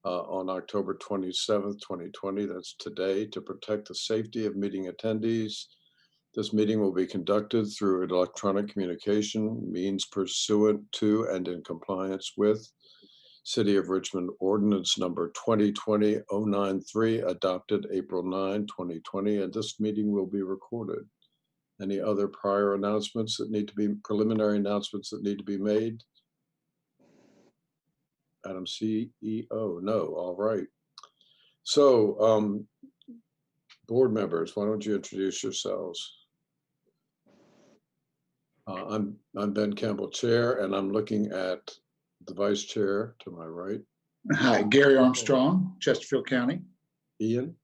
on October 27th, 2020. That's today, to protect the safety of meeting attendees. This meeting will be conducted through electronic communication means pursuant to and in compliance with City of Richmond Ordinance number 2020-093, adopted April 9, 2020, and this meeting will be recorded. Any other prior announcements that need to be, preliminary announcements that need to be made? Madam CEO, no, all right. So, board members, why don't you introduce yourselves? I'm Ben Campbell, Chair, and I'm looking at the Vice Chair to my right. Hi, Gary Armstrong, Chesterfield County. Ian?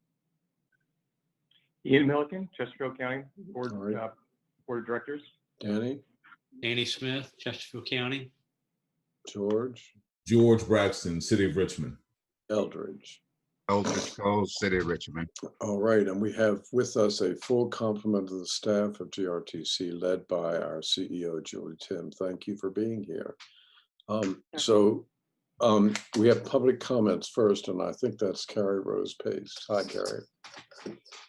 Ian Milliken, Chesterfield County Board of Directors. Danny? Danny Smith, Chesterfield County. George? George Braxton, City of Richmond. Eldridge? Eldridge Cole, City of Richmond. All right, and we have with us a full complement of the staff of GRTC, led by our CEO, Julie Tim. Thank you for being here. We have public comments first, and I think that's Carrie Rose Pace. Hi, Carrie.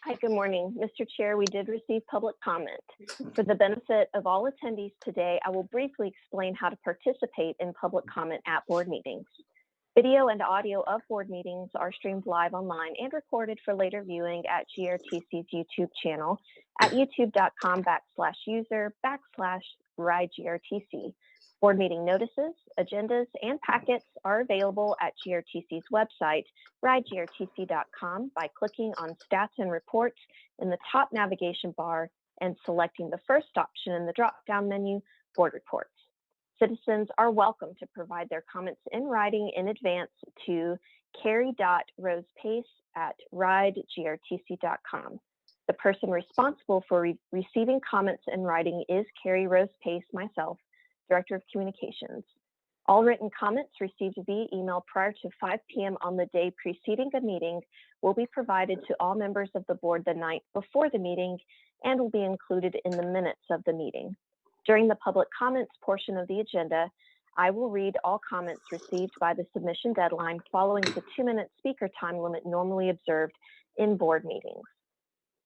Hi, good morning. Mr. Chair, we did receive public comment. For the benefit of all attendees today, I will briefly explain how to participate in public comment at board meetings. Video and audio of board meetings are streamed live online and recorded for later viewing at GRTC's YouTube channel at youtube.com/user/RideGRTC. Board meeting notices, agendas, and packets are available at GRTC's website, ridegrtc.com, by clicking on Stats and Reports in the top navigation bar and selecting the first option in the drop-down menu, Board Reports. Citizens are welcome to provide their comments in writing in advance to carrie.rosepace@ridegrtc.com. The person responsible for receiving comments in writing is Carrie Rose Pace, myself, Director of Communications. All written comments received via email prior to 5 p.m. on the day preceding the meeting will be provided to all members of the board the night before the meeting and will be included in the minutes of the meeting. During the public comments portion of the agenda, I will read all comments received by the submission deadline following the 2-minute speaker time limit normally observed in board meetings.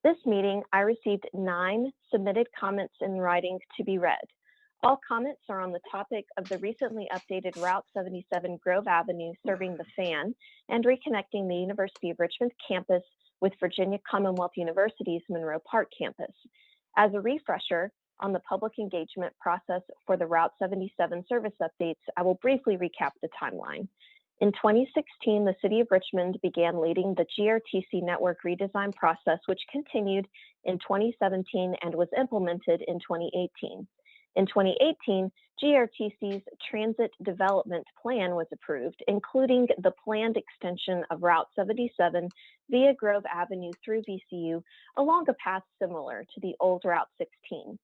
This meeting, I received 9 submitted comments in writing to be read. All comments are on the topic of the recently updated Route 77 Grove Avenue serving the FAN and reconnecting the University of Richmond campus with Virginia Commonwealth University's Monroe Park campus. As a refresher on the public engagement process for the Route 77 service updates, I will briefly recap the timeline. In 2016, the City of Richmond began leading the GRTC network redesign process, which continued in 2017 and was implemented in 2018. In 2018, GRTC's Transit Development Plan was approved, including the planned extension of Route 77 via Grove Avenue through VCU along a path similar to the old Route 16.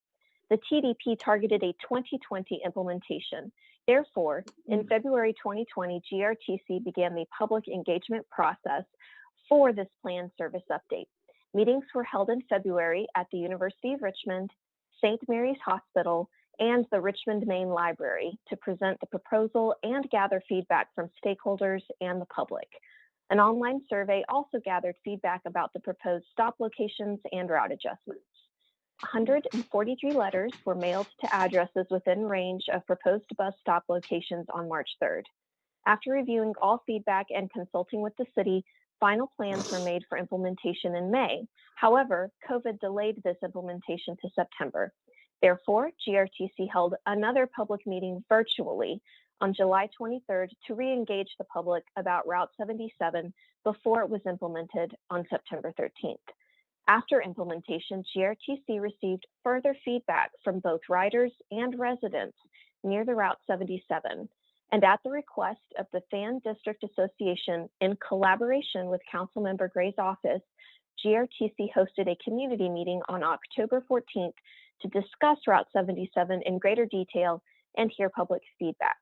The TDP targeted a 2020 implementation. Therefore, in February 2020, GRTC began the public engagement process for this planned service update. Meetings were held in February at the University of Richmond, St. Mary's Hospital, and the Richmond Main Library to present the proposal and gather feedback from stakeholders and the public. An online survey also gathered feedback about the proposed stop locations and route adjustments. 143 letters were mailed to addresses within range of proposed bus stop locations on March 3rd. After reviewing all feedback and consulting with the city, final plans were made for implementation in May. However, COVID delayed this implementation to September. Therefore, GRTC held another public meeting virtually on July 23rd to re-engage the public about Route 77 before it was implemented on September 13th. After implementation, GRTC received further feedback from both riders and residents near the Route 77. And at the request of the FAN District Association, in collaboration with Councilmember Gray's office, GRTC hosted a community meeting on October 14th to discuss Route 77 in greater detail and hear public feedback.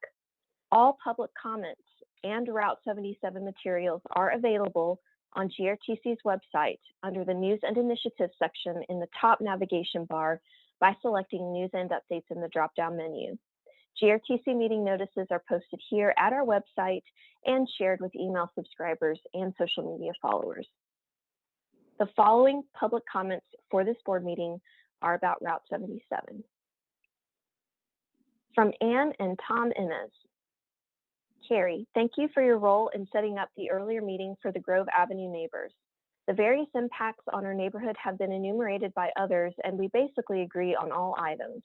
All public comments and Route 77 materials are available on GRTC's website under the News and Initiatives section in the top navigation bar by selecting News and Updates in the drop-down menu. GRTC meeting notices are posted here at our website and shared with email subscribers and social media followers. The following public comments for this board meeting are about Route 77. From Anne and Tom Inez. Carrie, thank you for your role in setting up the earlier meeting for the Grove Avenue neighbors. The various impacts on our neighborhood have been enumerated by others, and we basically agree on all items.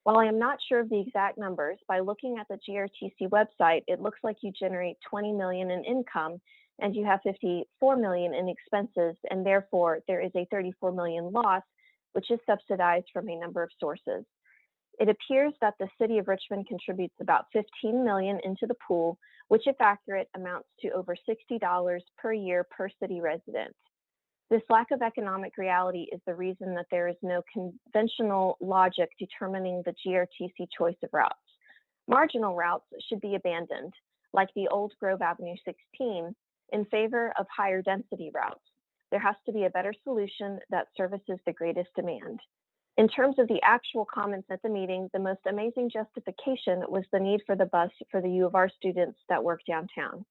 While I am not sure of the exact numbers, by looking at the GRTC website, it looks like you generate $20 million in income and you have $54 million in expenses, and therefore there is a $34 million loss, which is subsidized from a number of sources. It appears that the city of Richmond contributes about $15 million into the pool, which if accurate amounts to over $60 per year per city resident. This lack of economic reality is the reason that there is no conventional logic determining the GRTC choice of routes. Marginal routes should be abandoned, like the old Grove Avenue 16, in favor of higher density routes. There has to be a better solution that services the greatest demand. In terms of the actual comments at the meeting, the most amazing justification was the need for the bus for the U of R students that work downtown.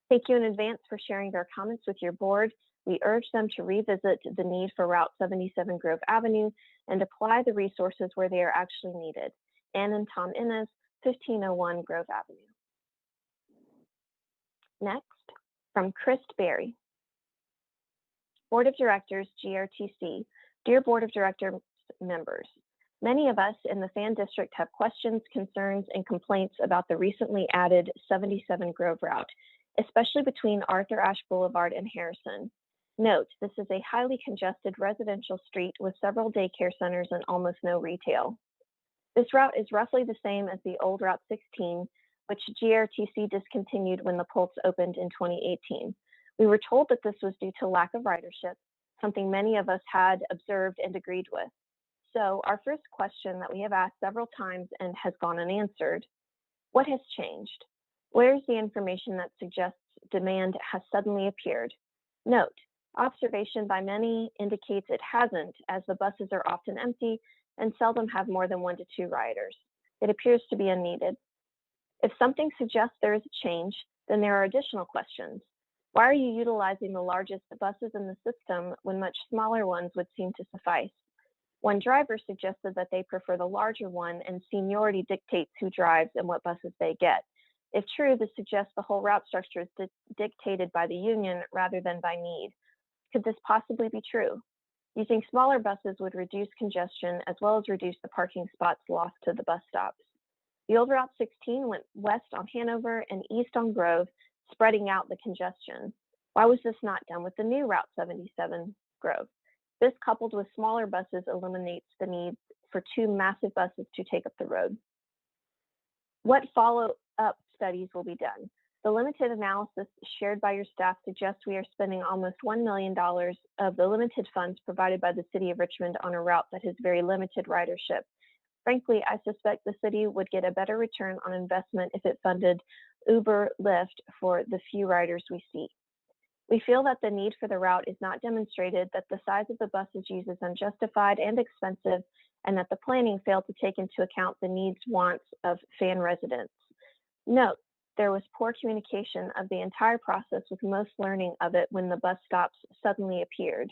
Thank you in advance for sharing their comments with your board. We urge them to revisit the need for Route 77 Grove Avenue and apply the resources where they are actually needed. Ann and Tom Innes, 1501 Grove Avenue. Next, from Chris Berry. Board of Directors, GRTC. Dear Board of Directors members, many of us in the Fan District have questions, concerns, and complaints about the recently added 77 Grove route, especially between Arthur Ashe Boulevard and Harrison. Note, this is a highly congested residential street with several daycare centers and almost no retail. This route is roughly the same as the old Route 16, which GRTC discontinued when the Pulse opened in 2018. We were told that this was due to lack of ridership, something many of us had observed and agreed with. So our first question that we have asked several times and has gone unanswered, what has changed? Where is the information that suggests demand has suddenly appeared? Note, observation by many indicates it hasn't, as the buses are often empty and seldom have more than 1 to 2 riders. It appears to be unneeded. If something suggests there is a change, then there are additional questions. Why are you utilizing the largest buses in the system when much smaller ones would seem to suffice? One driver suggested that they prefer the larger one and seniority dictates who drives and what buses they get. If true, this suggests the whole route structure is dictated by the union rather than by need. Could this possibly be true? Using smaller buses would reduce congestion as well as reduce the parking spots lost to the bus stops. The old Route 16 went west on Hanover and east on Grove, spreading out the congestion. Why was this not done with the new Route 77 Grove? This, coupled with smaller buses, eliminates the need for 2 massive buses to take up the road. What follow-up studies will be done? The limited analysis shared by your staff suggests we are spending almost $1 million of the limited funds provided by the City of Richmond on a route that has very limited ridership. Frankly, I suspect the city would get a better return on investment if it funded Uber, Lyft for the few riders we see. We feel that the need for the route is not demonstrated, that the size of the buses used is unjustified and expensive, and that the planning failed to take into account the needs, wants of Fan residents. Note, there was poor communication of the entire process, with most learning of it when the bus stops suddenly appeared.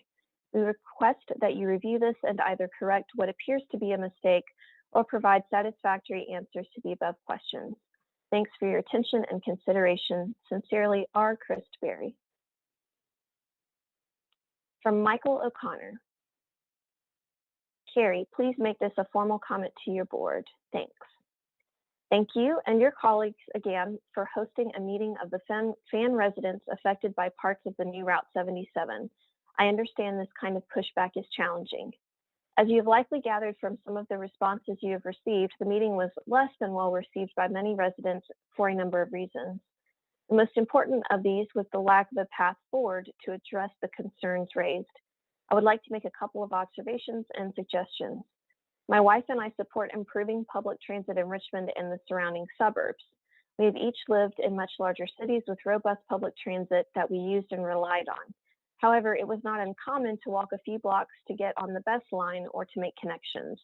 We request that you review this and either correct what appears to be a mistake or provide satisfactory answers to the above questions. Thanks for your attention and consideration. Sincerely, R. Christberry. From Michael O'Connor. Carrie, please make this a formal comment to your board. Thanks. Thank you and your colleagues again for hosting a meeting of the fan residents affected by parts of the new Route 77. I understand this kind of pushback is challenging. As you have likely gathered from some of the responses you have received, the meeting was less than well received by many residents for a number of reasons. The most important of these was the lack of a path forward to address the concerns raised. I would like to make a couple of observations and suggestions. My wife and I support improving public transit in Richmond and the surrounding suburbs. We have each lived in much larger cities with robust public transit that we used and relied on. However, it was not uncommon to walk a few blocks to get on the bus line or to make connections.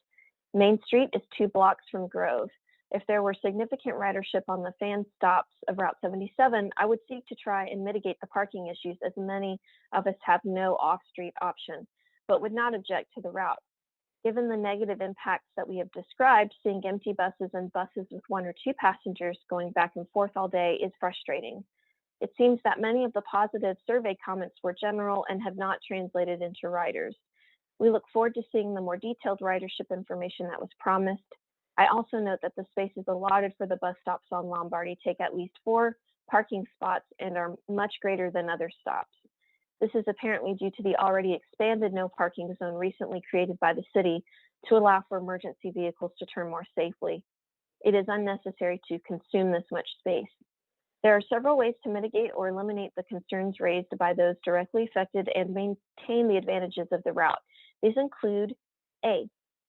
Main Street is 2 blocks from Grove. If there were significant ridership on the fan stops of Route 77, I would seek to try and mitigate the parking issues, as many of us have no off-street option, but would not object to the route. Given the negative impacts that we have described, seeing empty buses and buses with 1 or 2 passengers going back and forth all day is frustrating. It seems that many of the positive survey comments were general and have not translated into riders. We look forward to seeing the more detailed ridership information that was promised. I also note that the spaces allotted for the bus stops on Lombardy take at least 4 parking spots and are much greater than other stops. This is apparently due to the already expanded no parking zone recently created by the city to allow for emergency vehicles to turn more safely. It is unnecessary to consume this much space. There are several ways to mitigate or eliminate the concerns raised by those directly affected and maintain the advantages of the route. These include A,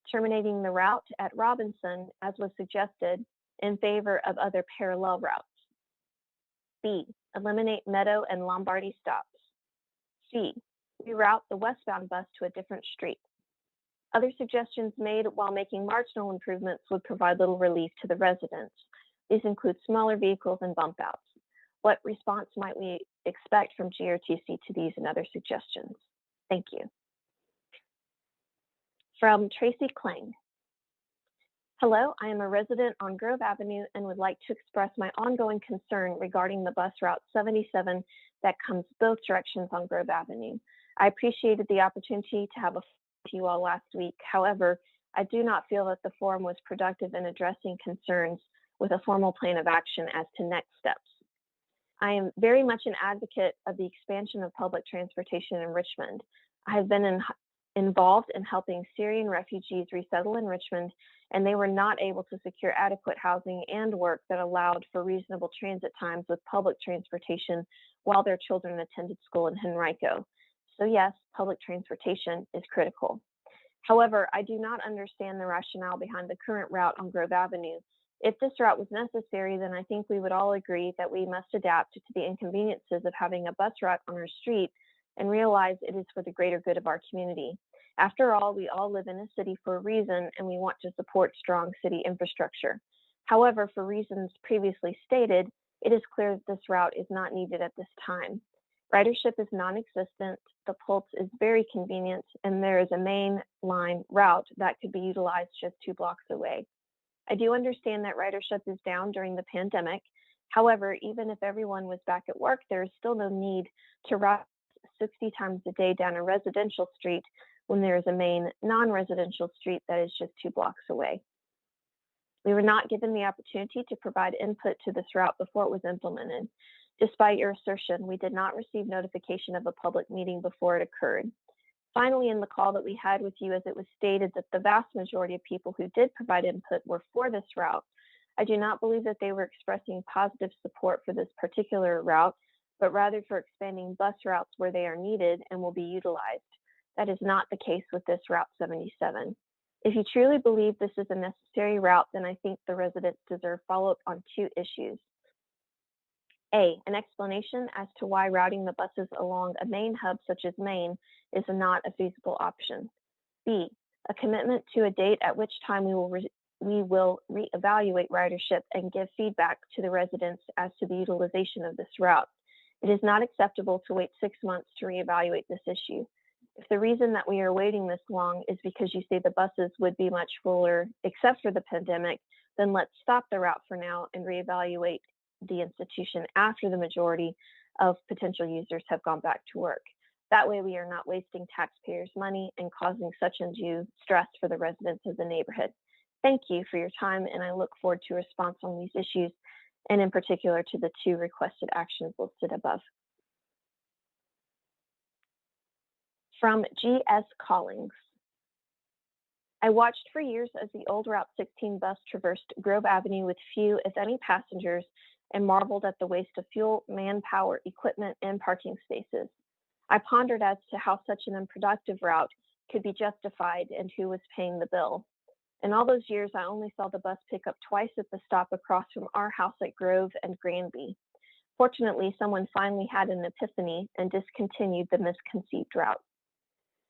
terminating the route at Robinson, as was suggested, in favor of other parallel routes. B, eliminate Meadow and Lombardy stops. C, reroute the westbound bus to a different street. Other suggestions made while making marginal improvements would provide little relief to the residents. These include smaller vehicles and bump outs. What response might we expect from GRTC to these and other suggestions? Thank you. From Tracy Klang. Hello, I am a resident on Grove Avenue and would like to express my ongoing concern regarding the bus route 77 that comes both directions on Grove Avenue. I appreciated the opportunity to have a forum with you all last week. However, I do not feel that the forum was productive in addressing concerns with a formal plan of action as to next steps. I am very much an advocate of the expansion of public transportation in Richmond. I have been involved in helping Syrian refugees resettle in Richmond, and they were not able to secure adequate housing and work that allowed for reasonable transit times with public transportation while their children attended school in Henrico. So yes, public transportation is critical. However, I do not understand the rationale behind the current route on Grove Avenue. If this route was necessary, then I think we would all agree that we must adapt to the inconveniences of having a bus route on our street and realize it is for the greater good of our community. After all, we all live in a city for a reason, and we want to support strong city infrastructure. However, for reasons previously stated, it is clear that this route is not needed at this time. Ridership is non-existent, the Pulse is very convenient, and there is a main line route that could be utilized just 2 blocks away. I do understand that ridership is down during the pandemic. However, even if everyone was back at work, there is still no need to route 60 times a day down a residential street when there is a main non-residential street that is just 2 blocks away. We were not given the opportunity to provide input to this route before it was implemented. Despite your assertion, we did not receive notification of a public meeting before it occurred. Finally, in the call that we had with you, as it was stated that the vast majority of people who did provide input were for this route, I do not believe that they were expressing positive support for this particular route, but rather for expanding bus routes where they are needed and will be utilized. That is not the case with this Route 77. If you truly believe this is a necessary route, then I think the residents deserve follow-up on 2 issues. A, an explanation as to why routing the buses along a main hub such as Main is not a feasible option. B, a commitment to a date at which time we will reevaluate ridership and give feedback to the residents as to the utilization of this route. It is not acceptable to wait 6 months to reevaluate this issue. If the reason that we are waiting this long is because you say the buses would be much fuller except for the pandemic, then let's stop the route for now and reevaluate the institution after the majority of potential users have gone back to work. That way we are not wasting taxpayers' money and causing such undue stress for the residents of the neighborhood. Thank you for your time, and I look forward to a response on these issues, and in particular to the 2 requested actions listed above. From GS Collings. I watched for years as the old Route 16 bus traversed Grove Avenue with few, if any, passengers and marveled at the waste of fuel, manpower, equipment, and parking spaces. I pondered as to how such an unproductive route could be justified and who was paying the bill. In all those years, I only saw the bus pick up twice at the stop across from our house at Grove and Granby. Fortunately, someone finally had an epiphany and discontinued the misconceived route.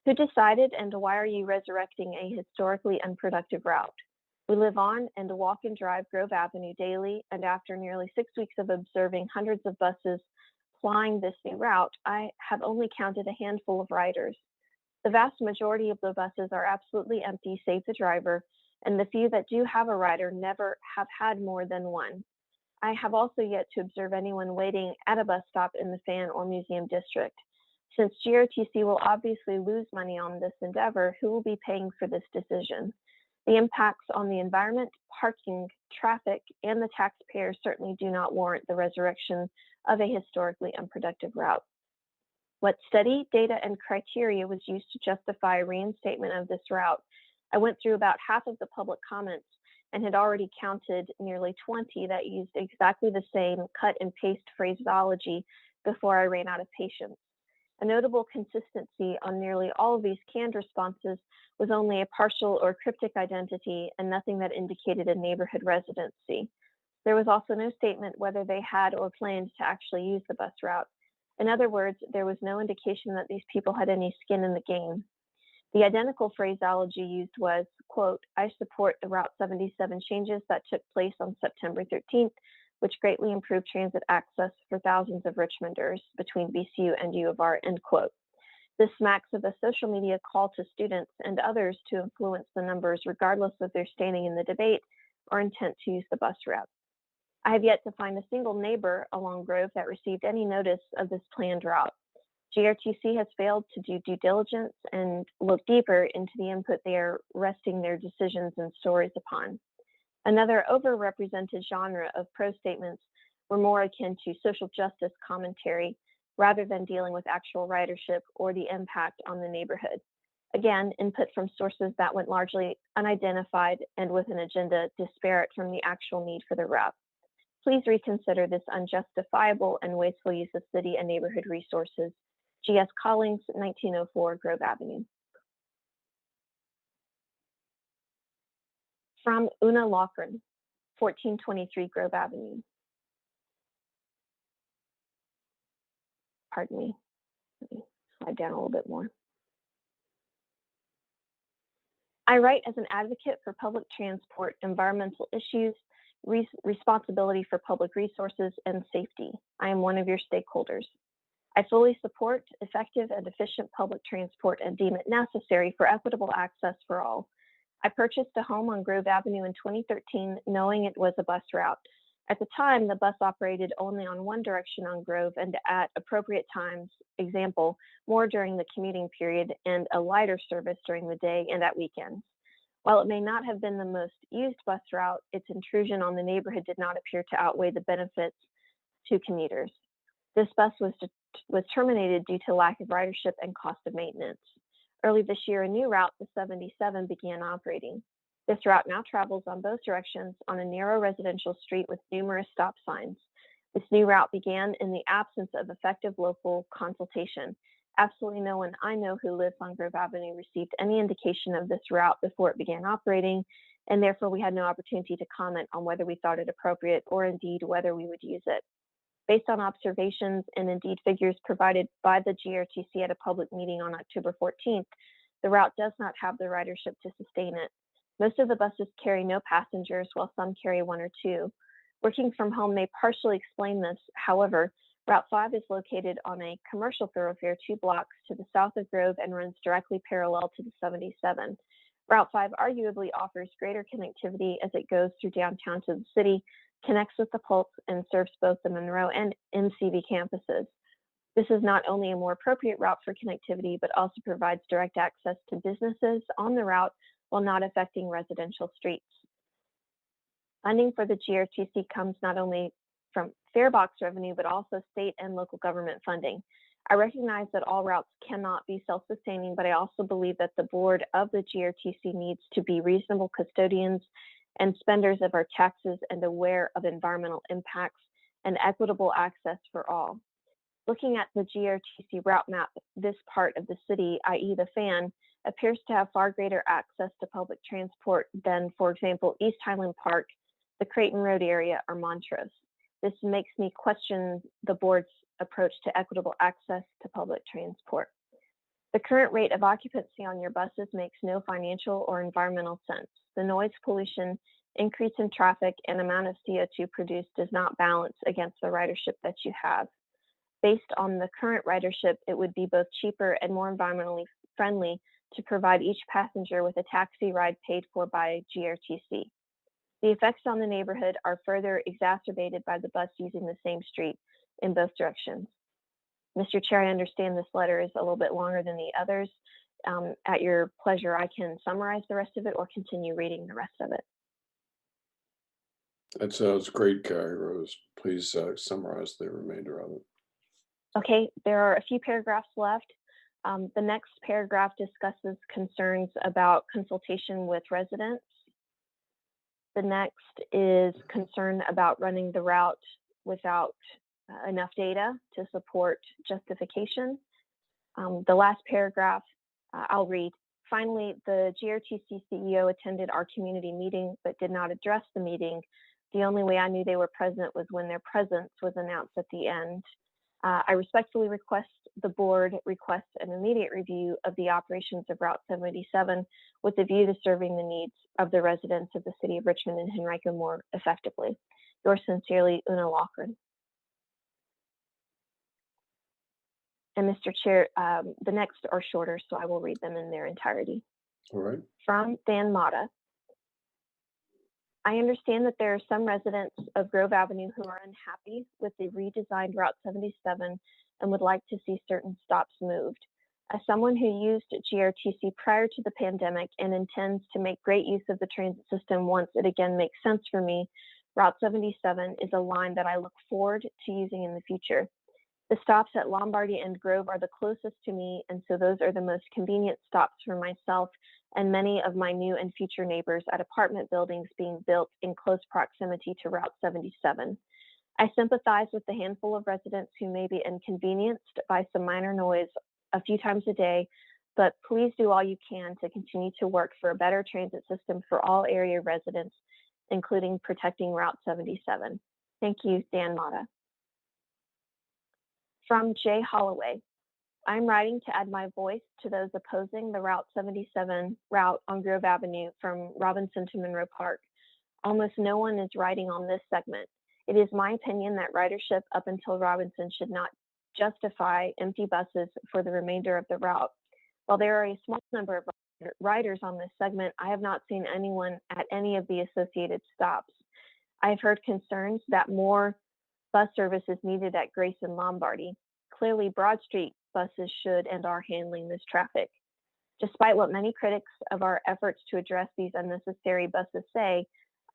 Who decided, and why are you resurrecting a historically unproductive route? We live on and walk and drive Grove Avenue daily, and after nearly 6 weeks of observing hundreds of buses plying this new route, I have only counted a handful of riders. The vast majority of the buses are absolutely empty, save the driver, and the few that do have a rider never have had more than one. I have also yet to observe anyone waiting at a bus stop in the Fan or Museum District. Since GRTC will obviously lose money on this endeavor, who will be paying for this decision? The impacts on the environment, parking, traffic, and the taxpayers certainly do not warrant the resurrection of a historically unproductive route. What study, data, and criteria was used to justify reinstatement of this route? I went through about half of the public comments and had already counted nearly 20 that used exactly the same cut and paste phraseology before I ran out of patience. A notable consistency on nearly all of these canned responses was only a partial or cryptic identity and nothing that indicated a neighborhood residency. There was also no statement whether they had or planned to actually use the bus route. In other words, there was no indication that these people had any skin in the game. The identical phraseology used was, quote, I support the Route 77 changes that took place on September 13th, which greatly improved transit access for thousands of Richmonders between VCU and U of R, end quote. This smacks of a social media call to students and others to influence the numbers regardless of their standing in the debate or intent to use the bus route. I have yet to find a single neighbor along Grove that received any notice of this planned route. GRTC has failed to do due diligence and look deeper into the input they are resting their decisions and stories upon. Another overrepresented genre of pro statements were more akin to social justice commentary rather than dealing with actual ridership or the impact on the neighborhood. Again, input from sources that went largely unidentified and with an agenda disparate from the actual need for the route. Please reconsider this unjustifiable and wasteful use of city and neighborhood resources. G.S. Collings, 1904 Grove Avenue. From Una Loughran, 1423 Grove Avenue. Pardon me. Let me slide down a little bit more. I write as an advocate for public transport, environmental issues, responsibility for public resources, and safety. I am one of your stakeholders. I fully support effective and efficient public transport and deem it necessary for equitable access for all. I purchased a home on Grove Avenue in 2013, knowing it was a bus route. At the time, the bus operated only on one direction on Grove and at appropriate times, example, more during the commuting period and a lighter service during the day and at weekends. While it may not have been the most used bus route, its intrusion on the neighborhood did not appear to outweigh the benefits to commuters. This bus was terminated due to lack of ridership and cost of maintenance. Early this year, a new route, the 77, began operating. This route now travels on both directions on a narrow residential street with numerous stop signs. This new route began in the absence of effective local consultation. Absolutely no one I know who lives on Grove Avenue received any indication of this route before it began operating, and therefore we had no opportunity to comment on whether we thought it appropriate or indeed whether we would use it. Based on observations and indeed figures provided by the GRTC at a public meeting on October 14th, the route does not have the ridership to sustain it. Most of the buses carry no passengers, while some carry one or two. Working from home may partially explain this. However, Route 5 is located on a commercial thoroughfare 2 blocks to the south of Grove and runs directly parallel to the 77. Route 5 arguably offers greater connectivity as it goes through downtown to the city, connects with the Pulse, and serves both the Monroe and MCV campuses. This is not only a more appropriate route for connectivity, but also provides direct access to businesses on the route while not affecting residential streets. Funding for the GRTC comes not only from fare box revenue, but also state and local government funding. I recognize that all routes cannot be self-sustaining, but I also believe that the board of the GRTC needs to be reasonable custodians and spenders of our taxes and aware of environmental impacts and equitable access for all. Looking at the GRTC route map, this part of the city, i.e. the Fan, appears to have far greater access to public transport than, for example, East Highland Park, the Creighton Road area, or Montrose. This makes me question the board's approach to equitable access to public transport. The current rate of occupancy on your buses makes no financial or environmental sense. The noise pollution, increase in traffic, and amount of CO2 produced does not balance against the ridership that you have. Based on the current ridership, it would be both cheaper and more environmentally friendly to provide each passenger with a taxi ride paid for by GRTC. The effects on the neighborhood are further exacerbated by the bus using the same street in both directions. Mr. Chair, I understand this letter is a little bit longer than the others. At your pleasure, I can summarize the rest of it or continue reading the rest of it. That sounds great, Carrie Rose. Please summarize the remainder of it. Okay, there are a few paragraphs left. The next paragraph discusses concerns about consultation with residents. The next is concern about running the route without enough data to support justification. The last paragraph, I'll read. Finally, the GRTC CEO attended our community meeting but did not address the meeting. The only way I knew they were present was when their presence was announced at the end. I respectfully request the board request an immediate review of the operations of Route 77 with a view to serving the needs of the residents of the city of Richmond and Henrico more effectively. Yours sincerely, Una Loughran. And Mr. Chair, the next are shorter, so I will read them in their entirety. All right. From Dan Mata. I understand that there are some residents of Grove Avenue who are unhappy with the redesigned Route 77 and would like to see certain stops moved. As someone who used GRTC prior to the pandemic and intends to make great use of the transit system once it again makes sense for me, Route 77 is a line that I look forward to using in the future. The stops at Lombardy and Grove are the closest to me, and so those are the most convenient stops for myself and many of my new and future neighbors at apartment buildings being built in close proximity to Route 77. I sympathize with the handful of residents who may be inconvenienced by some minor noise a few times a day, but please do all you can to continue to work for a better transit system for all area residents, including protecting Route 77. Thank you, Dan Mata. From Jay Holloway. I'm writing to add my voice to those opposing the Route 77 route on Grove Avenue from Robinson to Monroe Park. Almost no one is riding on this segment. It is my opinion that ridership up until Robinson should not justify empty buses for the remainder of the route. While there are a small number of riders on this segment, I have not seen anyone at any of the associated stops. I have heard concerns that more bus service is needed at Grace and Lombardy. Clearly, Broad Street buses should and are handling this traffic. Despite what many critics of our efforts to address these unnecessary buses say,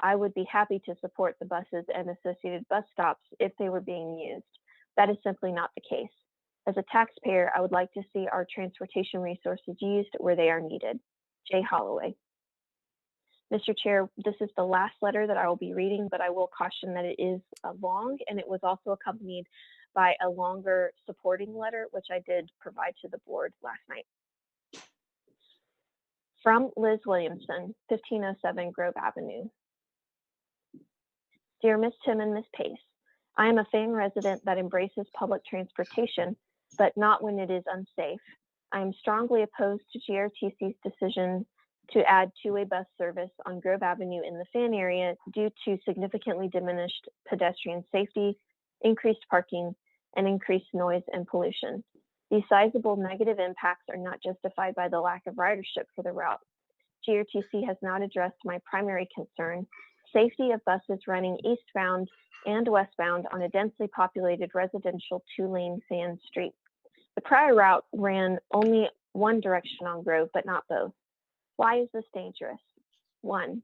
I would be happy to support the buses and associated bus stops if they were being used. That is simply not the case. As a taxpayer, I would like to see our transportation resources used where they are needed. Jay Holloway. Mr. Chair, this is the last letter that I will be reading, but I will caution that it is long, and it was also accompanied by a longer supporting letter, which I did provide to the board last night. From Liz Williamson, 1507 Grove Avenue. Dear Ms. Tim and Ms. Pace, I am a Fayette resident that embraces public transportation, but not when it is unsafe. I am strongly opposed to GRTC's decision to add two-way bus service on Grove Avenue in the Fan area due to significantly diminished pedestrian safety, increased parking, and increased noise and pollution. These sizable negative impacts are not justified by the lack of ridership for the route. GRTC has not addressed my primary concern, safety of buses running eastbound and westbound on a densely populated residential two-lane Fan Street. The prior route ran only one direction on Grove, but not both. Why is this dangerous? 1,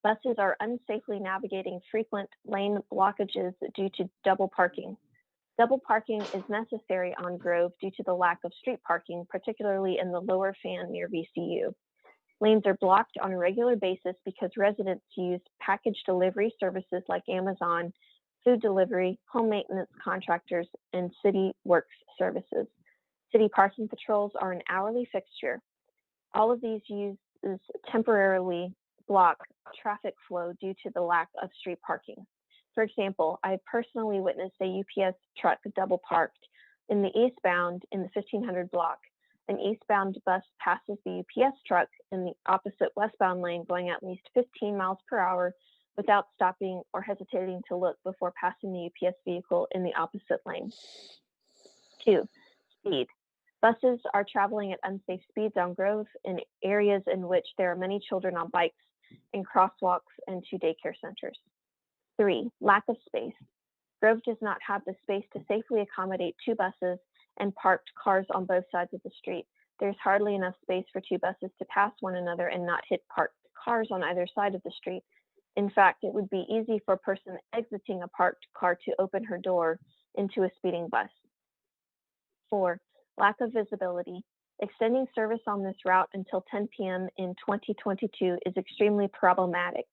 buses are unsafely navigating frequent lane blockages due to double parking. Double parking is necessary on Grove due to the lack of street parking, particularly in the lower Fan near VCU. Lanes are blocked on a regular basis because residents use package delivery services like Amazon, food delivery, home maintenance contractors, and city works services. City parking patrols are an hourly fixture. All of these uses temporarily block traffic flow due to the lack of street parking. For example, I personally witnessed a UPS truck double parked in the eastbound in the 1500 block, An eastbound bus passes the UPS truck in the opposite westbound lane going at least 15 miles per hour without stopping or hesitating to look before passing the UPS vehicle in the opposite lane. 2, speed. Buses are traveling at unsafe speeds on Grove in areas in which there are many children on bikes, in crosswalks, and 2 daycare centers. 3, lack of space. Grove does not have the space to safely accommodate 2 buses and parked cars on both sides of the street. There's hardly enough space for 2 buses to pass one another and not hit parked cars on either side of the street. In fact, it would be easy for a person exiting a parked car to open her door into a speeding bus. 4, lack of visibility. Extending service on this route until 10 p.m. in 2022 is extremely problematic.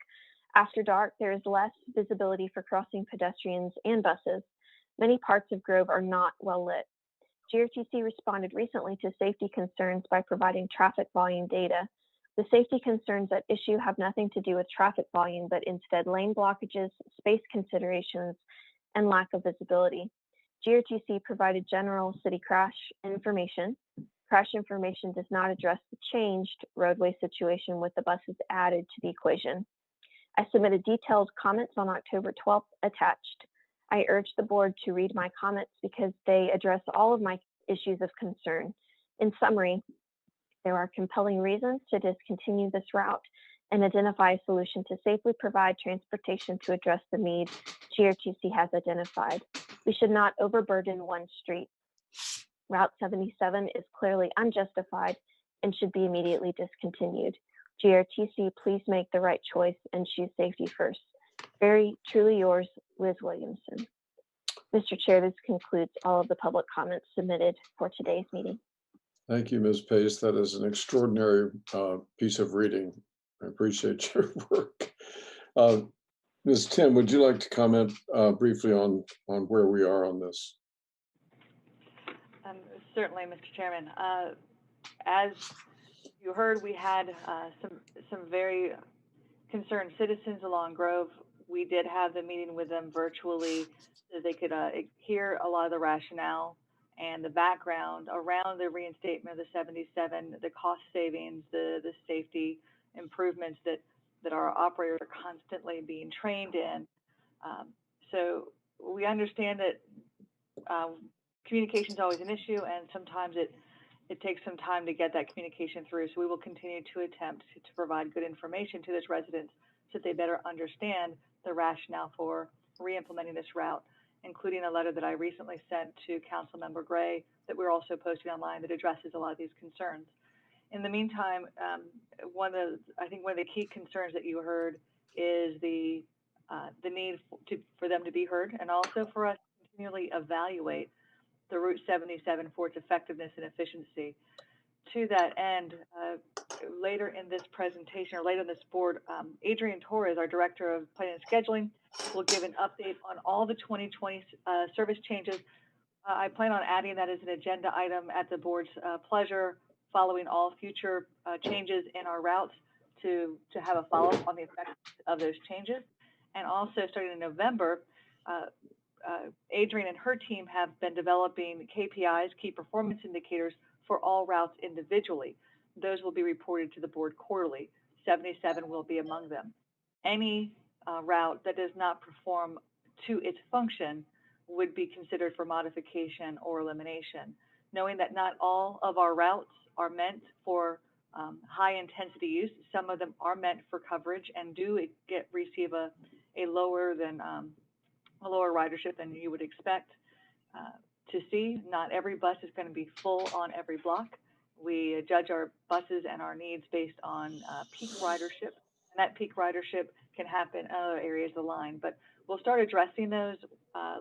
After dark, there is less visibility for crossing pedestrians and buses. Many parts of Grove are not well lit. GRTC responded recently to safety concerns by providing traffic volume data. The safety concerns at issue have nothing to do with traffic volume, but instead lane blockages, space considerations, and lack of visibility. GRTC provided general city crash information. Crash information does not address the changed roadway situation with the buses added to the equation. I submitted detailed comments on October 12th attached. I urge the board to read my comments because they address all of my issues of concern. In summary, there are compelling reasons to discontinue this route and identify a solution to safely provide transportation to address the need GRTC has identified. We should not overburden one street. Route 77 is clearly unjustified and should be immediately discontinued. GRTC, please make the right choice and choose safety first. Very truly yours, Liz Williamson. Mr. Chair, this concludes all of the public comments submitted for today's meeting. Thank you, Ms. Pace. That is an extraordinary piece of reading. I appreciate your work. Ms. Tim, would you like to comment briefly on where we are on this? Certainly, Mr. Chairman. As you heard, we had some very concerned citizens along Grove. We did have the meeting with them virtually so they could hear a lot of the rationale and the background around the reinstatement of the 77, the cost savings, the safety improvements that our operators are constantly being trained in. So we understand that communication is always an issue, and sometimes it takes some time to get that communication through. So we will continue to attempt to provide good information to those residents so that they better understand the rationale for re-implementing this route, including a letter that I recently sent to Councilmember Gray that we're also posting online that addresses a lot of these concerns. In the meantime, one of the key concerns that you heard is the need for them to be heard, and also for us to continually evaluate the Route 77 for its effectiveness and efficiency. To that end, later in this presentation, or later in this board, Adrian Torres, our Director of Planning and Scheduling, will give an update on all the 2020 service changes. I plan on adding that as an agenda item at the board's pleasure, following all future changes in our routes to have a follow-up on the effects of those changes. And also starting in November, Adrian and her team have been developing KPIs, key performance indicators, for all routes individually. Those will be reported to the board quarterly. 77 will be among them. Any route that does not perform to its function would be considered for modification or elimination. Knowing that not all of our routes are meant for high intensity use, some of them are meant for coverage and do receive a lower ridership than you would expect to see. Not every bus is going to be full on every block. We judge our buses and our needs based on peak ridership, and that peak ridership can happen in other areas of the line. But we'll start addressing those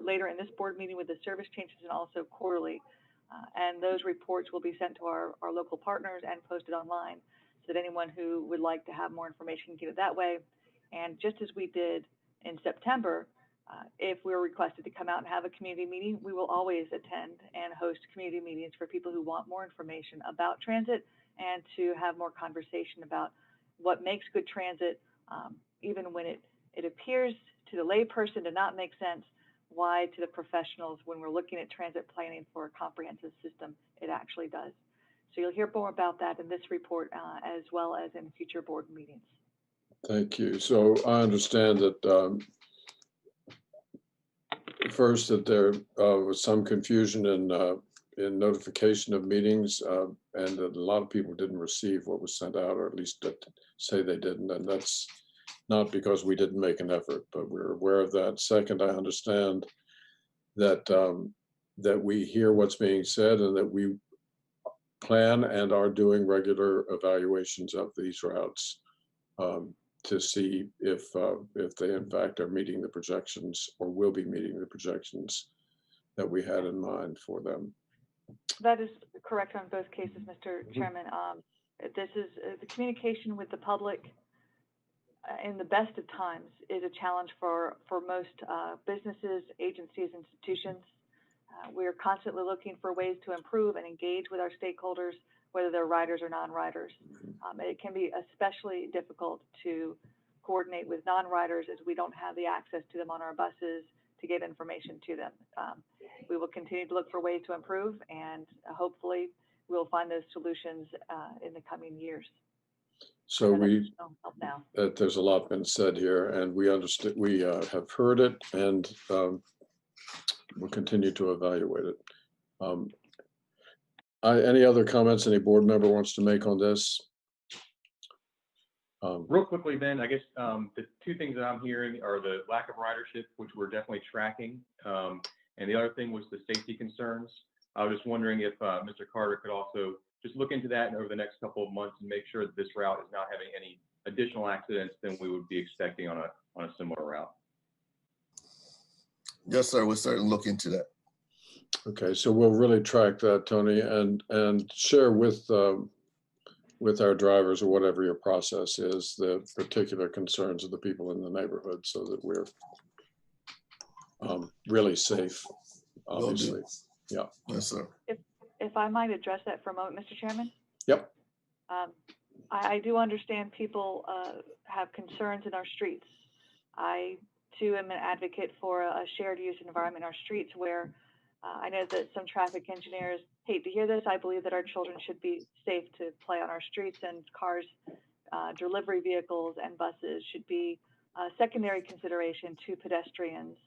later in this board meeting with the service changes and also quarterly. And those reports will be sent to our local partners and posted online so that anyone who would like to have more information can get it that way. And just as we did in September, if we're requested to come out and have a community meeting, we will always attend and host community meetings for people who want more information about transit and to have more conversation about what makes good transit, even when it appears to the layperson to not make sense, why to the professionals, when we're looking at transit planning for a comprehensive system, it actually does. So you'll hear more about that in this report as well as in future board meetings. Thank you. So I understand that first that there was some confusion in notification of meetings, and that a lot of people didn't receive what was sent out, or at least that say they didn't, and that's not because we didn't make an effort, but we're aware of that. Second, I understand that that we hear what's being said and that we plan and are doing regular evaluations of these routes to see if they in fact are meeting the projections or will be meeting the projections that we had in mind for them. That is correct on both cases, Mr. Chairman. This is the communication with the public in the best of times is a challenge for most businesses, agencies, institutions. We are constantly looking for ways to improve and engage with our stakeholders, whether they're riders or non-riders. It can be especially difficult to coordinate with non-riders as we don't have the access to them on our buses to get information to them. We will continue to look for ways to improve, and hopefully we'll find those solutions in the coming years. So There's a lot been said here, and we understand, we have heard it, and we'll continue to evaluate it. Any other comments any board member wants to make on this? Real quickly then, I guess the two things that I'm hearing are the lack of ridership, which we're definitely tracking. And the other thing was the safety concerns. I was just wondering if Mr. Carter could also just look into that over the next couple of months and make sure that this route is not having any additional accidents than we would be expecting on a similar route. Yes, sir. We'll certainly look into that. Okay, so we'll really track that, Tony, and share with our drivers or whatever your process is, the particular concerns of the people in the neighborhood, so that we're really safe, obviously. Yeah. Yes, sir. If I might address that for a moment, Mr. Chairman? Yep. I do understand people have concerns in our streets. I too am an advocate for a shared use environment in our streets where I know that some traffic engineers hate to hear this. I believe that our children should be safe to play on our streets, and cars, delivery vehicles and buses should be a secondary consideration to pedestrians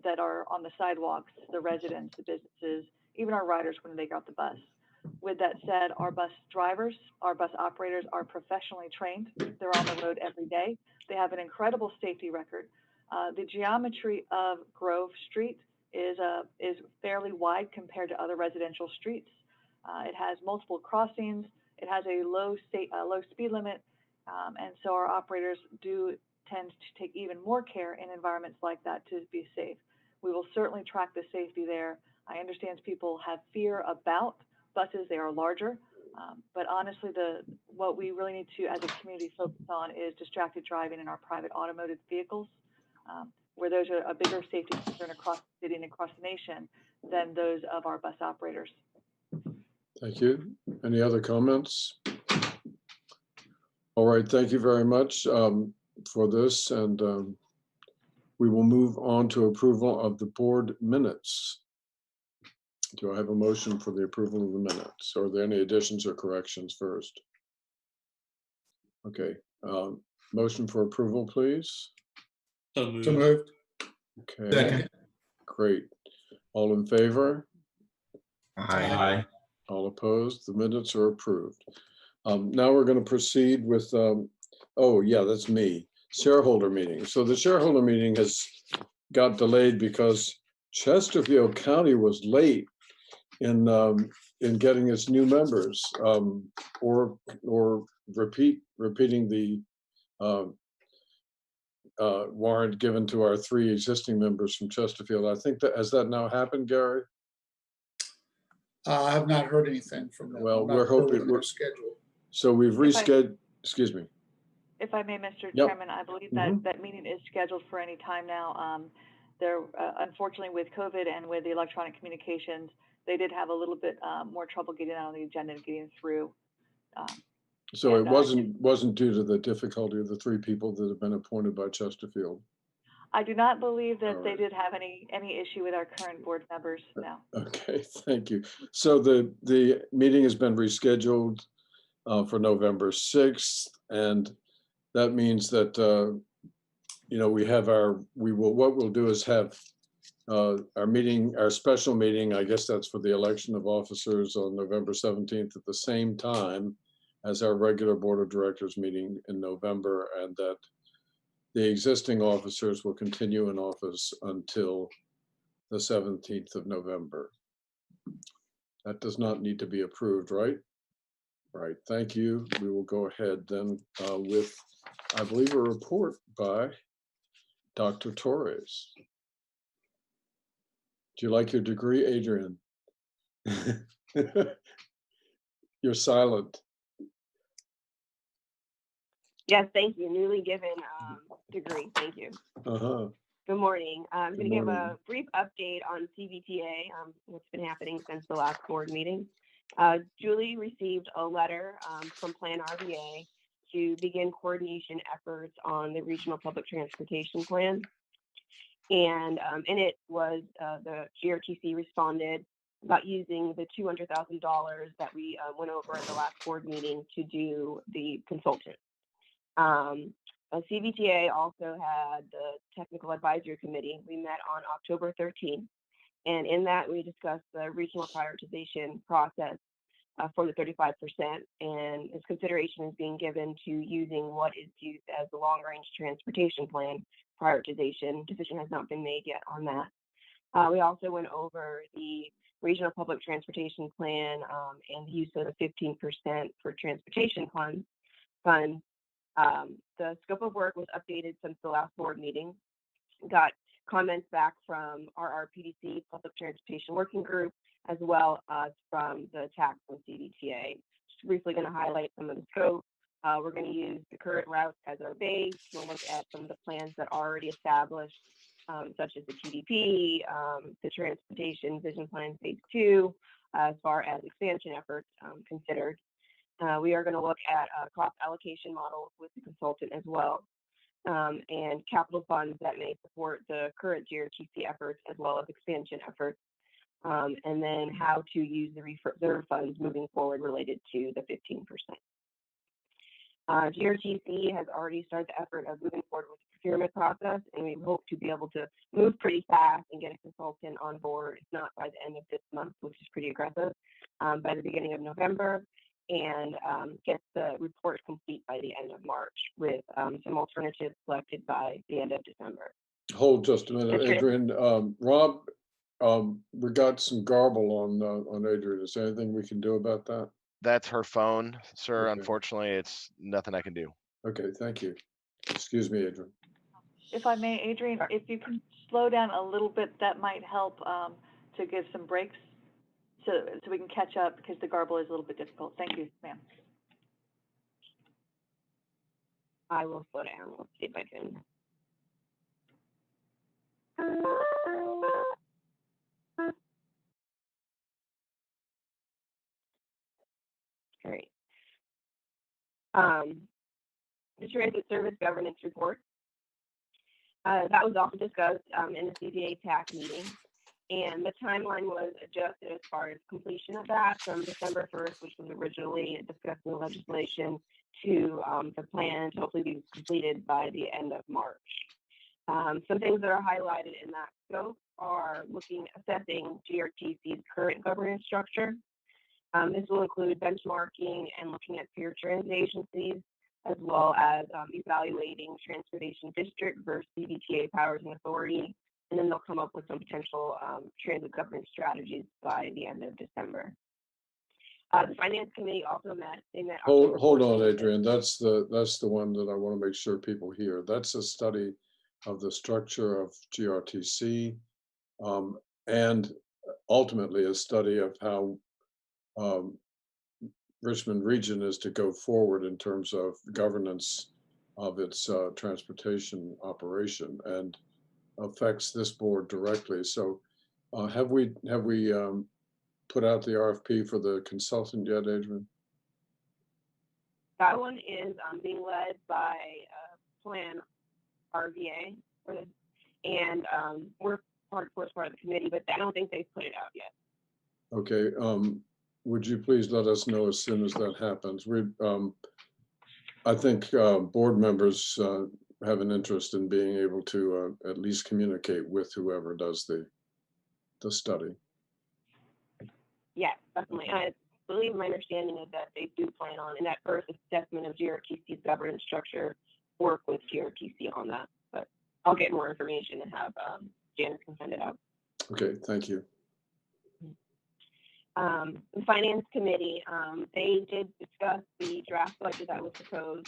that are on the sidewalks, the residents, the businesses, even our riders when they get off the bus. With that said, our bus drivers, our bus operators are professionally trained. They're on the road every day. They have an incredible safety record. The geometry of Grove Street is fairly wide compared to other residential streets. It has multiple crossings. It has a low speed limit, and so our operators do tend to take even more care in environments like that to be safe. We will certainly track the safety there. I understand people have fear about buses. They are larger, but honestly, what we really need to, as a community, focus on is distracted driving in our private automotive vehicles, where those are a bigger safety concern across the city and across the nation than those of our bus operators. Thank you. Any other comments? All right, thank you very much for this, and we will move on to approval of the board minutes. Do I have a motion for the approval of the minutes? Or are there any additions or corrections first? Okay, motion for approval, please. So moved. So moved. Okay, Second. great. All in favor? Aye. All opposed? The minutes are approved. Now we're going to proceed with, oh yeah, that's me, shareholder meeting. So the shareholder meeting has got delayed because Chesterfield County was late in getting its new members, or repeating the warrant given to our 3 existing members from Chesterfield. I think that, has that now happened, Gary? I have not heard anything from them. Well, I'm not we're sure hoping when they're scheduled. So we've rescheduled, excuse me. If I may, Mr. Yep. Chairman, I believe that that meeting is scheduled for any time now. There, unfortunately, with COVID and with the electronic communications, they did have a little bit more trouble getting on the agenda and getting through. So and, it wasn't due to the difficulty of the 3 people that have been appointed by Chesterfield. I do not believe that All they right. did have any issue with our current board members, no. Okay, thank you. So the meeting has been rescheduled for November 6th, and that means that, what we'll do is have our special meeting, I guess that's for the election of officers on November 17th at the same time as our regular Board of Directors meeting in November, and that the existing officers will continue in office until the 17th of November. That does not need to be approved, right? Right, thank you. We will go ahead then with, I believe, a report by Dr. Torres. Do you like your degree, Adrian? You're silent. Yes, thank you. Newly given degree. Thank you. Uh-huh. Good morning. I'm going to give morning. a brief update on CVTA, what's been happening since the last board meeting. Julie received a letter from Plan RVA to begin coordination efforts on the Regional Public Transportation Plan. And in it was the GRTC responded about using the $200,000 that we went over at the last board meeting to do the consultant. CVTA also had the Technical Advisory Committee. We met on October 13th, and in that we discussed the regional prioritization process for the 35%, and its consideration is being given to using what is used as the long-range transportation plan prioritization. Decision has not been made yet on that. We also went over the regional public transportation plan and the use of the 15% for transportation funds. The scope of work was updated since the last board meeting. Got comments back from our RPDC Public Transportation Working Group, as well as from the TAC from CVTA. Just briefly going to highlight some of the scope. We're going to use the current routes as our base. We'll look at some of the plans that are already established, such as the TDP, the Transportation Vision Plan Phase 2, as far as expansion efforts considered. We are going to look at cost allocation models with the consultant as well, and capital funds that may support the current GRTC efforts as well as expansion efforts, and then how to use the reserve funds moving forward related to the 15%. GRTC has already started the effort of moving forward with the procurement process, and we hope to be able to move pretty fast and get a consultant on board, if not by the end of this month, which is pretty aggressive, by the beginning of November, and get the report complete by the end of March with some alternatives selected by the end of December. Hold just a minute, Okay. Adrian. Rob, we got some garble on Adrian. Is there anything we can do about that? That's her phone, sir. Okay. Unfortunately, it's nothing I can do. Okay, thank you. Excuse me, Adrian. If I may, Adrian, if you can slow down a little bit, that might help to give some breaks so we can catch up, because the garble is a little bit difficult. Thank you, ma'am. I will slow down. Let's see if I can. Great. The Transit Service Governance Report. That was also discussed in the CPA TAC meeting, and the timeline was adjusted as far as completion of that from December 1st, which was originally discussed in the legislation, to the plan to hopefully be completed by the end of March. Some things that are highlighted in that scope are assessing GRTC's current governance structure. This will include benchmarking and looking at peer transit agencies, as well as evaluating transportation district versus CVTA powers and authority. And then they'll come up with some potential transit governance strategies by the end of December. The Finance Committee also met. They met. Hold on, Adrian. That's the one that I want to make sure people hear. That's a study of the structure of GRTC, and ultimately a study of how Richmond Region is to go forward in terms of governance of its transportation operation, and affects this board directly. So have we put out the RFP for the consultant yet, Adrian? That one is being led by Plan RVA, and we're part of the committee, but I don't think they've put it out yet. Okay, would you please let us know as soon as that happens? I think board members have an interest in being able to at least communicate with whoever does the study. Yes, definitely. I believe my understanding is that they do plan on, in that first assessment of GRTC's governance structure, work with GRTC on that. But I'll get more information and have Janice can send it out. Okay, thank you. The Finance Committee, they did discuss the draft budget that was proposed,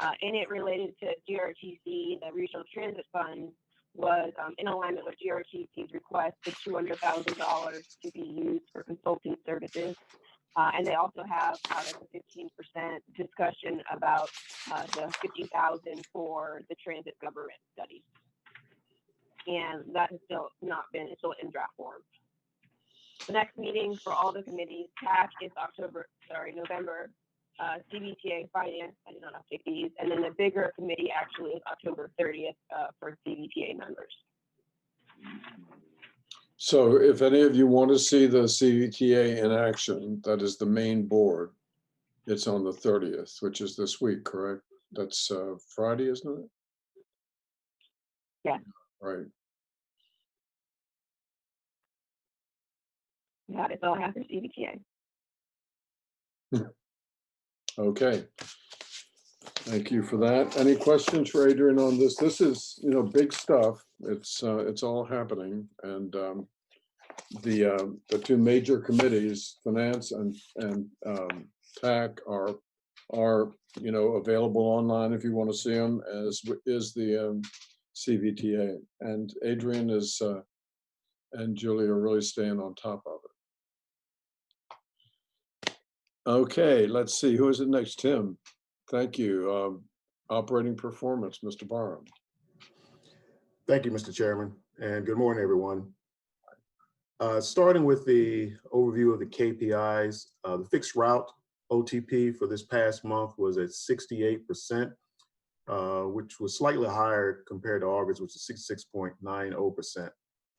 and it related to GRTC. The Regional Transit Fund was in alignment with GRTC's request for $200,000 to be used for consulting services. And they also have out of the 15% discussion about the $50,000 for the transit government study. And that has still not been, it's still in draft form. The next meeting for all the committees, TAC is November. CBTA Finance, I did not update these. And then the bigger committee actually is October 30th for CBTA members. So if any of you want to see the CVTA in action, that is the main board, it's on the 30th, which is this week, correct? That's Friday, isn't it? Yeah. Right. That is all I have for CBTA. Okay. Thank you for that. Any questions for Adrian on this? This is, big stuff. It's all happening, and the two major committees, Finance and TAC, are available online if you want to see them, as is the CVTA. And Adrian and Julie are really staying on top of it. Okay, let's see. Who is it next? Tim. Thank you. Operating performance, Mr. Barham. Thank you, Mr. Chairman, and good morning, everyone. Starting with the overview of the KPIs, the fixed route OTP for this past month was at 68%, which was slightly higher compared to August, which is 66.90%.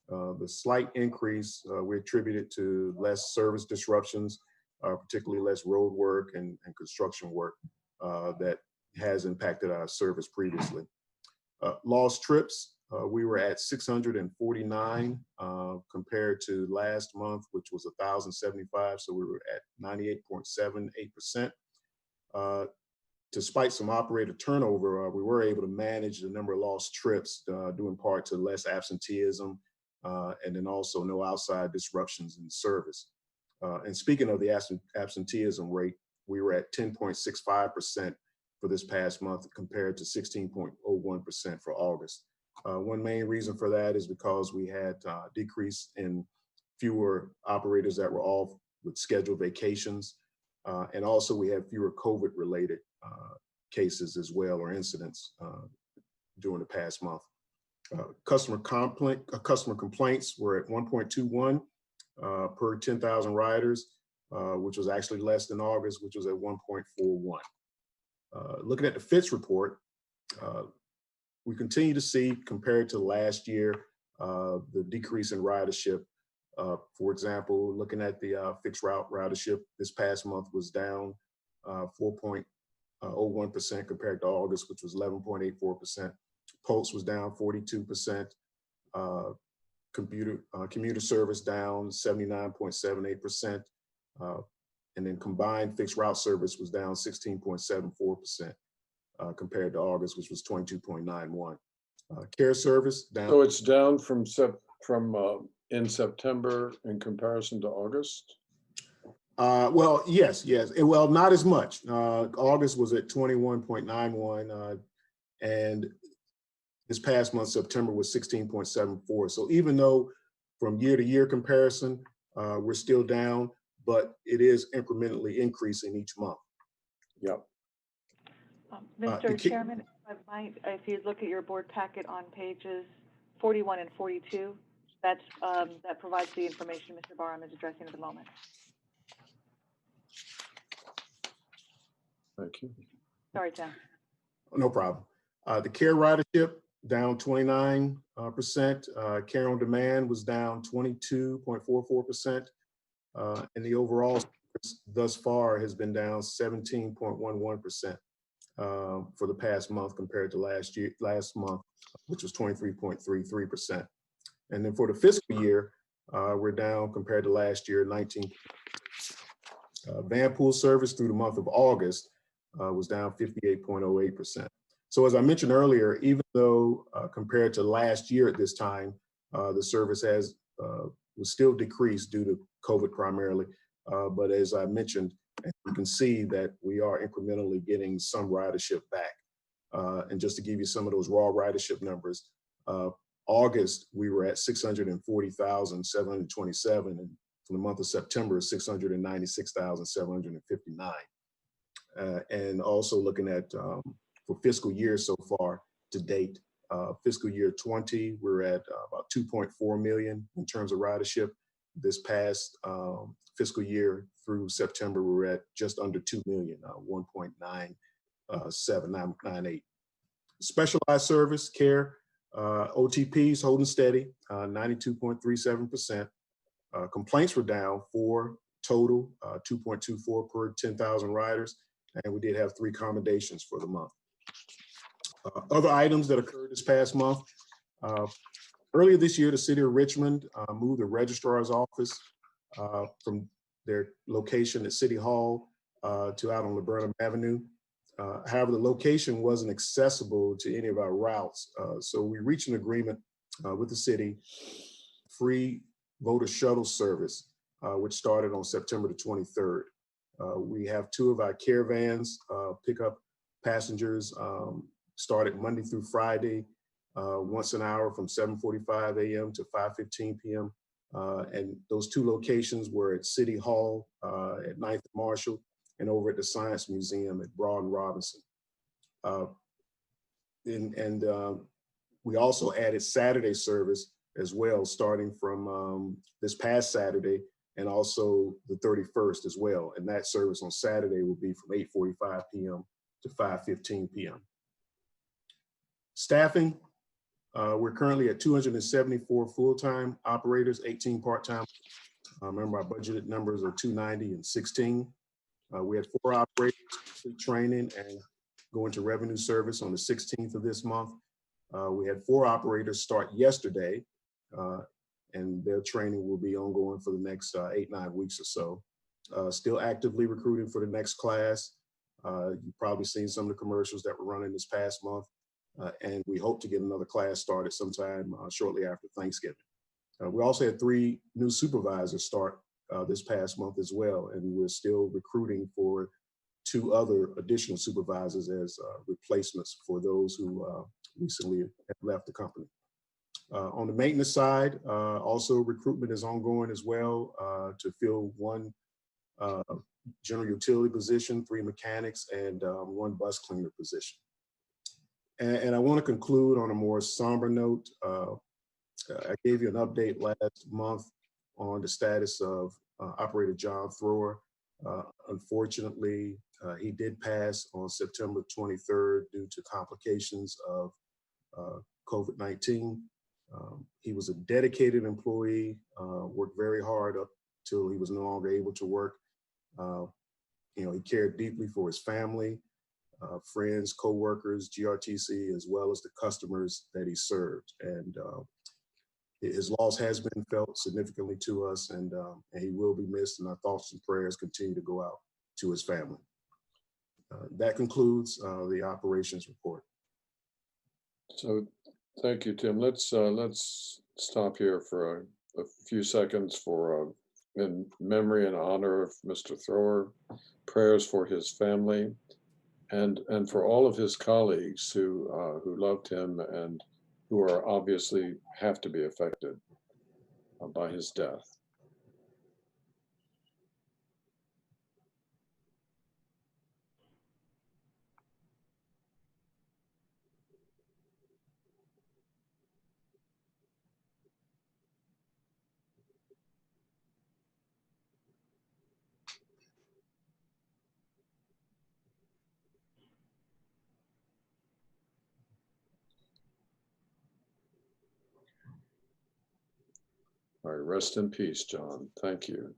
The slight increase we attributed to less service disruptions, particularly less road work and construction work that has impacted our service previously. Lost trips, we were at 649 compared to last month, which was 1,075. So we were at 98.78%. Despite some operator turnover, we were able to manage the number of lost trips due in part to less absenteeism and then also no outside disruptions in service. And speaking of the absenteeism rate, we were at 10.65% for this past month compared to 16.01% for August. One main reason for that is because we had a decrease in fewer operators that were off with scheduled vacations. And also we had fewer COVID-related cases as well, or incidents during the past month. Customer complaints were at 1.21 per 10,000 riders, which was actually less than August, which was at 1.41. Looking at the FITS report, we continue to see, compared to last year, the decrease in ridership. For example, looking at the fixed route ridership this past month was down 4.01% compared to August, which was 11.84%. Pulse was down 42%. Commuter service down 79.78%. And then combined fixed route service was down 16.74% compared to August, which was 22.91. Care service down. So it's down from in September in comparison to August? Well, yes. Well, not as much. August was at 21.91, and this past month, September, was 16.74. So even though from year to year comparison, we're still down, but it is incrementally increasing each month. Yep. Mr. Chairman, if you look at your board packet on pages 41 and 42, that provides the information Mr. Barham is addressing at the moment. Thank you. Sorry, Tim. No problem. The care ridership down 29%. Care on demand was down 22.44%. And the overall thus far has been down 17.11% for the past month compared to last month, which was 23.33%. And then for the fiscal year, we're down compared to last year, 19. Van pool service through the month of August was down 58.08%. So as I mentioned earlier, even though compared to last year at this time, the service was still decreased due to COVID primarily. But as I mentioned, you can see that we are incrementally getting some ridership back. And just to give you some of those raw ridership numbers, August, we were at 640,727, and for the month of September, 696,759. And also looking at for fiscal year so far to date, fiscal year 20, we're at about 2.4 million in terms of ridership. This past fiscal year through September, we're at just under 2 million, 1.9798. Specialized service care, OTPs holding steady, 92.37%. Complaints were down 4 total, 2.24 per 10,000 riders, and we did have 3 commendations for the month. Other items that occurred this past month. Earlier this year, the city of Richmond moved the registrar's office from their location at City Hall to out on Laburnum Avenue. However, the location wasn't accessible to any of our routes. So we reached an agreement with the city, free voter shuttle service, which started on September the 23rd. We have 2 of our caravans pick up passengers, started Monday through Friday, once an hour from 7:45 a.m. to 5:15 p.m. And those 2 locations were at City Hall at 9th and Marshall, and over at the Science Museum at Broad and Robinson. We also added Saturday service as well, starting from this past Saturday and also the 31st as well. And that service on Saturday will be from 8:45 p.m. to 5:15 p.m. Staffing, we're currently at 274 full-time operators, 18 part-time. Remember, our budgeted numbers are 290 and 16. We had 4 operators complete training and go into revenue service on the 16th of this month. We had 4 operators start yesterday, and their training will be ongoing for the next 8-9 weeks or so. Still actively recruiting for the next class. You've probably seen some of the commercials that were running this past month, and we hope to get another class started sometime shortly after Thanksgiving. We also had 3 new supervisors start this past month as well, and we're still recruiting for 2 other additional supervisors as replacements for those who recently have left the company. On the maintenance side, also recruitment is ongoing as well to fill 1 general utility position, 3 mechanics, and 1 bus cleaner position. And I want to conclude on a more somber note. I gave you an update last month on the status of Operator John Thrower. Unfortunately, he did pass on September 23rd due to complications of COVID-19. He was a dedicated employee, worked very hard up till he was no longer able to work. He cared deeply for his family, friends, co-workers, GRTC, as well as the customers that he served. And his loss has been felt significantly to us, and he will be missed, and our thoughts and prayers continue to go out to his family. That concludes the operations report. So thank you, Tim. Let's stop here for a few seconds for in memory and honor of Mr. Thrower, prayers for his family, and for all of his colleagues who loved him and who are obviously have to be affected by his death. right, rest in peace, John. Thank you.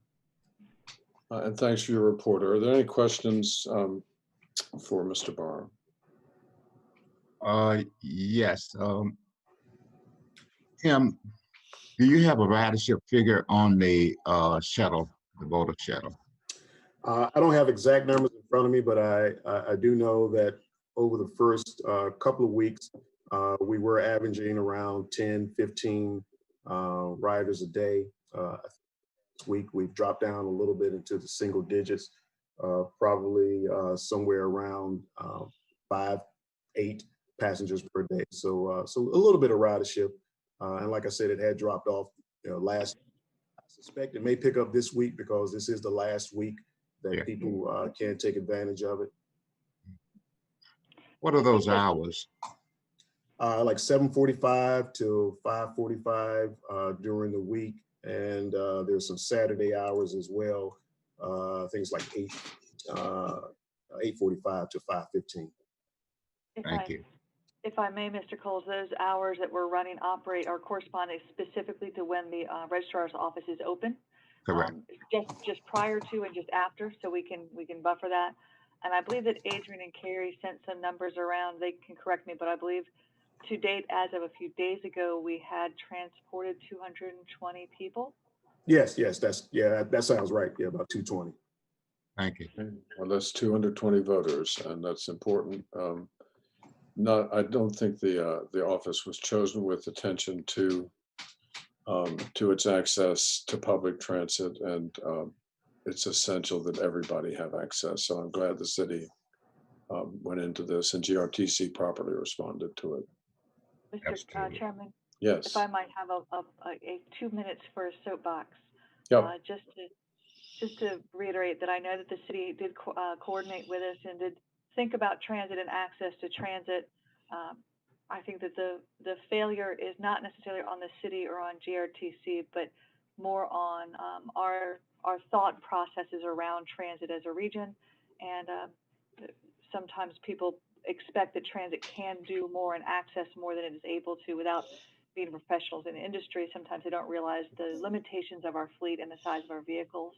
And thanks for your report. Are there any questions for Mr. Barr? Yes. Tim, do you have a ridership figure on the shuttle, the voter shuttle? I don't have exact numbers in front of me, but I do know that over the first couple of weeks, we were averaging around 10, 15 riders a day. This week, we've dropped down a little bit into the single digits, probably somewhere around 5, 8 passengers per day. So a little bit of ridership. And like I said, it had dropped off last. I suspect it may pick up this week because this is the last week that people can take advantage of it. What are those hours? Like 7:45 to 5:45 during the week. And there's some Saturday hours as well. Things like 8:45 to 5:15. Thank you. If I may, Mr. Coles, those hours that we're running operate are corresponding specifically to when the registrar's office is open. Correct. Just prior to and just after, so we can buffer that. And I believe that Adrian and Carrie sent some numbers around. They can correct me, but I believe to date, as of a few days ago, we had transported 220 people. Yes, that sounds right. Yeah, about 220. Thank you. Well, that's 220 voters, and that's important. I don't think the office was chosen with attention to its access to public transit, and it's essential that everybody have access. So I'm glad the city went into this, and GRTC properly responded to it. Mr. Chairman, yes, if I might have a 2 minutes for a soapbox, just to reiterate that I know that the city did coordinate with us and did think about transit and access to transit. I think that the failure is not necessarily on the city or on GRTC, but more on our thought processes around transit as a region. And sometimes people expect that transit can do more and access more than it is able to without being professionals in the industry. Sometimes they don't realize the limitations of our fleet and the size of our vehicles.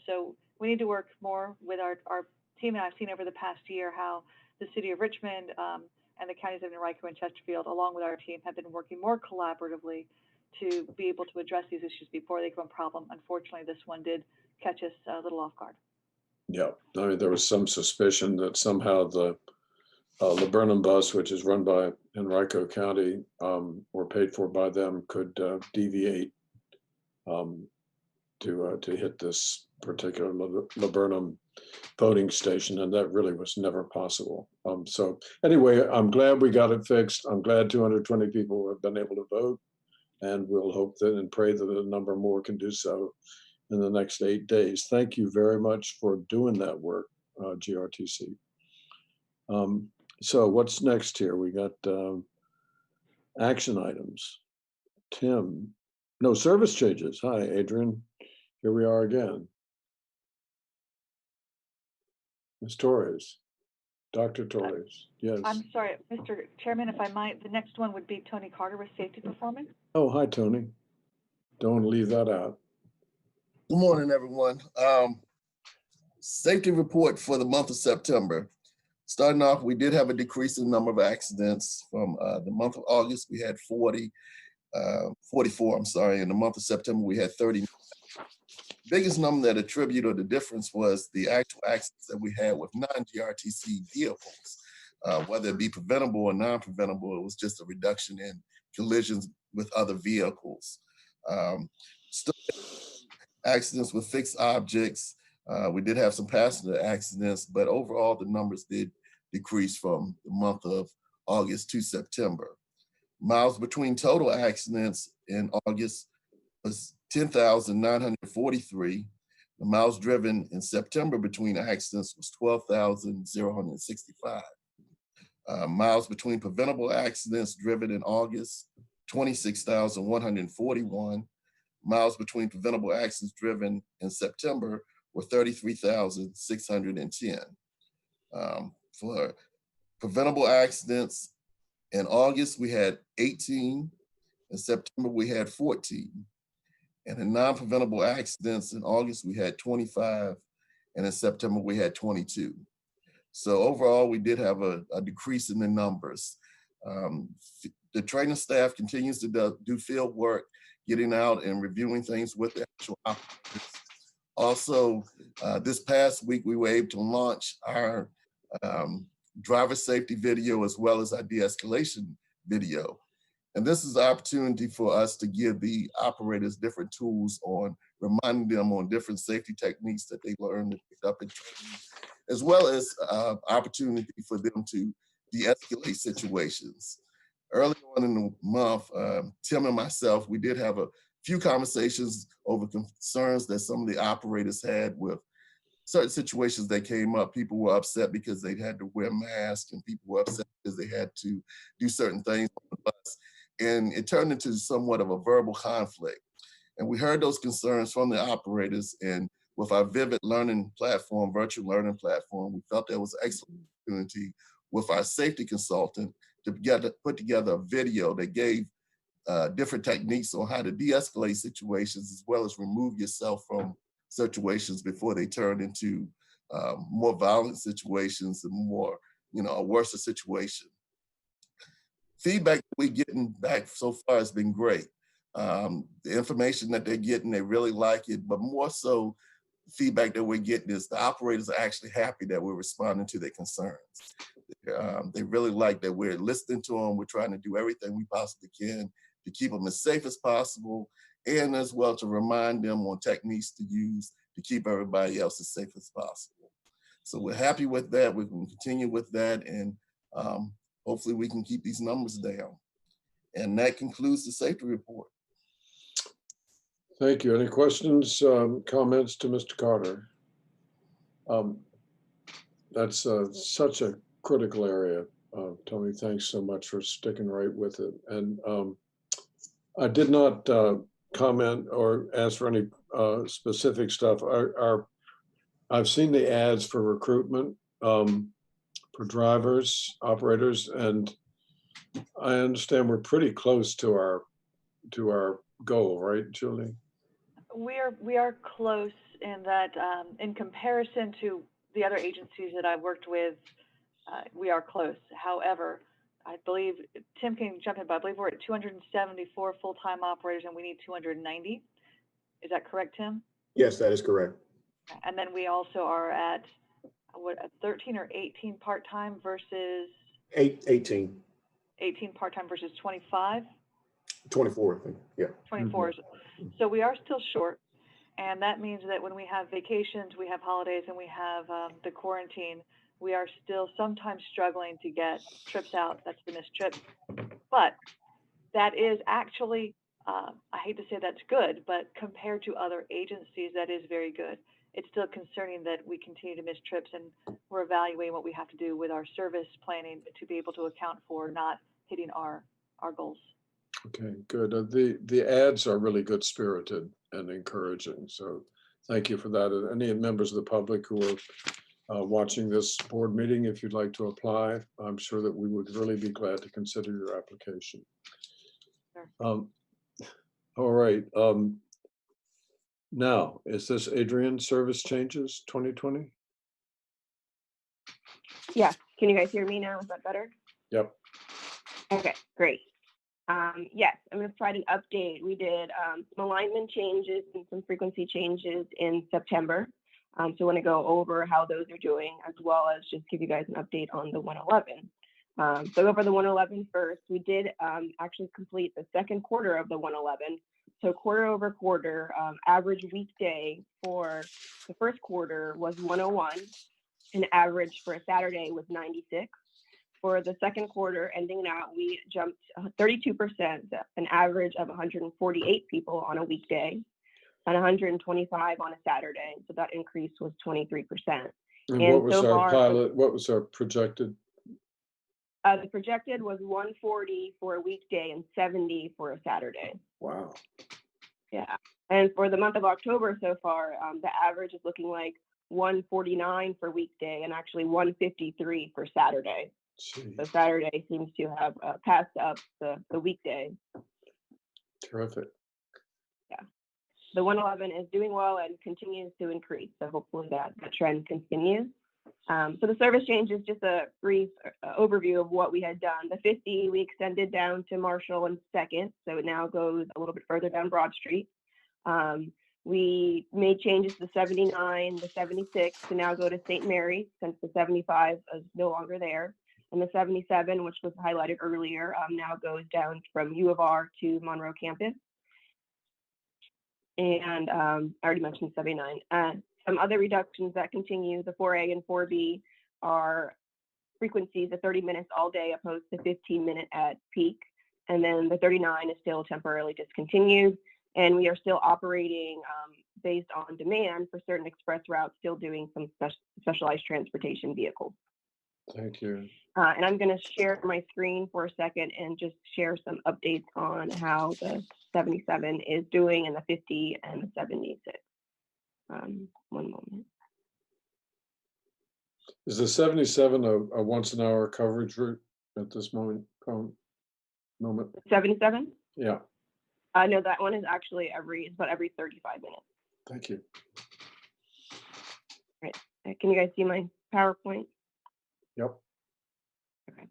So we need to work more with our team. And I've seen over the past year how the city of Richmond and the counties of Henrico and Chesterfield, along with our team, have been working more collaboratively to be able to address these issues before they become a problem. Unfortunately, this one did catch us a little off guard. Yeah, I mean, there was some suspicion that somehow the Laburnum bus, which is run by Henrico County or paid for by them, could deviate to hit this particular Laburnum voting station, and that really was never possible. So anyway, I'm glad we got it fixed. I'm glad 220 people have been able to vote, and we'll hope that and pray that a number more can do so in the next 8 days. Thank you very much for doing that work, GRTC. So what's next here? We got action items. Tim, no service changes. Hi, Adrian. Here we are again. Ms. Torres, Dr. Torres, yes. I'm sorry, Mr. Chairman, if I might, the next one would be Tony Carter with safety performance. Oh, hi, Tony. Don't leave that out. Good morning, everyone. Safety report for the month of September. Starting off, we did have a decrease in number of accidents. From the month of August, we had 44, I'm sorry. In the month of September, we had 30. Biggest number that attributed the difference was the actual accidents that we had with non-GRTC vehicles, whether it be preventable or non-preventable. It was just a reduction in collisions with other vehicles. Still accidents with fixed objects. We did have some passenger accidents, but overall the numbers did decrease from the month of August to September. Miles between total accidents in August was 10,943. The miles driven in September between accidents was 12,065. Miles between preventable accidents driven in August, 26,141. Miles between preventable accidents driven in September were 33,610. For preventable accidents in August, we had 18. In September, we had 14. And in non-preventable accidents, in August, we had 25, and in September, we had 22. So overall, we did have a decrease in the numbers. The training staff continues to do field work, getting out and reviewing things with the actual operators. Also, this past week, we were able to launch our driver safety video as well as our de-escalation video. And this is an opportunity for us to give the operators different tools on reminding them on different safety techniques that they learned and picked up in training, as well as opportunity for them to de-escalate situations. Early on in the month, Tim and myself, we did have a few conversations over concerns that some of the operators had with certain situations that came up. People were upset because they had to wear masks, and people were upset because they had to do certain things on the bus. And it turned into somewhat of a verbal conflict. And we heard those concerns from the operators, and with our Vivid learning platform, virtual learning platform, we felt there was an excellent opportunity with our safety consultant to put together a video that gave different techniques on how to de-escalate situations, as well as remove yourself from situations before they turn into more violent situations and more, a worse situation. Feedback we're getting back so far has been great. The information that they're getting, they really like it, but more so, feedback that we're getting is the operators are actually happy that we're responding to their concerns. They really like that we're listening to them. We're trying to do everything we possibly can to keep them as safe as possible, and as well to remind them on techniques to use to keep everybody else as safe as possible. So we're happy with that. We can continue with that, and hopefully we can keep these numbers down. And that concludes the safety report. Thank you. Any questions, comments to Mr. Carter? That's such a critical area. Tony, thanks so much for sticking right with it. And I did not comment or ask for any specific stuff. I've seen the ads for recruitment for drivers, operators, and I understand we're pretty close to our goal, right, Julie? We are close in that, in comparison to the other agencies that I've worked with, we are close. However, I believe, Tim can jump in, but I believe we're at 274 full-time operators and we need 290. Is that correct, Tim? Yes, that is correct. And then we also are at, what, 13 or 18 part-time versus? 18. 18 part-time versus 25? 24, I think, yeah. 24. So we are still short. And that means that when we have vacations, we have holidays, and we have the quarantine, we are still sometimes struggling to get trips out. That's the missed trip. But that is actually, I hate to say that's good, but compared to other agencies, that is very good. It's still concerning that we continue to miss trips, and we're evaluating what we have to do with our service planning to be able to account for not hitting our goals. Okay, good. The ads are really good spirited and encouraging. So thank you for that. Any members of the public who are watching this board meeting, if you'd like to apply, I'm sure that we would really be glad to consider your application. Sure. All right. Now, is this Adrian service changes 2020? Yeah, can you guys hear me now? Is that better? Yep. Okay, great. Yes, I'm going to provide an update. We did some alignment changes and some frequency changes in September. So I want to go over how those are doing, as well as just give you guys an update on the 111. So over the 111 first, we did actually complete the second quarter of the 111. So quarter over quarter, average weekday for the first quarter was 101, and average for a Saturday was 96. For the second quarter ending now, we jumped 32%, an average of 148 people on a weekday, and 125 on a Saturday. So that increase was 23%. And what was our pilot? What was our projected? The projected was 140 for a weekday and 70 for a Saturday. Wow. Yeah. And for the month of October so far, the average is looking like 149 for weekday and actually 153 for Saturday. Jeez. So Saturday seems to have passed up the weekday. Terrific. Yeah. the 111 is doing well and continues to increase. So hopefully that trend continues. So the service change is just a brief overview of what we had done. The 50 we extended down to Marshall and 2nd, so it now goes a little bit further down Broad Street. We made changes to 79, the 76 to now go to St. Mary's, since the 75 is no longer there. And the 77, which was highlighted earlier, now goes down from U of R to Monroe campus. And I already mentioned 79. Some other reductions that continue, the 4A and 4B are frequencies of 30 minutes all day opposed to 15 minutes at peak. And then the 39 is still temporarily discontinued. And we are still operating based on demand for certain express routes, still doing some specialized transportation vehicles. Thank you. And I'm going to share my screen for a second and just share some updates on how the 77 is doing and the 50 and the 76. One moment. Is the 77 a once an hour coverage route at this moment? 77? Yeah. No, that one is actually it's about every 35 minutes. Thank you. All right. Can you guys see my PowerPoint? Yep. Okay.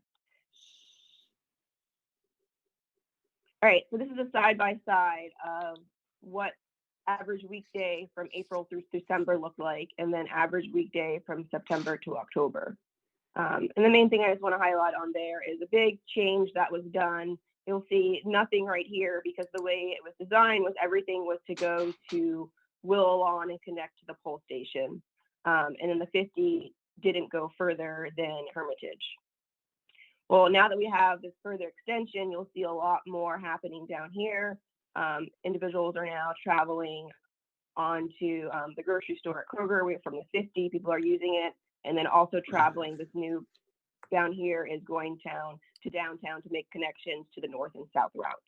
All right, so this is a side-by-side of what average weekday from April through December looked like, and then average weekday from September to October. And the main thing I just want to highlight on there is a big change that was done. You'll see nothing right here because the way it was designed was everything was to go to Willow Lawn and connect to the pole station. And then the 50 didn't go further than Hermitage. Well, now that we have this further extension, you'll see a lot more happening down here. Individuals are now traveling onto the grocery store at Kroger. We're from the 50, people are using it. And then also traveling, this new down here is going down to downtown to make connections to the north and south routes.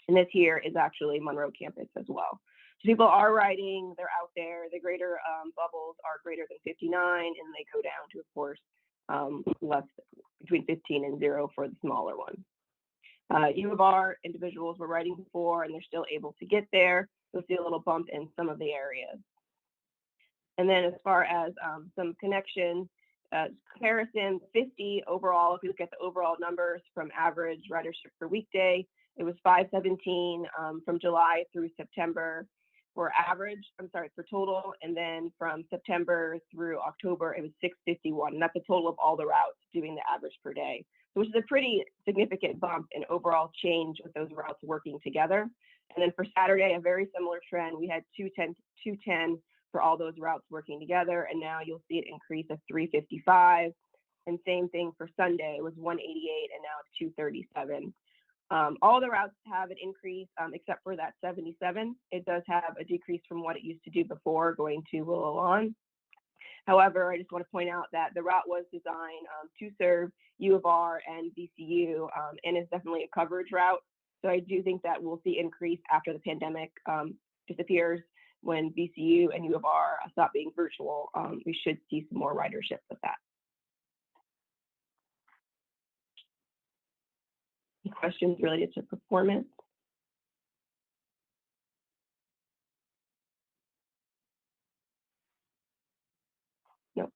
And this here is actually Monroe campus as well. So people are riding, they're out there. The greater bubbles are greater than 59, and they go down to, of course, less between 15 and 0 for the smaller ones. U of R individuals were riding before, and they're still able to get there. You'll see a little bump in some of the areas. And then as far as some connection comparison, 50 overall, if you look at the overall numbers from average ridership per weekday, it was 517 from July through September for total. And then from September through October, it was 651. And that's the total of all the routes doing the average per day, which is a pretty significant bump in overall change with those routes working together. And then for Saturday, a very similar trend. We had 210 for all those routes working together. And now you'll see an increase of 355. And same thing for Sunday, it was 188 and now it's 237. All the routes have an increase except for that 77. It does have a decrease from what it used to do before going to Willow Lawn. However, I just want to point out that the route was designed to serve U of R and VCU and is definitely a coverage route. So I do think that we'll see increase after the pandemic disappears. When VCU and U of R stop being virtual, we should see some more ridership with that. Any questions related to performance? No.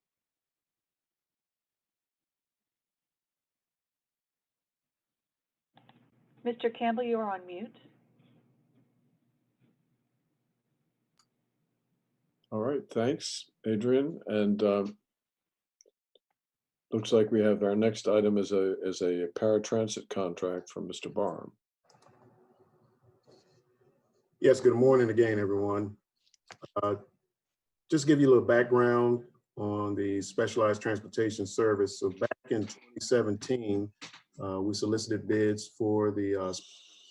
Mr. Campbell, you are on mute. All right, thanks, Adrian. And looks like we have our next item is a paratransit contract from Mr. Barham. Yes, good morning again, everyone. Just give you a little background on the specialized transportation service. So back in 2017, we solicited bids for the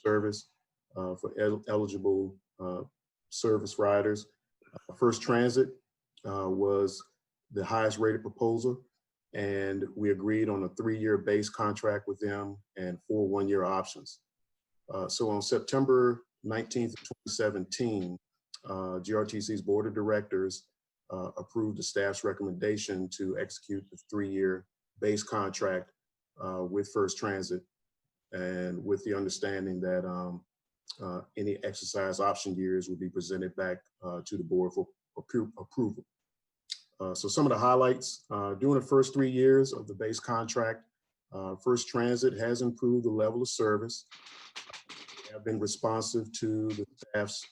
service for eligible service riders. First Transit was the highest rated proposal, and we agreed on a 3-year base contract with them and 4 one-year options. So on September 19th, 2017, GRTC's Board of Directors approved the staff's recommendation to execute the 3-year base contract with First Transit, and with the understanding that Any exercise option years will be presented back to the board for approval. So some of the highlights, during the first 3 years of the base contract, First Transit has improved the level of service, have been responsive to the staff's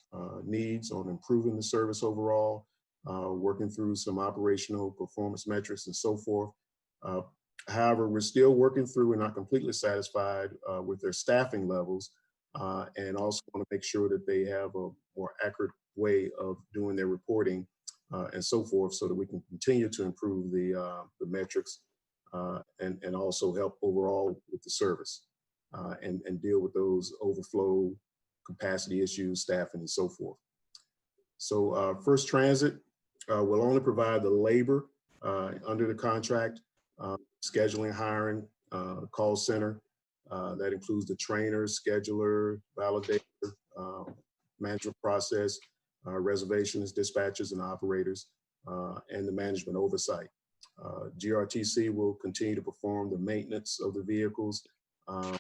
needs on improving the service overall, working through some operational performance metrics and so forth. However, we're still working through and not completely satisfied with their staffing levels, and also want to make sure that they have a more accurate way of doing their reporting and so forth, so that we can continue to improve the metrics and also help overall with the service and deal with those overflow capacity issues, staffing, and so forth. So First Transit will only provide the labor under the contract, scheduling, hiring, call center. That includes the trainer, scheduler, validator, management process, reservations, dispatchers, and operators, and the management oversight. GRTC will continue to perform the maintenance of the vehicles, the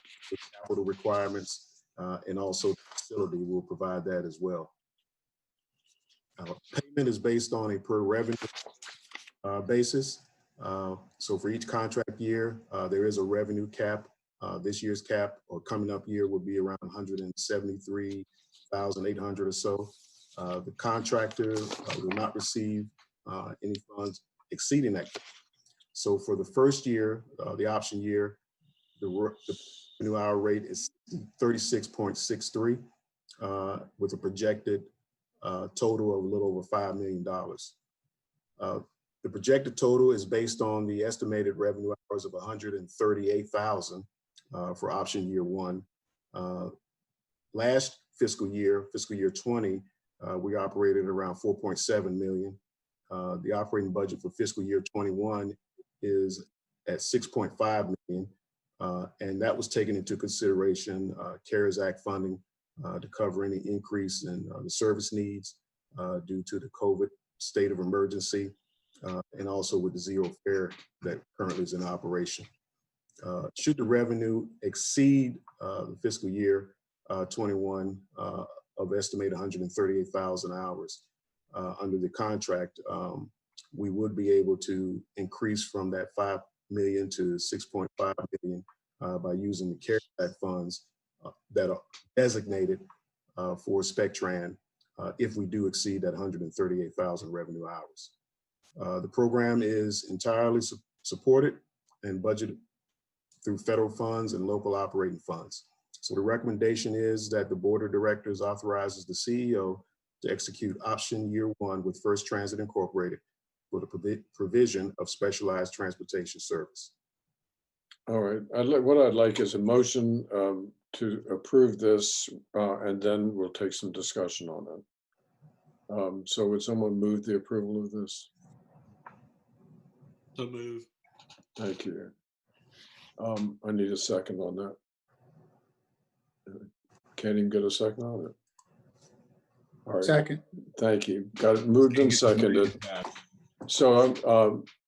capital requirements, and also the facility will provide that as well. Payment is based on a per revenue basis. So for each contract year, there is a revenue cap. This year's cap or coming up year will be around 173,800 or so. The contractor will not receive any funds exceeding that cap. So for the first year, the option year, the revenue hour rate is 36.63 with a projected total of a little over $5 million. The projected total is based on the estimated revenue hours of 138,000 for option year 1. Last fiscal year 20, we operated around 4.7 million. The operating budget for fiscal year 21 is at 6.5 million. And that was taken into consideration CARES Act funding to cover any increase in the service needs due to the COVID state of emergency, and also with the zero fare that currently is in operation. Should the revenue exceed the fiscal year 21 of estimated 138,000 hours under the contract, we would be able to increase from that 5 million to 6.5 million by using the CARES Act funds that are designated for Spectran if we do exceed that 138,000 revenue hours. The program is entirely supported and budgeted through federal funds and local operating funds. So the recommendation is that the Board of Directors authorizes the CEO to execute option year 1 with First Transit Incorporated for the provision of specialized transportation service. All right, what I'd like is a motion to approve this, and then we'll take some discussion on it. So would someone move the approval of this? So move. Thank you. I need a second on that. Can't even get a second on it. All right. Second. Thank you. Got it moved and seconded. So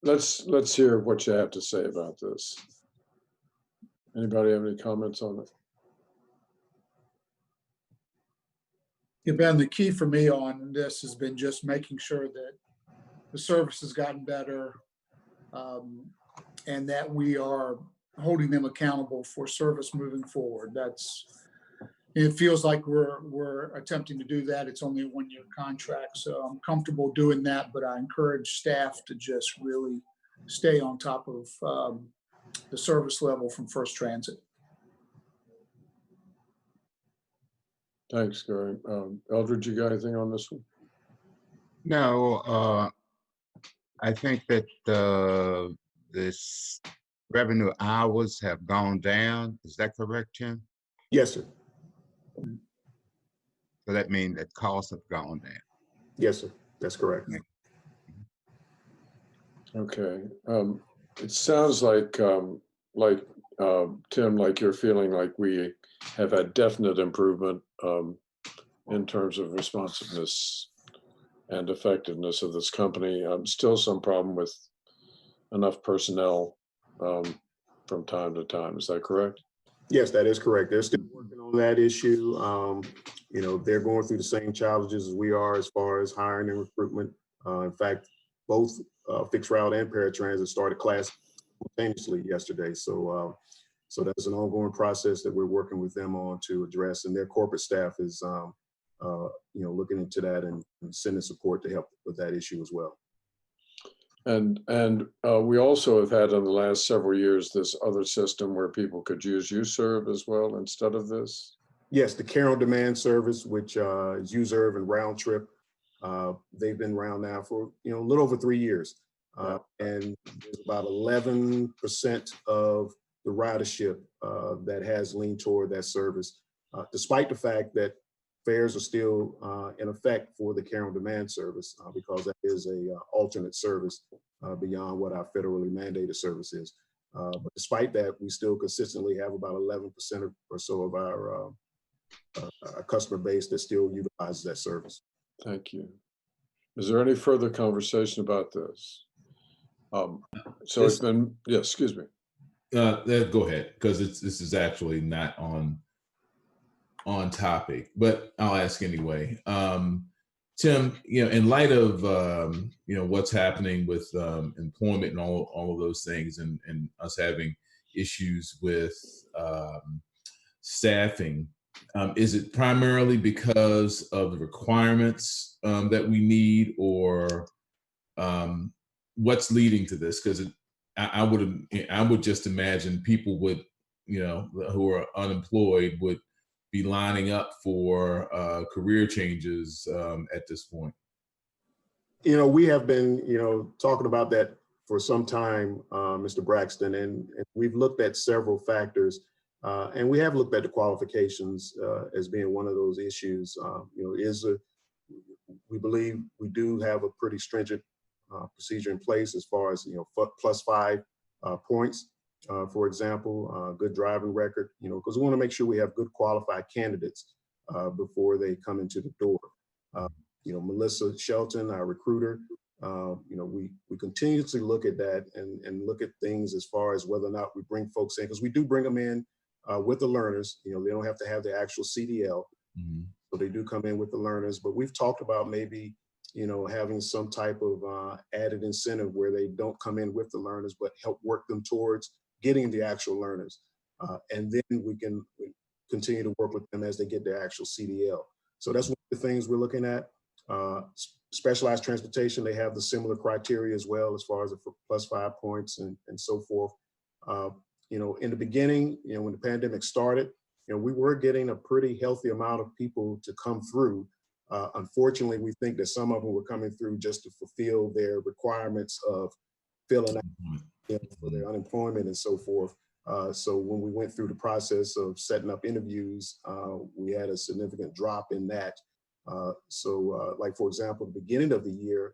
let's hear what you have to say about this. Anybody have any comments on it? Yeah, Ben, the key for me on this has been just making sure that the service has gotten better, and that we are holding them accountable for service moving forward. It feels like we're attempting to do that. It's only a 1-year contract, so I'm comfortable doing that, but I encourage staff to just really stay on top of the service level from First Transit. Thanks, Gary. Eldridge, you got anything on this one? No, I think that this revenue hours have gone down. Is that correct, Tim? Yes, sir. So that means that costs have gone down. Yes, sir. That's correct. Okay. It sounds like Tim, like you're feeling like we have had definite improvement in terms of responsiveness and effectiveness of this company. Still some problem with enough personnel from time to time. Is that correct? Yes, that is correct. They're still working on that issue. You know, they're going through the same challenges as we are as far as hiring and recruitment. In fact, both fixed route and paratransit started class simultaneously yesterday. So, so that's an ongoing process that we're working with them on to address, and their corporate staff is, you know, looking into that and sending support to help with that issue as well. And we also have had in the last several years this other system where people could use U-Serve as well instead of this. Yes, the Care on Demand service, which is U-Serve and Round Trip. They've been around now for, you know, a little over 3 years. And there's about 11% of the ridership that has leaned toward that service, despite the fact that fares are still in effect for the Care on Demand service because that is a alternate service beyond what our federally mandated service is. But despite that, we still consistently have about 11% or so of our customer base that still utilizes that service. Thank you. Is there any further conversation about this? So it's been, yes, excuse me. Go ahead, because this is actually not on topic, but I'll ask anyway. Tim, you know, in light of you know, what's happening with employment and all of those things, and us having issues with staffing, is it primarily because of the requirements that we need, or what's leading to this? Because I would just imagine people would, you know, who are unemployed would be lining up for career changes at this point. You know, we have been, you know, talking about that for some time, Mr. Braxton, and we've looked at several factors, and we have looked at the qualifications as being one of those issues. You know, we believe we do have a pretty stringent procedure in place as far as, you know, +5 points, for example, good driving record, you know, because we want to make sure we have good qualified candidates before they come into the door. You know, Melissa Shelton, our recruiter, you know, we continuously look at that and look at things as far as whether or not we bring folks in, because we do bring them in with the learners. You know, they don't have to have the actual CDL, so they do come in with the learners. But we've talked about maybe, you know, having some type of added incentive where they don't come in with the learners, but help work them towards getting the actual learners. And then we can continue to work with them as they get their actual CDL. So that's one of the things we're looking at. Specialized transportation, they have the similar criteria as well, as far as the +5 points and so forth. You know, in the beginning, you know, when the pandemic started, you know, we were getting a pretty healthy amount of people to come through. Unfortunately, we think that some of them were coming through just to fulfill their requirements of filling out, you know, for their unemployment and so forth. So when we went through the process of setting up interviews, we had a significant drop in that. Like, for example, the beginning of the year,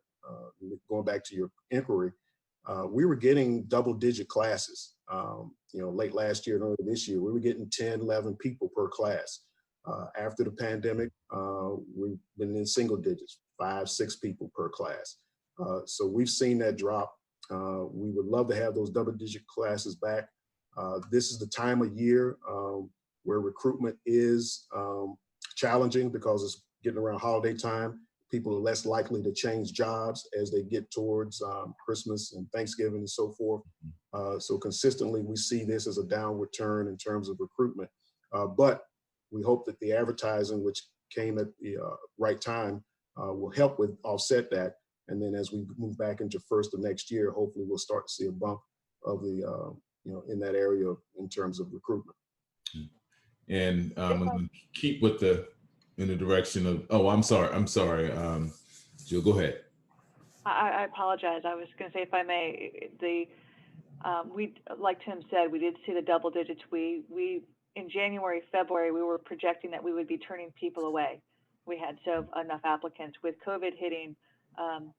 going back to your inquiry, we were getting double-digit classes. You know, late last year and early this year, we were getting 10, 11 people per class. After the pandemic, we've been in single digits, 5, 6 people per class. So we've seen that drop. We would love to have those double-digit classes back. This is the time of year where recruitment is challenging because it's getting around holiday time. People are less likely to change jobs as they get towards Christmas and Thanksgiving and so forth. So consistently, we see this as a downward turn in terms of recruitment. But we hope that the advertising, which came at the right time, will help with offset that. And then as we move back into first of next year, hopefully we'll start to see a bump of the, you know, in that area in terms of recruitment. And I'm going to keep with in the direction of, oh, I'm sorry. Jill, go ahead. I apologize. I was going to say, if I may, we, like Tim said, we did see the double digits. We in January, February, we were projecting that we would be turning people away. We had enough applicants. With COVID hitting, I'm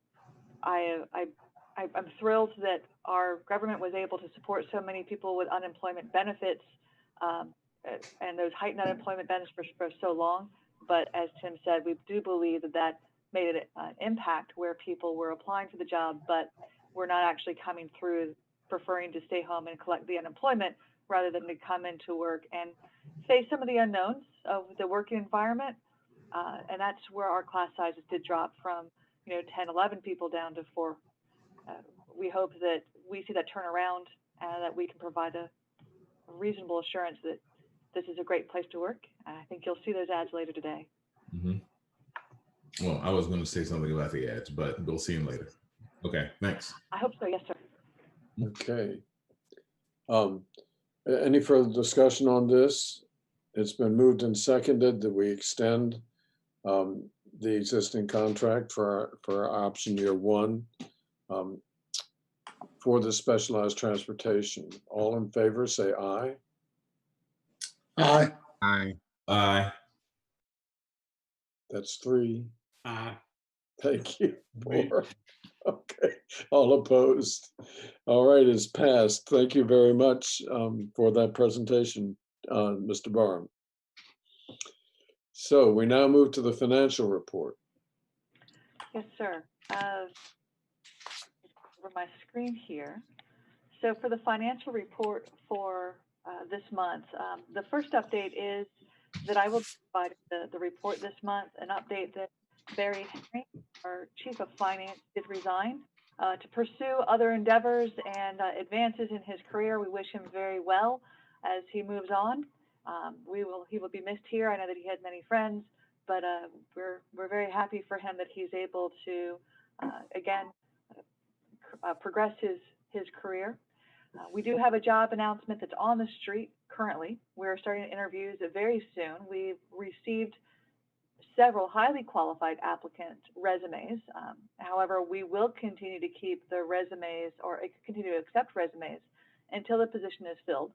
thrilled that our government was able to support so many people with unemployment benefits and those heightened unemployment benefits for so long. But as Tim said, we do believe that made an impact where people were applying for the job, but were not actually coming through, preferring to stay home and collect the unemployment, rather than to come into work and face some of the unknowns of the working environment. And that's where our class sizes did drop from, 10, 11 people down to 4. We hope that we see that turnaround and that we can provide a reasonable assurance that this is a great place to work. I think you'll see those ads later today. Mhm. Well, I was going to say something about the ads, but we'll see them later. Okay, thanks. I hope so. Yes, sir. Okay. Any further discussion on this? It's been moved and seconded that we extend the existing contract for option year 1 for the specialized transportation. All in favor, say aye. Aye. Aye. Aye. That's 3. Aye. Thank you. 4. Okay. All opposed. All right, it's passed. Thank you very much for that presentation, Mr. Barham. So we now move to the financial report. Yes, sir. Over my screen here. So for the financial report for this month, the first update is that I will provide the report this month, an update that Barry Henry, our Chief of Finance, did resign to pursue other endeavors and advances in his career. We wish him very well as he moves on. He will be missed here. I know that he had many friends, but we're very happy for him that he's able to again progress his career. We do have a job announcement that's on the street currently. We're starting interviews very soon. We've received several highly qualified applicant resumes. However, we will continue to keep the resumes or continue to accept resumes until the position is filled.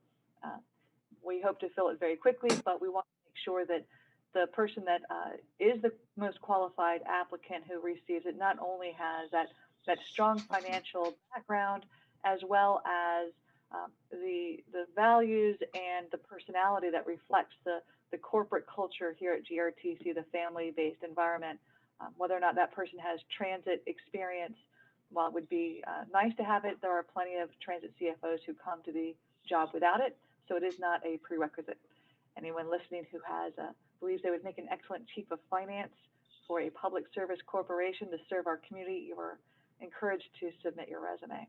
We hope to fill it very quickly, but we want to make sure that the person that is the most qualified applicant who receives it not only has that strong financial background, as well as the values and the personality that reflects the corporate culture here at GRTC, the family-based environment. Whether or not that person has transit experience, while it would be nice to have it, there are plenty of transit CFOs who come to the job without it, so it is not a prerequisite. Anyone listening who believes they would make an excellent chief of finance for a public service corporation to serve our community, you are encouraged to submit your resume.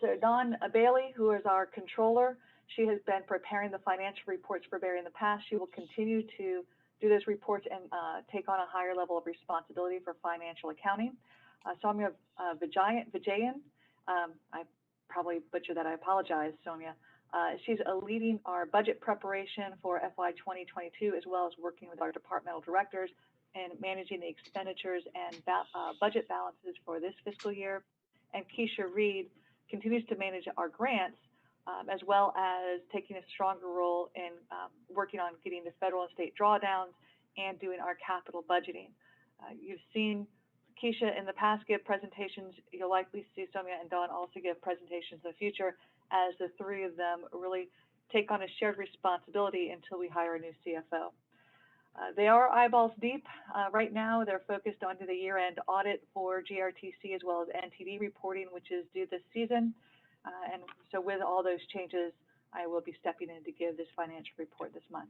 So Dawn Bailey, who is our controller, she has been preparing the financial reports for Barry in the past. She will continue to do those reports and take on a higher level of responsibility for financial accounting. Soumya Vijayan, I probably butchered that, I apologize, Soumya. She's leading our budget preparation for FY 2022, as well as working with our departmental directors and managing the expenditures and budget balances for this fiscal year. And Keisha Reed continues to manage our grants, as well as taking a stronger role in working on getting the federal and state drawdowns and doing our capital budgeting. You've seen Keisha in the past give presentations. You'll likely see Soumya and Dawn also give presentations in the future, as the 3 of them really take on a shared responsibility until we hire a new CFO. They are eyeballs deep right now. They're focused onto the year-end audit for GRTC, as well as NTD reporting, which is due this season. And so with all those changes, I will be stepping in to give this financial report this month.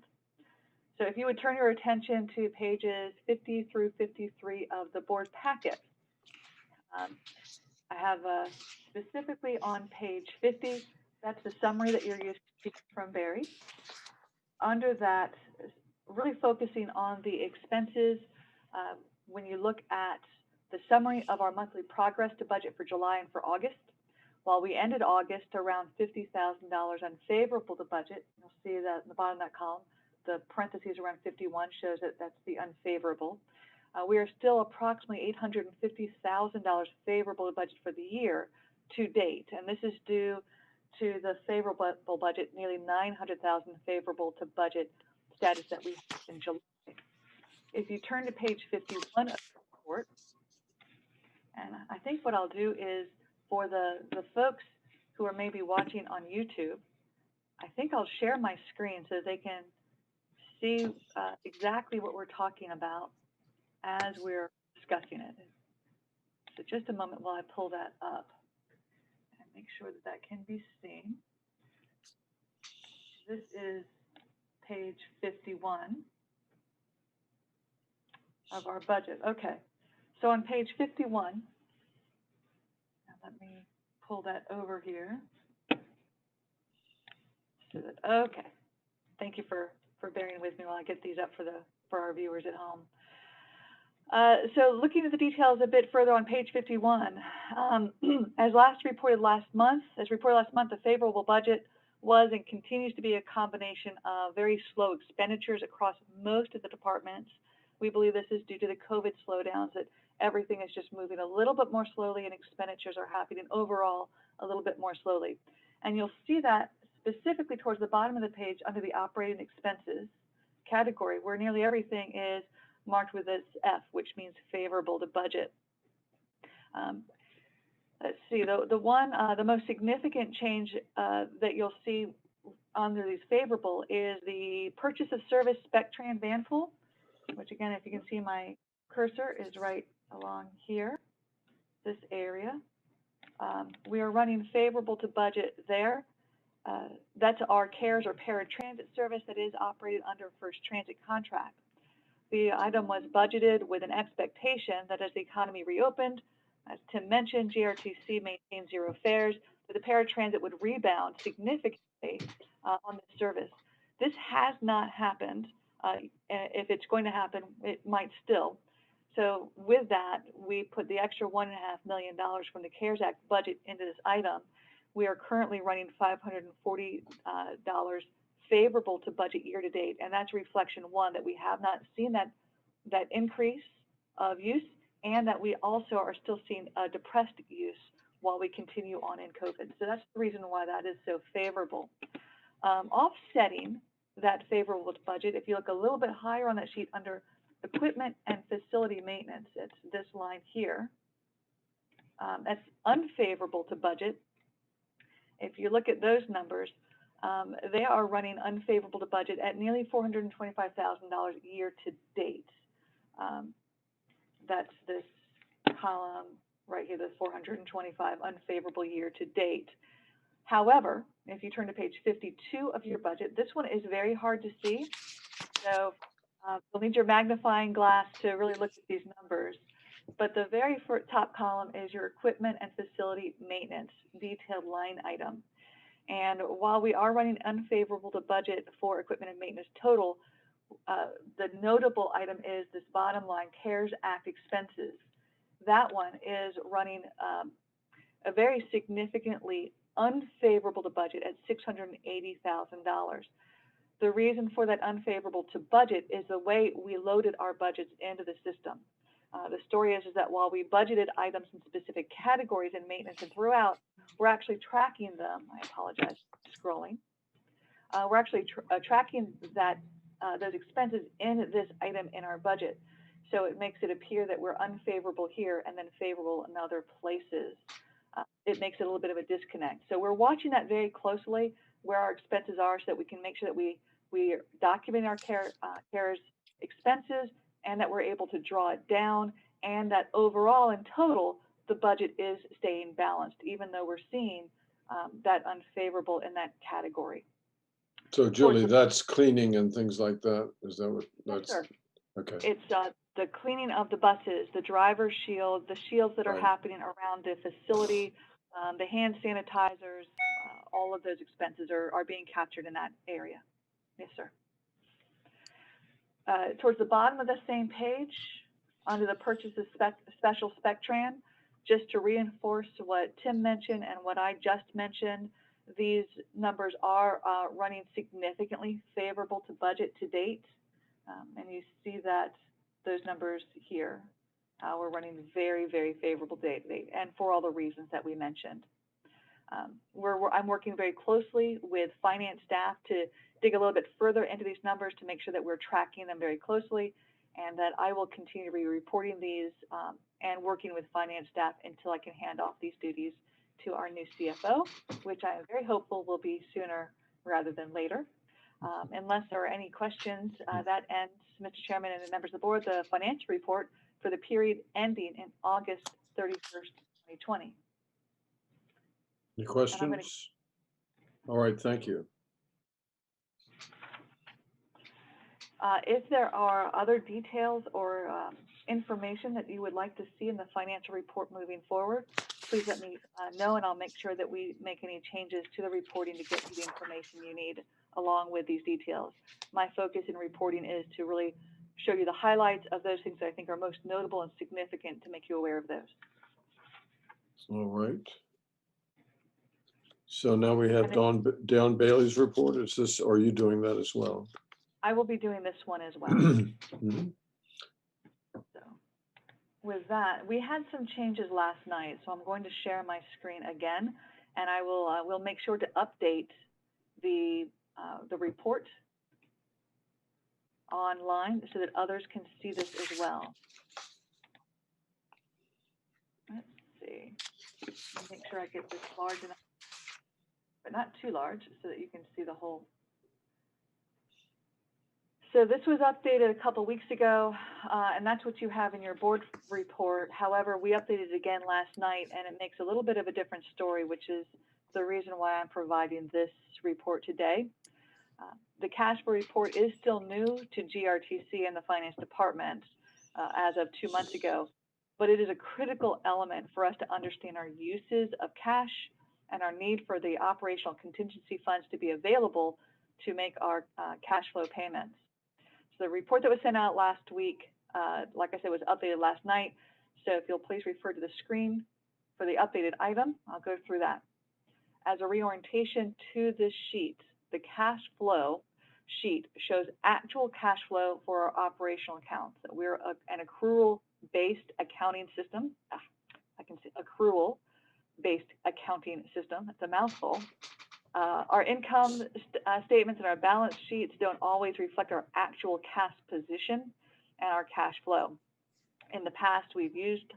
So if you would turn your attention to pages 50 through 53 of the board packet. I have specifically on page 50, that's the summary that you're used to from Barry. Under that, really focusing on the expenses, when you look at the summary of our monthly progress to budget for July and for August, while we ended August around $50,000 unfavorable to budget, you'll see that in the bottom of that column, the parentheses around 51 shows that that's the unfavorable. We are still approximately $850,000 favorable to budget for the year to date, and this is due to the favorable budget, nearly $900,000 favorable to budget status that we have in July. If you turn to page 51 of the report, and I think what I'll do is, for the folks who are maybe watching on YouTube, I think I'll share my screen so they can see exactly what we're talking about as we're discussing it. So just a moment while I pull that up and make sure that that can be seen. This is page 51 of our budget. Okay. So on page 51, now let me pull that over here. Okay. Thank you for bearing with me while I get these up for our viewers at home. So looking at the details a bit further on page 51, as reported last month, the favorable budget was and continues to be a combination of very slow expenditures across most of the departments. We believe this is due to the COVID slowdowns, that everything is just moving a little bit more slowly and expenditures are happening overall a little bit more slowly. And you'll see that specifically towards the bottom of the page under the operating expenses category, where nearly everything is marked with this F, which means favorable to budget. Let's see, the most significant change that you'll see under these favorable is the purchase of service Spectran van pool, which again, if you can see my cursor is right along here, this area. We are running favorable to budget there. That's our CARES or paratransit service that is operated under First Transit contract. The item was budgeted with an expectation that as the economy reopened, as Tim mentioned, GRTC maintained zero fares, that the paratransit would rebound significantly on the service. This has not happened. If it's going to happen, it might still. So with that, we put the extra $1.5 million from the CARES Act budget into this item. We are currently running $540 favorable to budget year to date, and that's reflection one, that we have not seen that increase of use, and that we also are still seeing a depressed use while we continue on in COVID. So that's the reason why that is so favorable. Offsetting that favorable to budget, if you look a little bit higher on that sheet under equipment and facility maintenance, it's this line here. That's unfavorable to budget. If you look at those numbers, they are running unfavorable to budget at nearly $425,000 year to date. That's this column right here, the 425 unfavorable year to date. However, if you turn to page 52 of your budget, this one is very hard to see. So you'll need your magnifying glass to really look at these numbers. But the very top column is your equipment and facility maintenance detailed line item. And while we are running unfavorable to budget for equipment and maintenance total, the notable item is this bottom line, CARES Act expenses. That one is running a very significantly unfavorable to budget at $680,000. The reason for that unfavorable to budget is the way we loaded our budgets into the system. The story is that while we budgeted items in specific categories in maintenance and throughout, we're actually tracking them. I apologize, scrolling. We're actually tracking that those expenses in this item in our budget. So it makes it appear that we're unfavorable here and then favorable in other places. It makes it a little bit of a disconnect. So we're watching that very closely, where our expenses are, so that we can make sure that we document our CARES expenses, and that we're able to draw it down, and that overall in total, the budget is staying balanced, even though we're seeing that unfavorable in that category. So Julie, that's cleaning and things like that? Is that what that's? Yes, sir. Okay. It's the cleaning of the buses, the driver's shield, the shields that are Right. happening around the facility, the hand sanitizers, all of those expenses are being captured in that area. Yes, sir. Towards the bottom of the same page, under the purchase of special Spectran, just to reinforce what Tim mentioned and what I just mentioned, these numbers are running significantly favorable to budget to date. And you see that those numbers here, we're running very, very favorable to date, and for all the reasons that we mentioned. I'm working very closely with finance staff to dig a little bit further into these numbers to make sure that we're tracking them very closely, and that I will continue to be reporting these and working with finance staff until I can hand off these duties to our new CFO, which I am very hopeful will be sooner rather than later. Unless there are any questions, that ends, Mr. Chairman and the members of the board, the financial report for the period ending in August 31st, 2020. Any questions? All right, thank you. If there are other details or information that you would like to see in the financial report moving forward, please let me know, and I'll make sure that we make any changes to the reporting to get you the information you need along with these details. My focus in reporting is to really show you the highlights of those things that I think are most notable and significant to make you aware of those. All right. So now we have Dawn Bailey's report. Is this, are you doing that as well? I will be doing this one as well. Mhm. So with that, we had some changes last night, so I'm going to share my screen again, and I will we'll make sure to update the report online so that others can see this as well. Let's see. Make sure I get this large enough, but not too large, so that you can see the whole. So this was updated a couple weeks ago, and that's what you have in your board report. However, we updated it again last night, and it makes a little bit of a different story, which is the reason why I'm providing this report today. The cash flow report is still new to GRTC and the finance department as of 2 months ago, but it is a critical element for us to understand our uses of cash and our need for the operational contingency funds to be available to make our cash flow payments. So the report that was sent out last week, like I said, was updated last night. So if you'll please refer to the screen for the updated item, I'll go through that. As a reorientation to this sheet, the cash flow sheet shows actual cash flow for our operational accounts. We're an accrual-based accounting system. I can say accrual-based accounting system. It's a mouthful. Our income statements and our balance sheets don't always reflect our actual cash position and our cash flow. In the past, we've used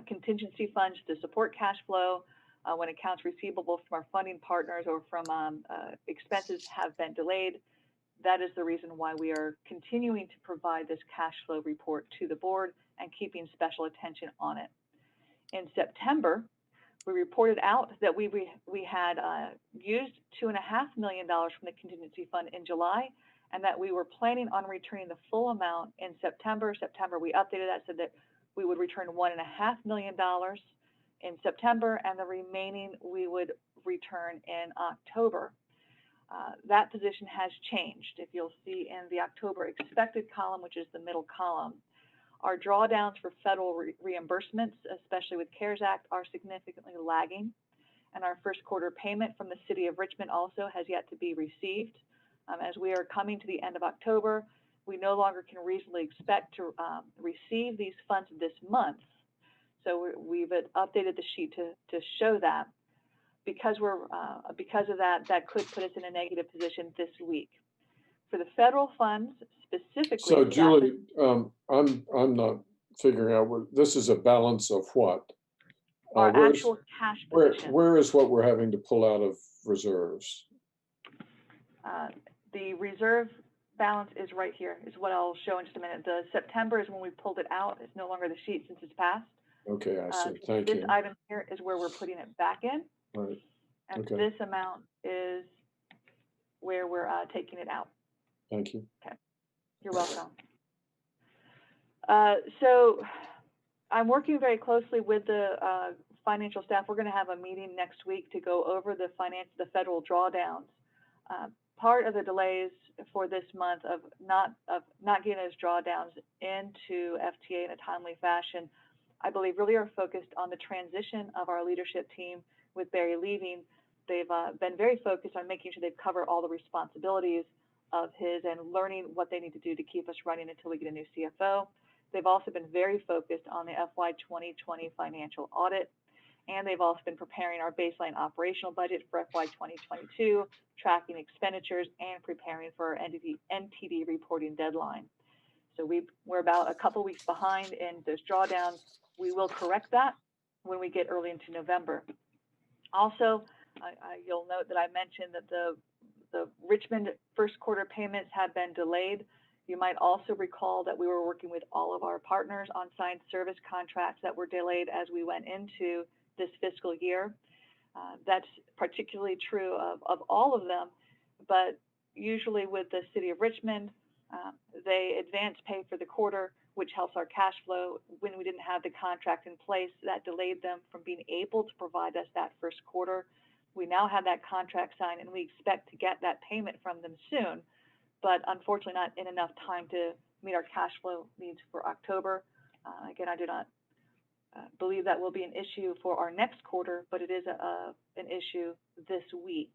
contingency funds to support cash flow when accounts receivable from our funding partners or from expenses have been delayed. That is the reason why we are continuing to provide this cash flow report to the board and keeping special attention on it. In September, we reported out that we had used $2.5 million from the contingency fund in July, and that we were planning on returning the full amount in September. We updated that so that we would return $1.5 million in September, and the remaining we would return in October. That position has changed. If you'll see in the October expected column, which is the middle column, our drawdowns for federal reimbursements, especially with CARES Act, are significantly lagging. And our first quarter payment from the city of Richmond also has yet to be received. As we are coming to the end of October, we no longer can reasonably expect to receive these funds this month. So we've updated the sheet to show that. Because of that, that could put us in a negative position this week. For the federal funds specifically. So Julie, I'm not figuring out what this is. A balance of what? Our actual cash position. Where is what we're having to pull out of reserves? The reserve balance is right here, is what I'll show in just a minute. The September is when we pulled it out. It's no longer the sheet since it's passed. Okay, I see. Thank you. This item here is where we're putting it back in. Right. And okay. This amount is where we're taking it out. Thank you. Okay, you're welcome. So I'm working very closely with the financial staff. We're going to have a meeting next week to go over the federal drawdowns. Part of the delays for this month of not getting those drawdowns into FTA in a timely fashion, I believe really are focused on the transition of our leadership team with Barry leaving. They've been very focused on making sure they've covered all the responsibilities of his and learning what they need to do to keep us running until we get a new CFO. They've also been very focused on the FY 2020 financial audit, and they've also been preparing our baseline operational budget for FY 2022, tracking expenditures, and preparing for our NTD reporting deadline. So we're about a couple weeks behind in those drawdowns. We will correct that when we get early into November. Also, you'll note that I mentioned that the Richmond first quarter payments have been delayed. You might also recall that we were working with all of our partners on signed service contracts that were delayed as we went into this fiscal year. That's particularly true of all of them, but usually with the city of Richmond, They advance pay for the quarter, which helps our cash flow. When we didn't have the contract in place, that delayed them from being able to provide us that first quarter. We now have that contract signed, and we expect to get that payment from them soon, but unfortunately not in enough time to meet our cash flow needs for October. Again, I do not believe that will be an issue for our next quarter, but it is an issue this week,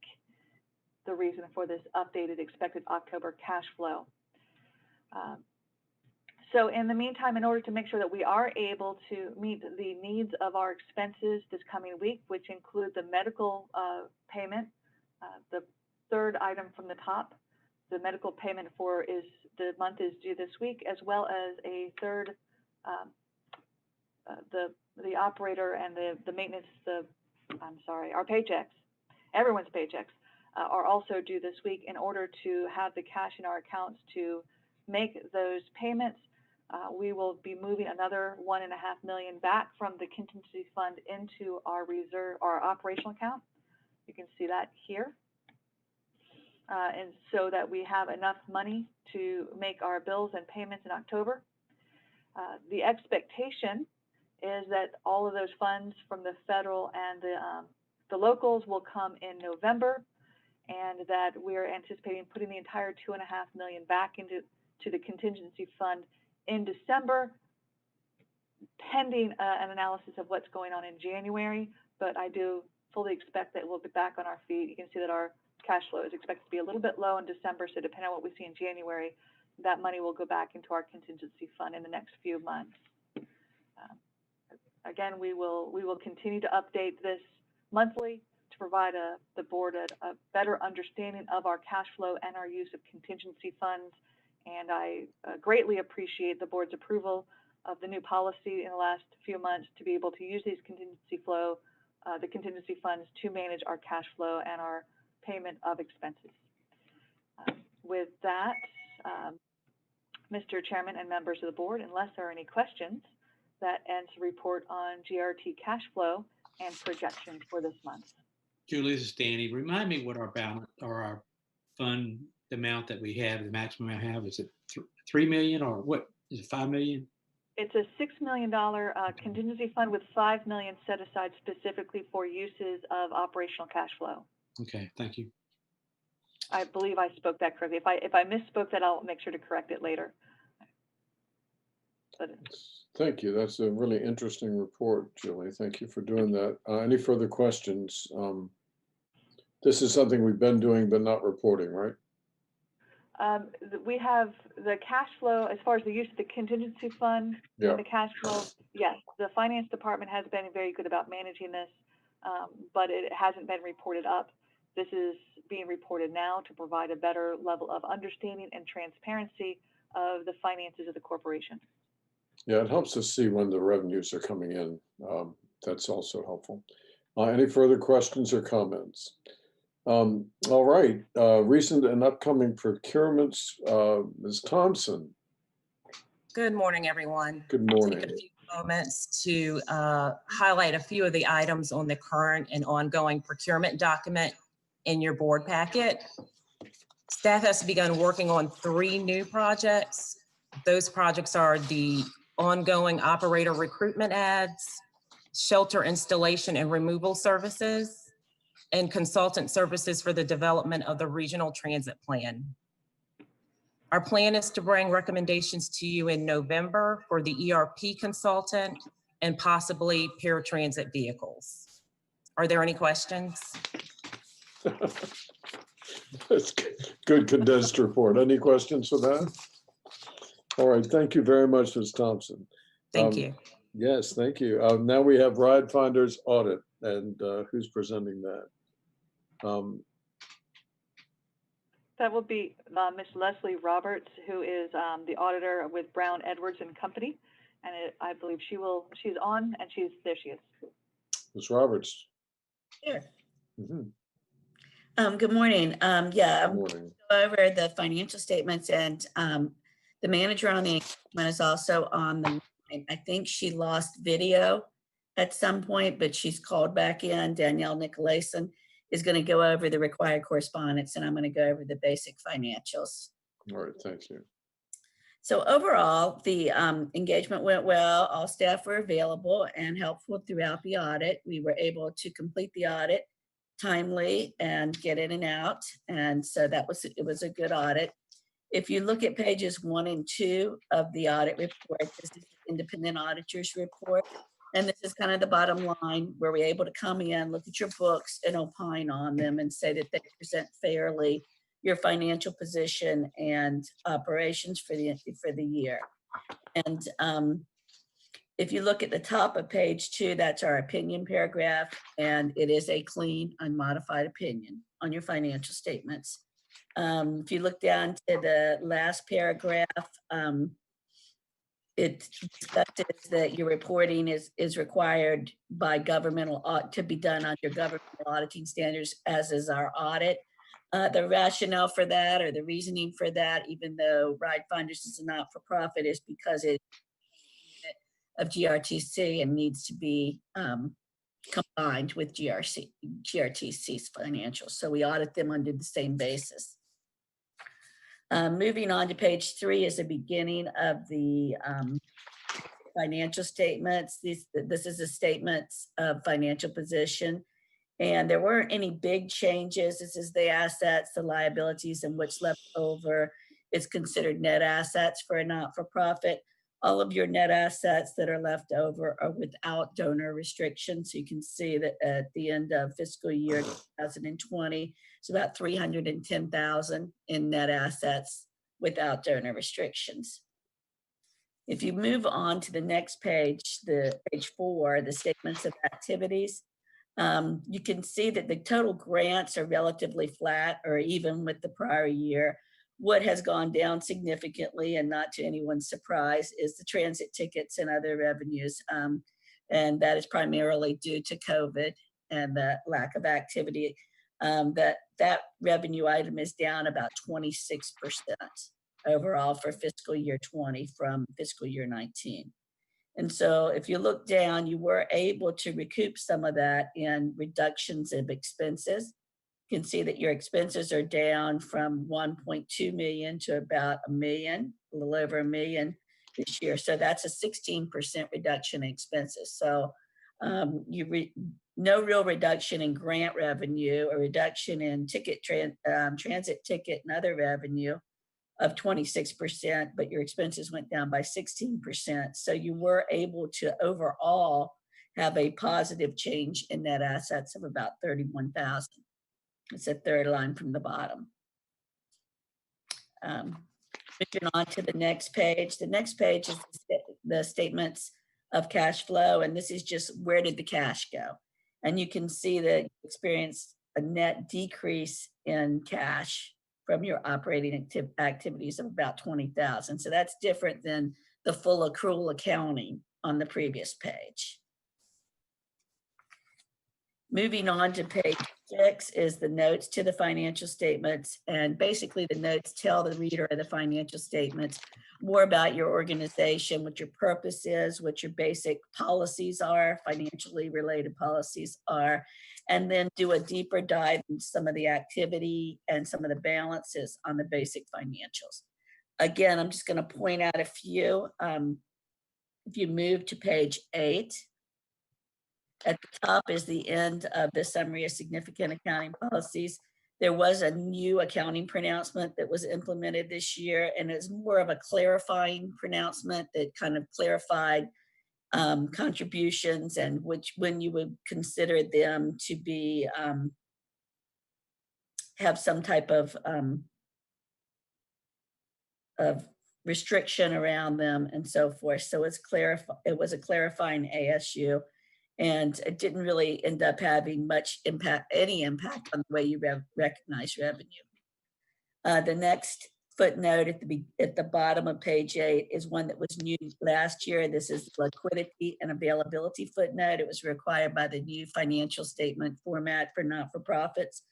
the reason for this updated expected October cash flow. So in the meantime, in order to make sure that we are able to meet the needs of our expenses this coming week, which include the medical payment, the third item from the top, the medical payment for the month is due this week, as well as a third, the operator and the maintenance, our paychecks, everyone's paychecks are also due this week. In order to have the cash in our accounts to make those payments, we will be moving another $1.5 million back from the contingency fund into our reserve, our operational account. You can see that here. And so that we have enough money to make our bills and payments in October. The expectation is that all of those funds from the federal and the locals will come in November, and that we're anticipating putting the entire $2.5 million back into the contingency fund in December, pending an analysis of what's going on in January. But I do fully expect that we'll be back on our feet. You can see that our cash flow is expected to be a little bit low in December, so depending on what we see in January, that money will go back into our contingency fund in the next few months. Again, we will continue to update this monthly to provide the board a better understanding of our cash flow and our use of contingency funds. And I greatly appreciate the board's approval of the new policy in the last few months to be able to use these the contingency funds to manage our cash flow and our payment of expenses. With that, Mr. Chairman and members of the board, unless there are any questions, that ends the report on GRT cash flow and projections for this month. Julie, this is Danny. Remind me what our balance or our fund amount that we have, the maximum I have, is it 3 million or what? Is it 5 million? It's a $6 million contingency fund with $5 million set aside specifically for uses of operational cash flow. Okay, thank you. I believe I spoke that correctly. If I misspoke that, I'll make sure to correct it later. But, thank you. That's a really interesting report, Julie. Thank you for doing that. Any further questions? This is something we've been doing but not reporting, right? We have the cash flow as far as the use of the contingency fund and the cash flow. Yes, the finance department has been very good about managing this, but it hasn't been reported up. This is being reported now to provide a better level of understanding and transparency of the finances of the corporation. Yeah, it helps us see when the revenues are coming in. That's also helpful. Any further questions or comments? All right, recent and upcoming procurements, Ms. Thompson. Good morning, everyone. Good morning. I'll take a few moments to highlight a few of the items on the current and ongoing procurement document in your board packet. Staff has begun working on 3 new projects. Those projects are the ongoing operator recruitment ads, shelter installation and removal services, and consultant services for the development of the regional transit plan. Our plan is to bring recommendations to you in November for the ERP consultant and possibly paratransit vehicles. Are there any questions? That's good condensed report. Any questions for that? All right, thank you very much, Ms. Thompson. Thank you. Yes, thank you. Now we have RideFinders audit, and who's presenting that? That will be Ms. Leslie Roberts, who is the auditor with Brown Edwards and Company, and I believe she's on, and there she is. Ms. Roberts. Sure. Mm-hmm. Good morning. Yeah, Good morning. I'll go over the financial statements, and the manager on the account is also on the line. I think she lost video at some point, but she's called back in. Danielle Nicolason is going to go over the required correspondence, and I'm going to go over the basic financials. All right, thank you. So overall, the engagement went well. All staff were available and helpful throughout the audit. We were able to complete the audit timely and get in and out. And so it was a good audit. If you look at pages 1 and 2 of the audit report, this is the independent auditor's report. And this is kind of the bottom line where we're able to come in, look at your books and opine on them and say that they present fairly your financial position and operations for the year. And if you look at the top of page 2, that's our opinion paragraph, and it is a clean, unmodified opinion on your financial statements. If you look down to the last paragraph, it discusses that your reporting is required by to be done under governmental auditing standards, as is our audit. The rationale for that, or the reasoning for that, even though RideFinders is a not-for-profit, is because it's of GRTC and needs to be combined with GRTC's financials. So we audit them under the same basis. Moving on to page 3 is the beginning of the financial statements. This is a statements of financial position. And there weren't any big changes. This is the assets, the liabilities, and what's left over is considered net assets for a not-for-profit. All of your net assets that are left over are without donor restrictions. So you can see that at the end of fiscal year 2020, it's about $310,000 in net assets without donor restrictions. If you move on to the next page, page 4, the statements of activities, you can see that the total grants are relatively flat or even with the prior year. What has gone down significantly, and not to anyone's surprise, is the transit tickets and other revenues. And that is primarily due to COVID and the lack of activity. That revenue item is down about 26% overall for fiscal year 20 from fiscal year 19. And so if you look down, you were able to recoup some of that in reductions of expenses. You can see that your expenses are down from 1.2 million to about $1 million, a little over $1 million this year. So that's a 16% reduction in expenses. So no real reduction in grant revenue, a reduction in transit ticket and other revenue of 26%, but your expenses went down by 16%. So you were able to overall have a positive change in net assets of about 31,000. It's the third line from the bottom. Moving on to the next page. The next page is the statements of cash flow, and this is just where did the cash go? And you can see that you experienced a net decrease in cash from your operating activities of about 20,000. So that's different than the full accrual accounting on the previous page. Moving on to page 6 is the notes to the financial statements. And basically the notes tell the reader of the financial statements more about your organization, what your purpose is, what your basic policies are, financially related policies are, and then do a deeper dive in some of the activity and some of the balances on the basic financials. Again, I'm just going to point out a few. If you move to page 8, at the top is the end of the summary of significant accounting policies. There was a new accounting pronouncement that was implemented this year, and it's more of a clarifying pronouncement that kind of clarified contributions and when you would consider them to be have some type of restriction around them and so forth. So it was a clarifying ASU, and it didn't really end up having much impact, any impact on the way you recognize revenue. The next footnote at the bottom of page 8 is one that was new last year. This is liquidity and availability footnote. It was required by the new financial statement format for not-for-profits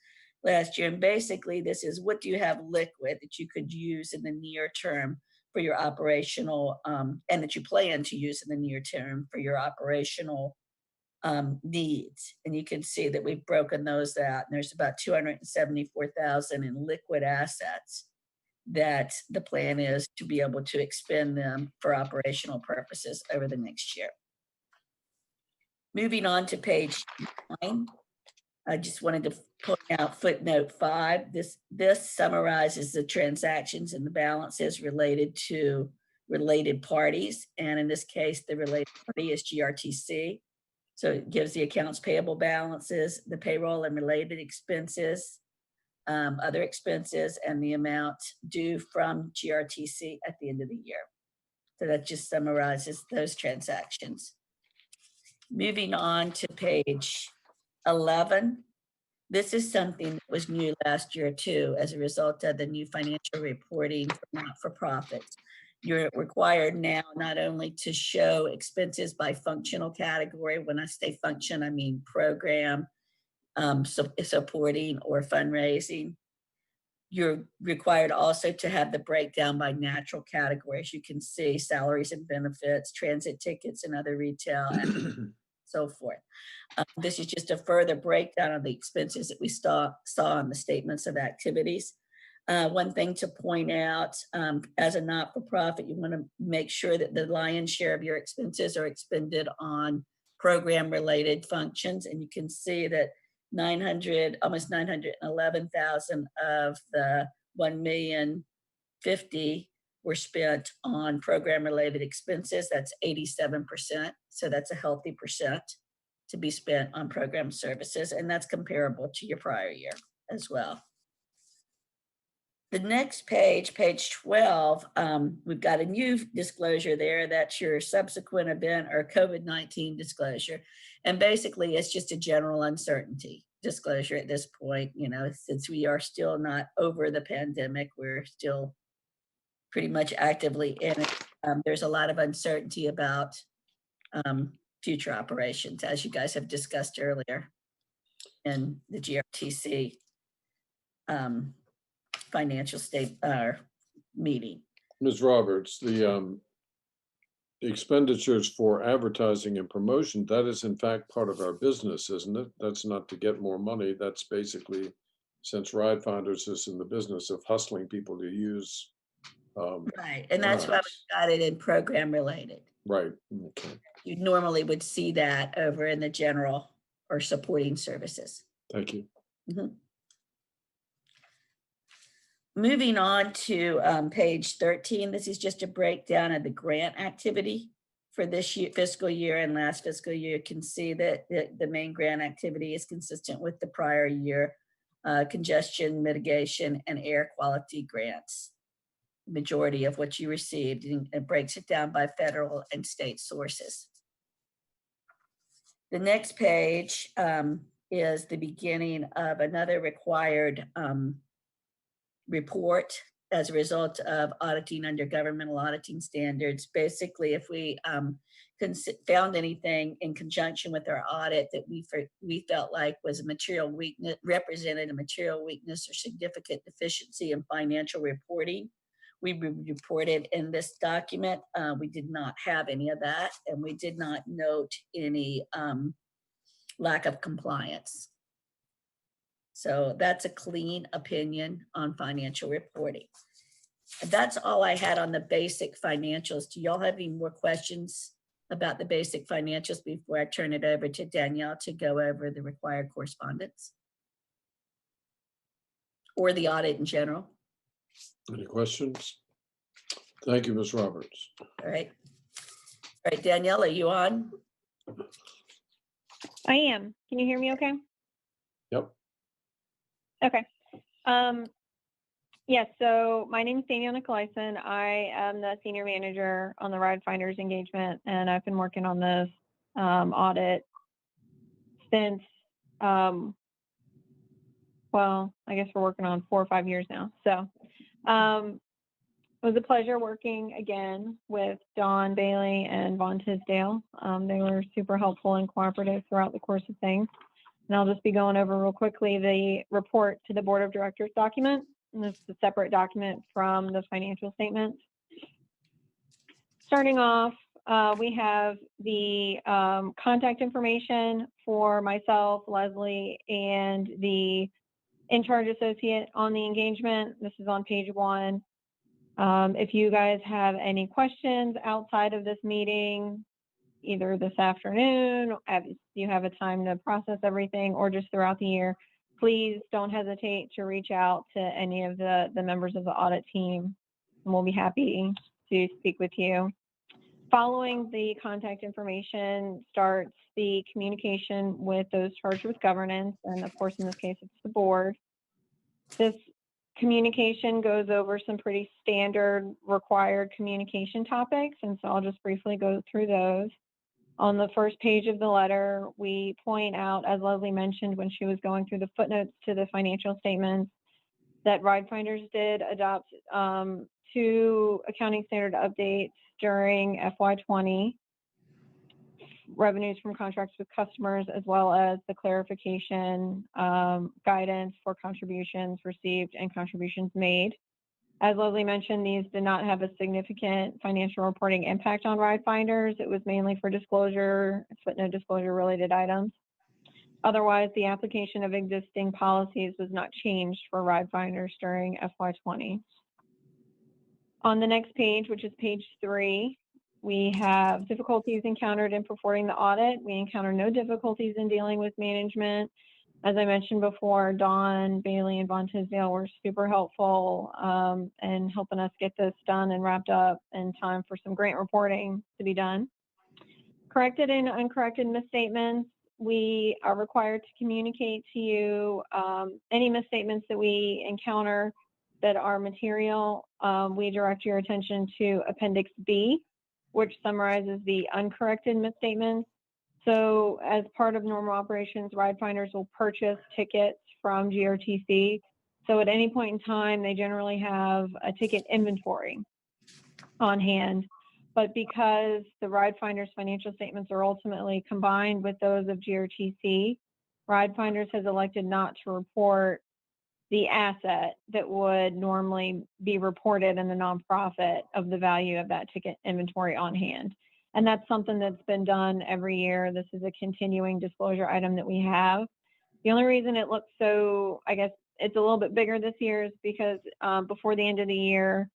last year. And basically this is, what do you have liquid that you could use in the near term for your operational, and that you plan to use in the near term for your operational needs. And you can see that we've broken those out, and there's about 274,000 in liquid assets that the plan is to be able to expend them for operational purposes over the next year. Moving on to page 9, I just wanted to point out footnote 5. This summarizes the transactions and the balances related to related parties. And in this case, the related party is GRTC. So it gives the accounts payable balances, the payroll and related expenses, other expenses, and the amount due from GRTC at the end of the year. So that just summarizes those transactions. Moving on to page 11. This is something that was new last year too, as a result of the new financial reporting for not-for-profits. You're required now not only to show expenses by functional category. When I say function, I mean program, supporting or fundraising. You're required also to have the breakdown by natural categories. You can see salaries and benefits, transit tickets and other retail, and so forth. This is just a further breakdown of the expenses that we saw in the statements of activities. One thing to point out, as a not-for-profit, you want to make sure that the lion's share of your expenses are expended on program-related functions. And you can see that almost 911,000 of the 1,050,000 were spent on program-related expenses. That's 87%. So that's a healthy percent to be spent on program services. And that's comparable to your prior year as well. The next page, page 12, we've got a new disclosure there. That's your subsequent event or COVID-19 disclosure. And basically, it's just a general uncertainty disclosure at this point. You know, since we are still not over the pandemic, we're still pretty much actively in it. There's a lot of uncertainty about future operations, as you guys have discussed earlier in the GRTC financial state meeting. Ms. Roberts, the expenditures for advertising and promotion, that is in fact part of our business, isn't it? That's not to get more money. That's basically, since RideFinders is in the business of hustling people to use. Right, and that's why we got it in program related. Right, okay. You normally would see that over in the general or supporting services. Thank you. Mm-hmm. Moving on to page 13, this is just a breakdown of the grant activity for this year, fiscal year and last fiscal year. You can see that the main grant activity is consistent with the prior year, congestion mitigation and air quality grants. Majority of what you received, and it breaks it down by federal and state sources. The next page is the beginning of another required report as a result of auditing under governmental auditing standards. Basically, if we found anything in conjunction with our audit that we felt like was a material weakness, represented a material weakness or significant deficiency in financial reporting, we reported in this document. We did not have any of that, and we did not note any lack of compliance. So that's a clean opinion on financial reporting. And that's all I had on the basic financials. Do y'all have any more questions about the basic financials before I turn it over to Danielle to go over the required correspondence? Or the audit in general? Any questions? Thank you, Ms. Roberts. All right. All right, Danielle, are you on? I am. Can you hear me okay? Yep. Okay. Yes, so my name is Danielle Nicolaisen. I am the senior manager on the RideFinders engagement, and I've been working on this audit since, well, I guess we're working on 4 or 5 years now. So it was a pleasure working again with Don Bailey and Vaughn Tisdale. They were super helpful and cooperative throughout the course of things. And I'll just be going over real quickly the report to the Board of Directors document. And this is a separate document from the financial statements. Starting off, we have the contact information for myself, Leslie, and the in-charge associate on the engagement. This is on page 1. If you guys have any questions outside of this meeting, either this afternoon, if you have a time to process everything, or just throughout the year, please don't hesitate to reach out to any of the members of the audit team, and we'll be happy to speak with you. Following the contact information starts the communication with those charged with governance, and of course, in this case, it's the board. This communication goes over some pretty standard required communication topics, and so I'll just briefly go through those. On the first page of the letter, we point out, as Leslie mentioned when she was going through the footnotes to the financial statements, that RideFinders did adopt 2 accounting standard updates during FY20, revenues from contracts with customers, as well as the clarification guidance for contributions received and contributions made. As Leslie mentioned, these did not have a significant financial reporting impact on RideFinders. It was mainly for disclosure, footnote disclosure related items. Otherwise, the application of existing policies was not changed for RideFinders during FY20. On the next page, which is page 3, we have difficulties encountered in performing the audit. We encounter no difficulties in dealing with management. As I mentioned before, Dawn, Bailey, and Von Tisdale were super helpful in helping us get this done and wrapped up in time for some grant reporting to be done. Corrected and uncorrected misstatements. We are required to communicate to you any misstatements that we encounter that are material. We direct your attention to Appendix B, which summarizes the uncorrected misstatements. So as part of normal operations, RideFinders will purchase tickets from GRTC. So at any point in time, they generally have a ticket inventory on hand. But because the RideFinders financial statements are ultimately combined with those of GRTC, RideFinders has elected not to report the asset that would normally be reported in the nonprofit of the value of that ticket inventory on hand. And that's something that's been done every year. This is a continuing disclosure item that we have. The only reason it looks so, I guess it's a little bit bigger this year, is because before the end of the year,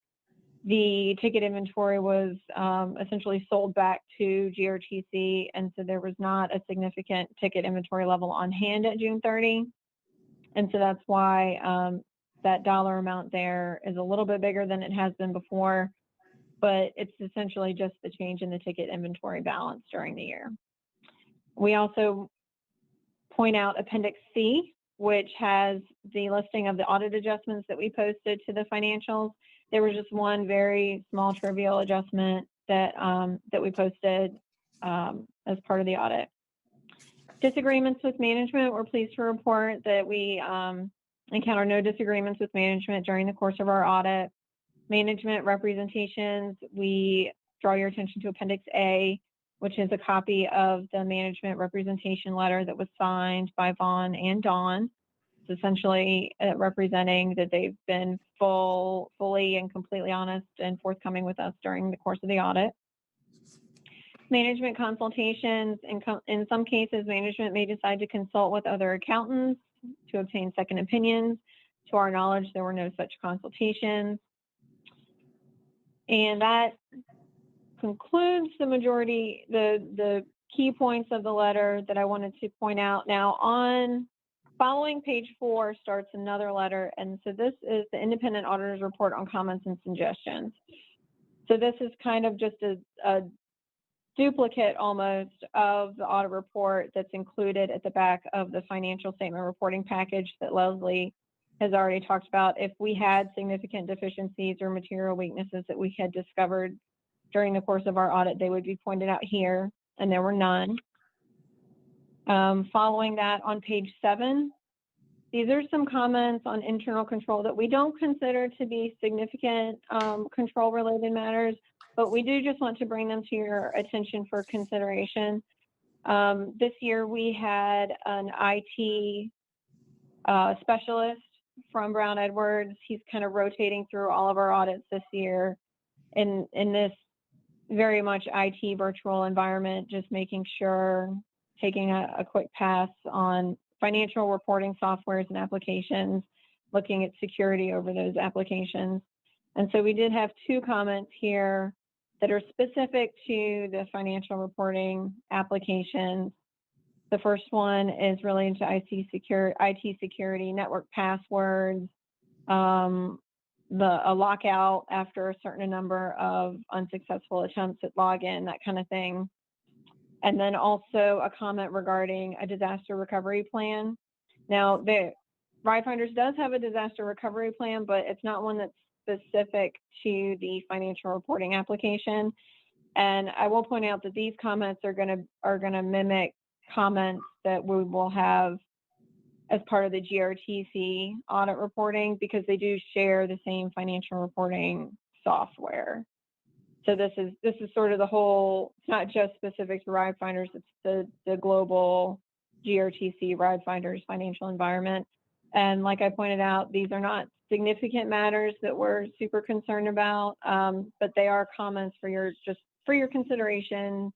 the ticket inventory was essentially sold back to GRTC. And so there was not a significant ticket inventory level on hand at June 30. And so that's why that dollar amount there is a little bit bigger than it has been before. But it's essentially just the change in the ticket inventory balance during the year. We also point out Appendix C, which has the listing of the audit adjustments that we posted to the financials. There was just one very small trivial adjustment that, that we posted as part of the audit. Disagreements with management. We're pleased to report that we encounter no disagreements with management during the course of our audit. Management representations, we draw your attention to Appendix A, which is a copy of the management representation letter that was signed by Vaughn and Dawn. It's essentially representing that they've been fully and completely honest and forthcoming with us during the course of the audit. Management consultations, in some cases, management may decide to consult with other accountants to obtain second opinions. To our knowledge, there were no such consultations. And that concludes the majority, the key points of the letter that I wanted to point out. Now, on following page 4 starts another letter, and so this is the independent auditor's report on comments and suggestions. So this is kind of just a duplicate almost of the audit report that's included at the back of the financial statement reporting package that Leslie has already talked about. If we had significant deficiencies or material weaknesses that we had discovered during the course of our audit, they would be pointed out here, and there were none. Following that, on page 7, these are some comments on internal control that we don't consider to be significant control-related matters, but we do just want to bring them to your attention for consideration. This year, we had an IT specialist from Brown Edwards. He's kind of rotating through all of our audits this year in this very much IT virtual environment, just making sure, taking a quick pass on financial reporting softwares and applications, looking at security over those applications. And so we did have two comments here that are specific to the financial reporting applications. The first one is related to IT security, network passwords, a lockout after a certain number of unsuccessful attempts at login, that kind of thing. And then also a comment regarding a disaster recovery plan. Now, the RideFinders does have a disaster recovery plan, but it's not one that's specific to the financial reporting application. And I will point out that these comments are gonna mimic comments that we will have as part of the GRTC audit reporting, because they do share the same financial reporting software. So this is sort of the whole, it's not just specific to RideFinders, it's the global GRTC RideFinders financial environment. And like I pointed out, these are not significant matters that we're super concerned about, but they are comments for your consideration,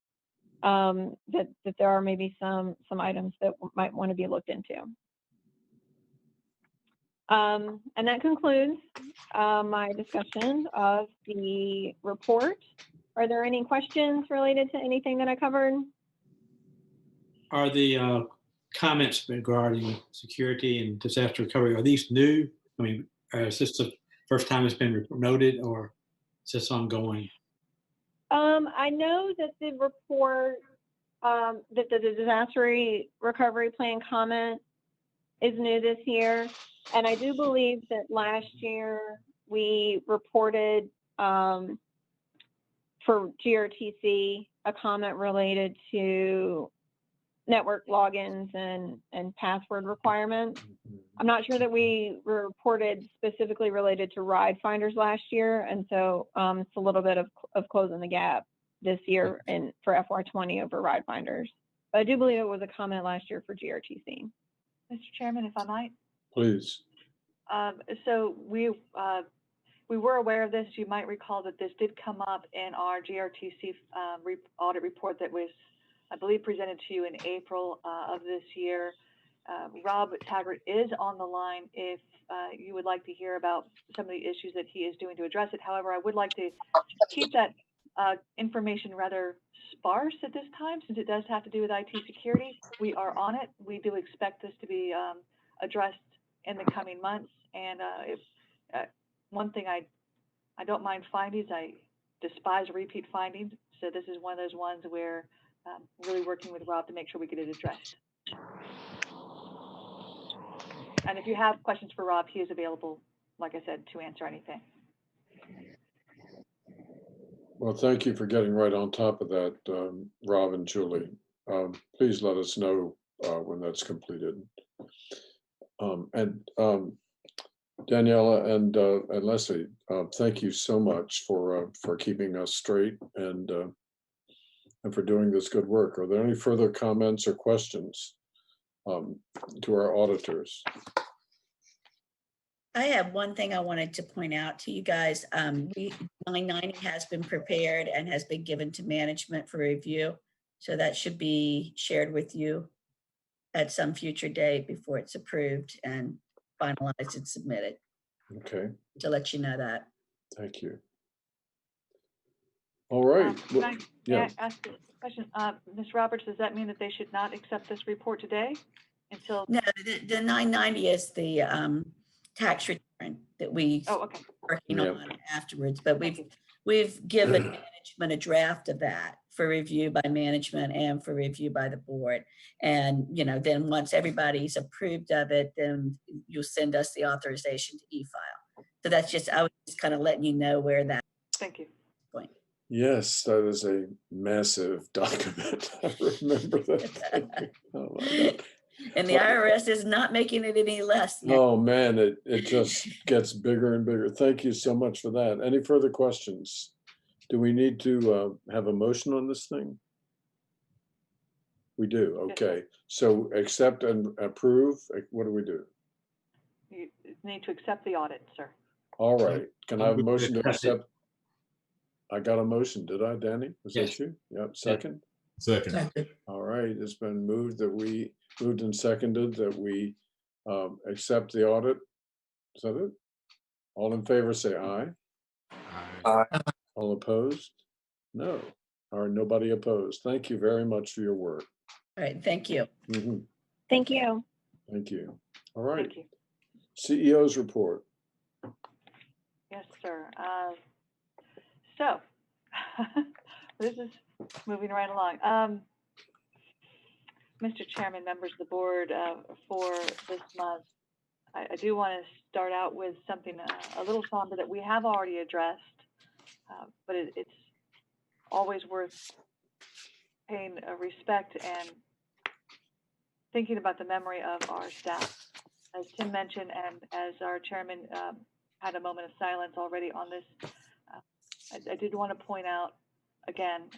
that there are maybe some items that might want to be looked into. And that concludes my discussion of the report. Are there any questions related to anything that I covered? Are the comments regarding security and disaster recovery, are these new? I mean, is this the first time it's been noted, or is this ongoing? I know that the report, that the disaster recovery plan comment is new this year. And I do believe that last year we reported for GRTC a comment related to network logins and password requirements. I'm not sure that we reported specifically related to RideFinders last year. And so it's a little bit of closing the gap this year and for FY20 over RideFinders. But I do believe it was a comment last year for GRTC. Mr. Chairman, if I might. Please. So we were aware of this. You might recall that this did come up in our GRTC audit report that was, I believe, presented to you in April of this year. Rob Taggart is on the line if you would like to hear about some of the issues that he is doing to address it. However, I would like to keep that information rather sparse at this time, since it does have to do with IT security. We are on it. We do expect this to be addressed in the coming months. And one thing I don't mind findings, I despise repeat findings. So this is one of those ones where really working with Rob to make sure we get it addressed. And if you have questions for Rob, he is available, like I said, to answer anything. Well, thank you for getting right on top of that, Rob and Julie. Please let us know when that's completed. Daniela and Leslie, thank you so much for keeping us straight and for doing this good work. Are there any further comments or questions to our auditors? I have one thing I wanted to point out to you guys. 990 has been prepared and has been given to management for review. So that should be shared with you at some future date before it's approved and finalized and submitted. Okay. To let you know that. Thank you. All right. Can I ask a question? Ms. Roberts, does that mean that they should not accept this report today until? No, the 990 is the tax return that we working on afterwards, but we've given management a draft of that for review by management and for review by the board. And, you know, then once everybody's approved of it, then you'll send us the authorization to e-file. So that's just, I was just kind of letting you know where that. Thank you. Point. Yes, that is a massive document. I remember that thing. Oh my God. And the IRS is not making it any less now. Oh man, it just gets bigger and bigger. Thank you so much for that. Any further questions? Do we need to have a motion on this thing? We do, okay. So accept and approve, what do we do? You need to accept the audit, sir. All right, can I have a motion to accept? I got a motion, did I, Danny? Was that you? Yep, second? Second. All right, it's been moved and seconded that we accept the audit. Is that it? All in favor, say aye. Aye. All opposed? No. All right, nobody opposed. Thank you very much for your work. All right, thank you. Mhm. Thank you. Thank you. All right, Thank you. CEO's report. Yes, sir. So this is moving right along. Mr. Chairman, members of the board, for this month, I do want to start out with something a little somber that we have already addressed, but it's always worth paying respect and thinking about the memory of our staff. As Tim mentioned, and as our chairman had a moment of silence already on this, I did want to point out again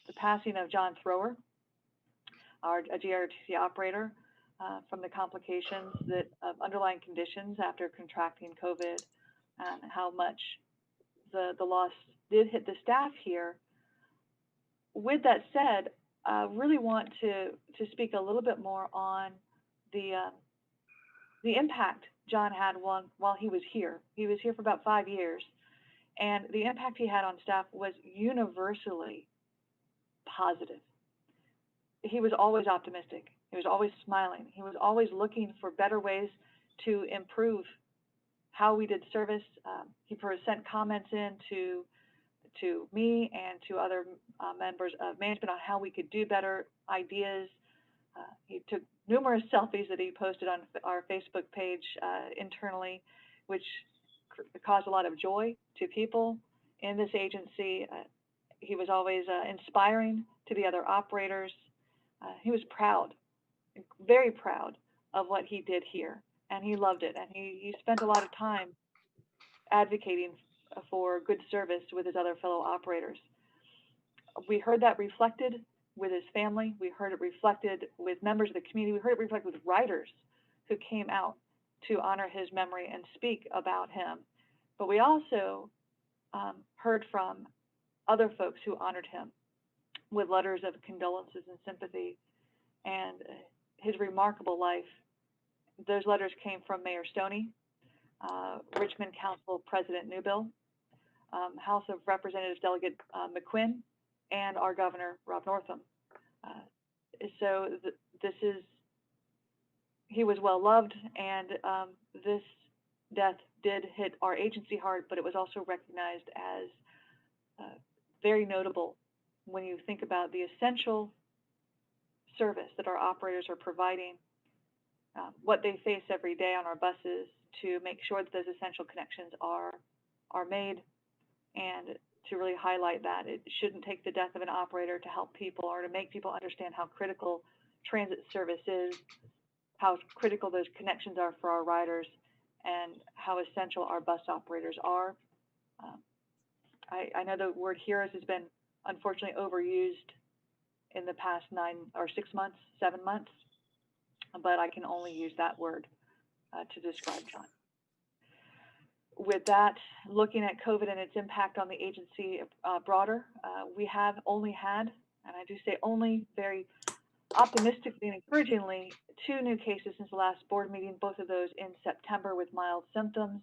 the passing of John Thrower, a GRTC operator, from the complications that of underlying conditions after contracting COVID, and how much the loss did hit the staff here. With that said, I really want to speak a little bit more on the impact John had while he was here. He was here for about 5 years, and the impact he had on staff was universally positive. He was always optimistic. He was always smiling. He was always looking for better ways to improve how we did service. He sent comments in to me and to other members of management on how we could do better, ideas. He took numerous selfies that he posted on our Facebook page internally, which caused a lot of joy to people in this agency. He was always inspiring to the other operators. He was proud, very proud of what he did here, and he loved it. And he spent a lot of time advocating for good service with his other fellow operators. We heard that reflected with his family. We heard it reflected with members of the community. We heard it reflected with riders who came out to honor his memory and speak about him. But we also heard from other folks who honored him with letters of condolences and sympathy and his remarkable life. Those letters came from Mayor Stoney, Richmond Council President Newbill, House of Representatives Delegate McQuinn, and our Governor, Rob Northam. He was well loved, and this death did hit our agency hard, but it was also recognized as very notable when you think about the essential service that our operators are providing, what they face every day on our buses to make sure that those essential connections are made, and to really highlight that it shouldn't take the death of an operator to help people or to make people understand how critical transit service is, how critical those connections are for our riders, and how essential our bus operators are. I know the word heroes has been unfortunately overused in the past 7 months, but I can only use that word to describe John. With that, looking at COVID and its impact on the agency broader, we have only had, and I do say only very optimistically and encouragingly, 2 new cases since the last board meeting, both of those in September with mild symptoms,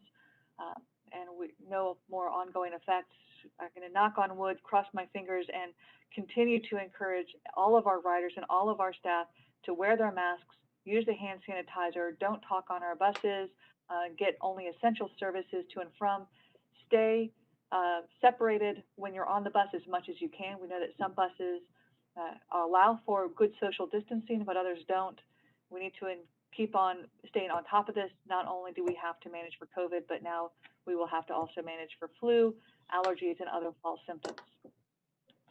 and we know more ongoing effects. I'm going to knock on wood, cross my fingers, and continue to encourage all of our riders and all of our staff to wear their masks, use the hand sanitizer, don't talk on our buses, get only essential services to and from, stay separated when you're on the bus as much as you can. We know that some buses allow for good social distancing, but others don't. We need to keep on staying on top of this. Not only do we have to manage for COVID, but now we will have to also manage for flu, allergies, and other fall symptoms.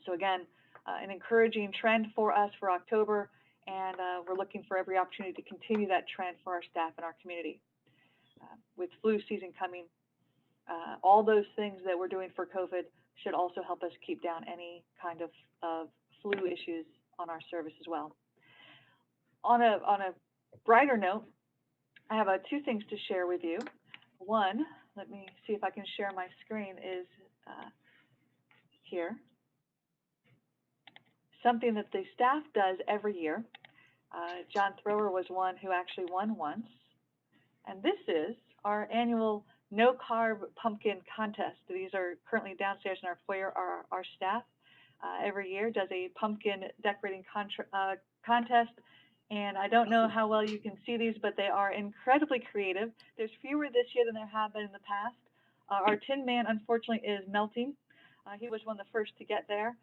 So again, an encouraging trend for us for October, and we're looking for every opportunity to continue that trend for our staff and our community. With flu season coming, all those things that we're doing for COVID should also help us keep down any kind of flu issues on our service as well. On a brighter note, I have 2 things to share with you. One, let me see if I can share my screen, is here. Something that the staff does every year. John Thrower was one who actually won once. And this is our annual no carb pumpkin contest. These are currently downstairs in our foyer. Our staff every year does a pumpkin decorating contest. And I don't know how well you can see these, but they are incredibly creative. There's fewer this year than there have been in the past. Our Tin Man, unfortunately, is melting. He was one of the first to get there.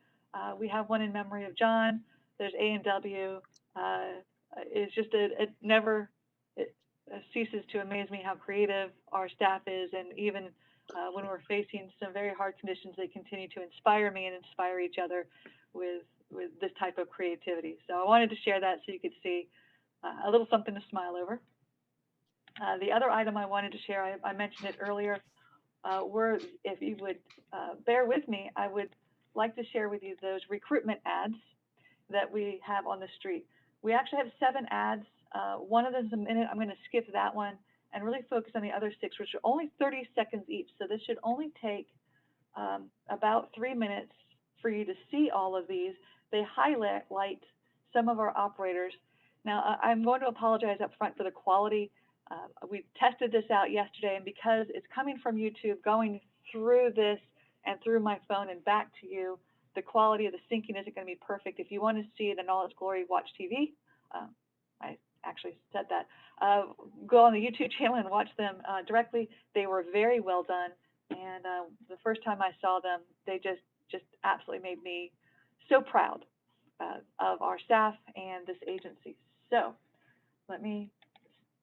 We have one in memory of John. There's A&W. It's just, it never ceases to amaze me how creative our staff is. And even when we're facing some very hard conditions, they continue to inspire me and inspire each other with this type of creativity. So I wanted to share that so you could see a little something to smile over. The other item I wanted to share, I mentioned it earlier, if you would bear with me, I would like to share with you those recruitment ads that we have on the street. We actually have 7 ads. One of them is a minute. I'm going to skip that one and really focus on the other 6, which are only 30 seconds each. So this should only take about 3 minutes for you to see all of these. They highlight some of our operators. Now, I'm going to apologize up front for the quality. We tested this out yesterday, and because it's coming from YouTube, going through this and through my phone and back to you, the quality of the syncing isn't going to be perfect. If you want to see it in all its glory, watch TV. I actually said that. Go on the YouTube channel and watch them directly. They were very well done, and the first time I saw them, they just absolutely made me so proud of our staff and this agency. So let me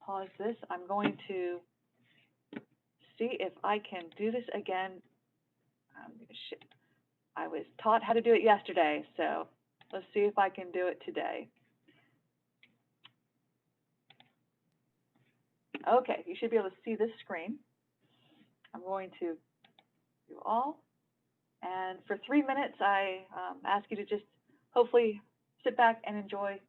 pause this. I'm going to see if I can do this again. I was taught how to do it yesterday, so let's see if I can do it today. Okay, you should be able to see this screen. I'm going to do all. And for 3 minutes, I ask you to just hopefully sit back and enjoy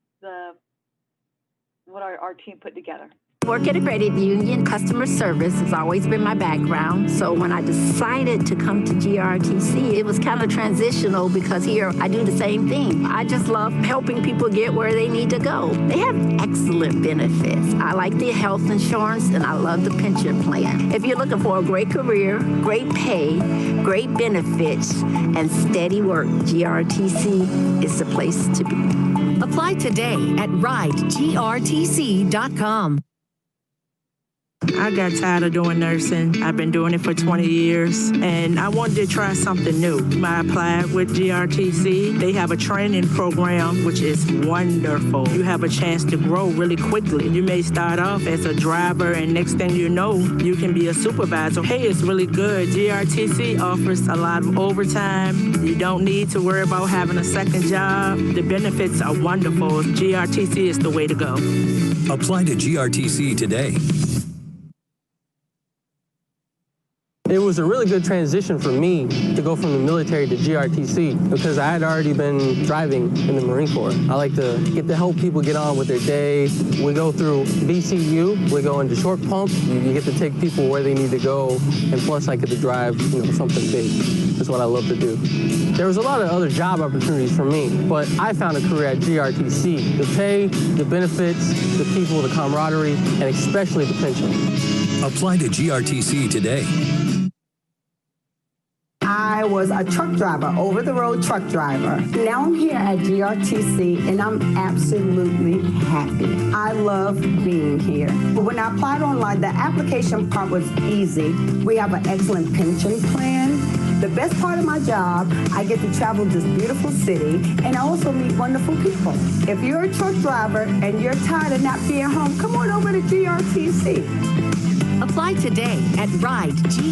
what our team put together. Work at a credit union, customer service has always been my background. So when I decided to come to GRTC, it was kind of transitional because here I do the same thing. I just love helping people get where they need to go. They have excellent benefits. I like the health insurance and I love the pension plan. If you're looking for a great career, great pay, great benefits, and steady work, GRTC is the place to be. Apply today at ridegrtc.com. I got tired of doing nursing. I've been doing it for 20 years, and I wanted to try something new. I applied with GRTC. They have a training program, which is wonderful. You have a chance to grow really quickly. You may start off as a driver, and next thing you know, you can be a supervisor. Hey, it's really good. GRTC offers a lot of overtime. You don't need to worry about having a second job. The benefits are wonderful. GRTC is the way to go. Apply to GRTC today. It was a really good transition for me to go from the military to GRTC because I had already been driving in the Marine Corps. I like to get to help people get on with their day. We go through VCU, we go into short pump. You get to take people where they need to go, and plus I get to drive, something big. That's what I love to do. There was a lot of other job opportunities for me, but I found a career at GRTC. The pay, the benefits, the people, the camaraderie, and especially the pension. Apply to GRTC today. I was a truck driver, over-the-road truck driver. Now I'm here at GRTC, and I'm absolutely happy. I love being here. When I applied online, the application part was easy. We have an excellent pension plan. The best part of my job, I get to travel this beautiful city, and I also meet wonderful people. If you're a truck driver and you're tired of not being home, come on over to GRTC. Apply today at ridegrtc.com.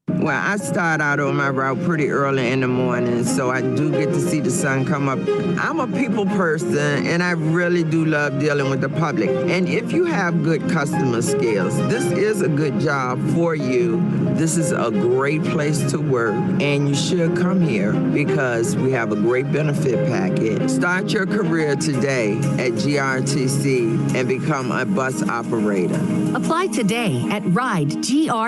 Well, I start out on my route pretty early in the morning, so I do get to see the sun come up. I'm a people person, and I really do love dealing with the public. And if you have good customer skills, this is a good job for you. This is a great place to work, and you should come here because we have a great benefit package. Start your career today at GRTC and become a bus operator. Apply today at ridegrtc.com.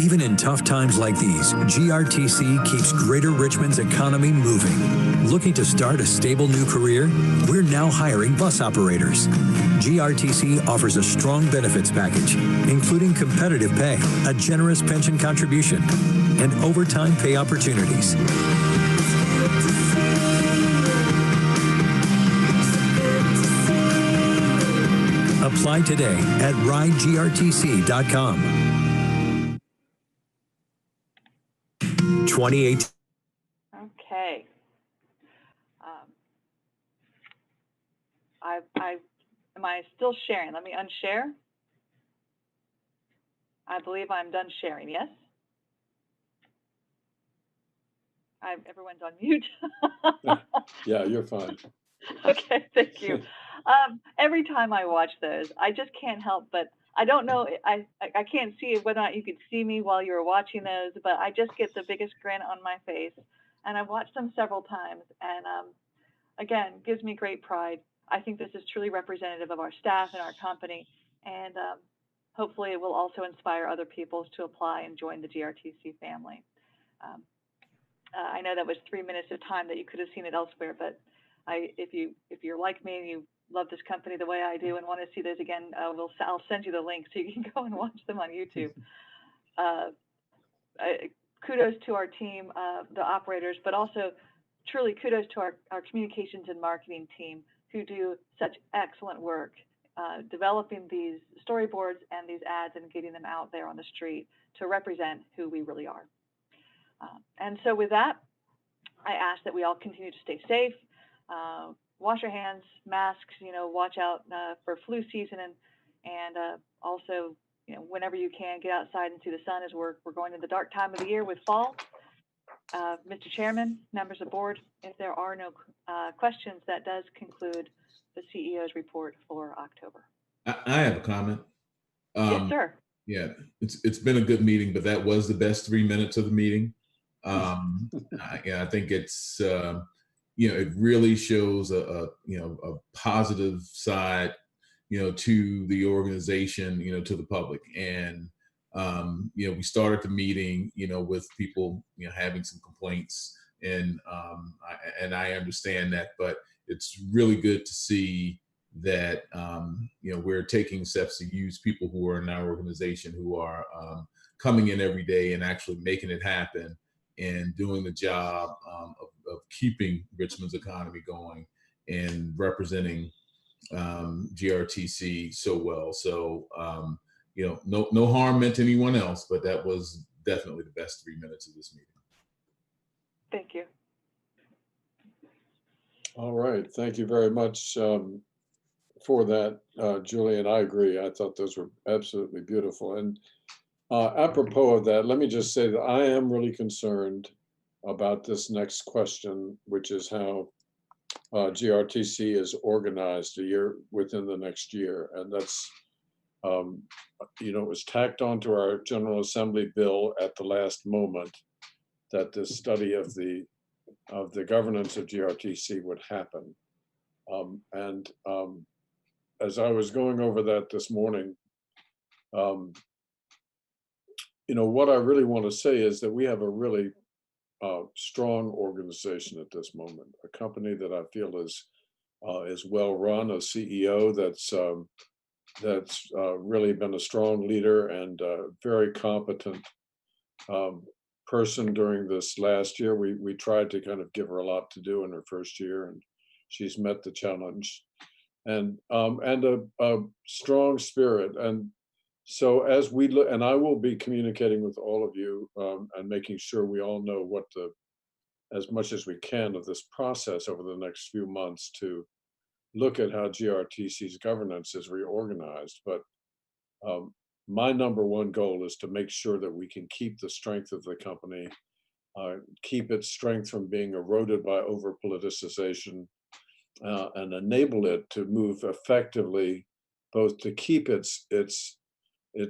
Even in tough times like these, GRTC keeps Greater Richmond's economy moving. Looking to start a stable new career? We're now hiring bus operators. GRTC offers a strong benefits package, including competitive pay, a generous pension contribution, and overtime pay opportunities. Apply today at ridegrtc.com. 2018. Okay. Am I still sharing? Let me unshare. I believe I'm done sharing, yes? Everyone's on mute. Yeah, you're fine. Okay, thank you. Every time I watch those, I just can't help but, I don't know, I can't see whether or not you could see me while you were watching those, but I just get the biggest grin on my face. And I've watched them several times, and again, gives me great pride. I think this is truly representative of our staff and our company, and hopefully it will also inspire other people to apply and join the GRTC family. I know that was 3 minutes of time that you could have seen it elsewhere, but if you're like me and you love this company the way I do and want to see those again, I'll send you the link so you can go and watch them on YouTube. Kudos to our team, the operators, but also truly kudos to our communications and marketing team who do such excellent work developing these storyboards and these ads and getting them out there on the street to represent who we really are. And so with that, I ask that we all continue to stay safe, wash your hands, masks, watch out for flu season, and also, whenever you can, get outside and see the sun as we're going into the dark time of the year with fall. Mr. Chairman, members of the board, if there are no questions, that does conclude the CEO's report for October. I have a comment. Yes, sir. Yeah, it's been a good meeting, but that was the best 3 minutes of the meeting. I think it's it really shows a positive side to the organization, to the public. And we started the meeting with people having some complaints, and I understand that, but it's really good to see that we're taking steps to use people who are in our organization, who are coming in every day and actually making it happen and doing the job of keeping Richmond's economy going and representing GRTC so well. So no harm meant to anyone else, but that was definitely the best 3 minutes of this meeting. Thank you. All right, thank you very much for that, Julie, and I agree. I thought those were absolutely beautiful. And apropos of that, let me just say that I am really concerned about this next question, which is how GRTC is organized within the next year. And that's, it was tacked onto our General Assembly bill at the last moment that this study of the governance of GRTC would happen. As I was going over that this morning, what I really want to say is that we have a really strong organization at this moment, a company that I feel is well run, a CEO that's really been a strong leader and a very competent person during this last year. We tried to kind of give her a lot to do in her first year, and she's met the challenge, and a strong spirit. And so as we look, and I will be communicating with all of you and making sure we all know as much as we can of this process over the next few months to look at how GRTC's governance is reorganized. But my number one goal is to make sure that we can keep the strength of the company, keep its strength from being eroded by over politicization, and enable it to move effectively, both to keep its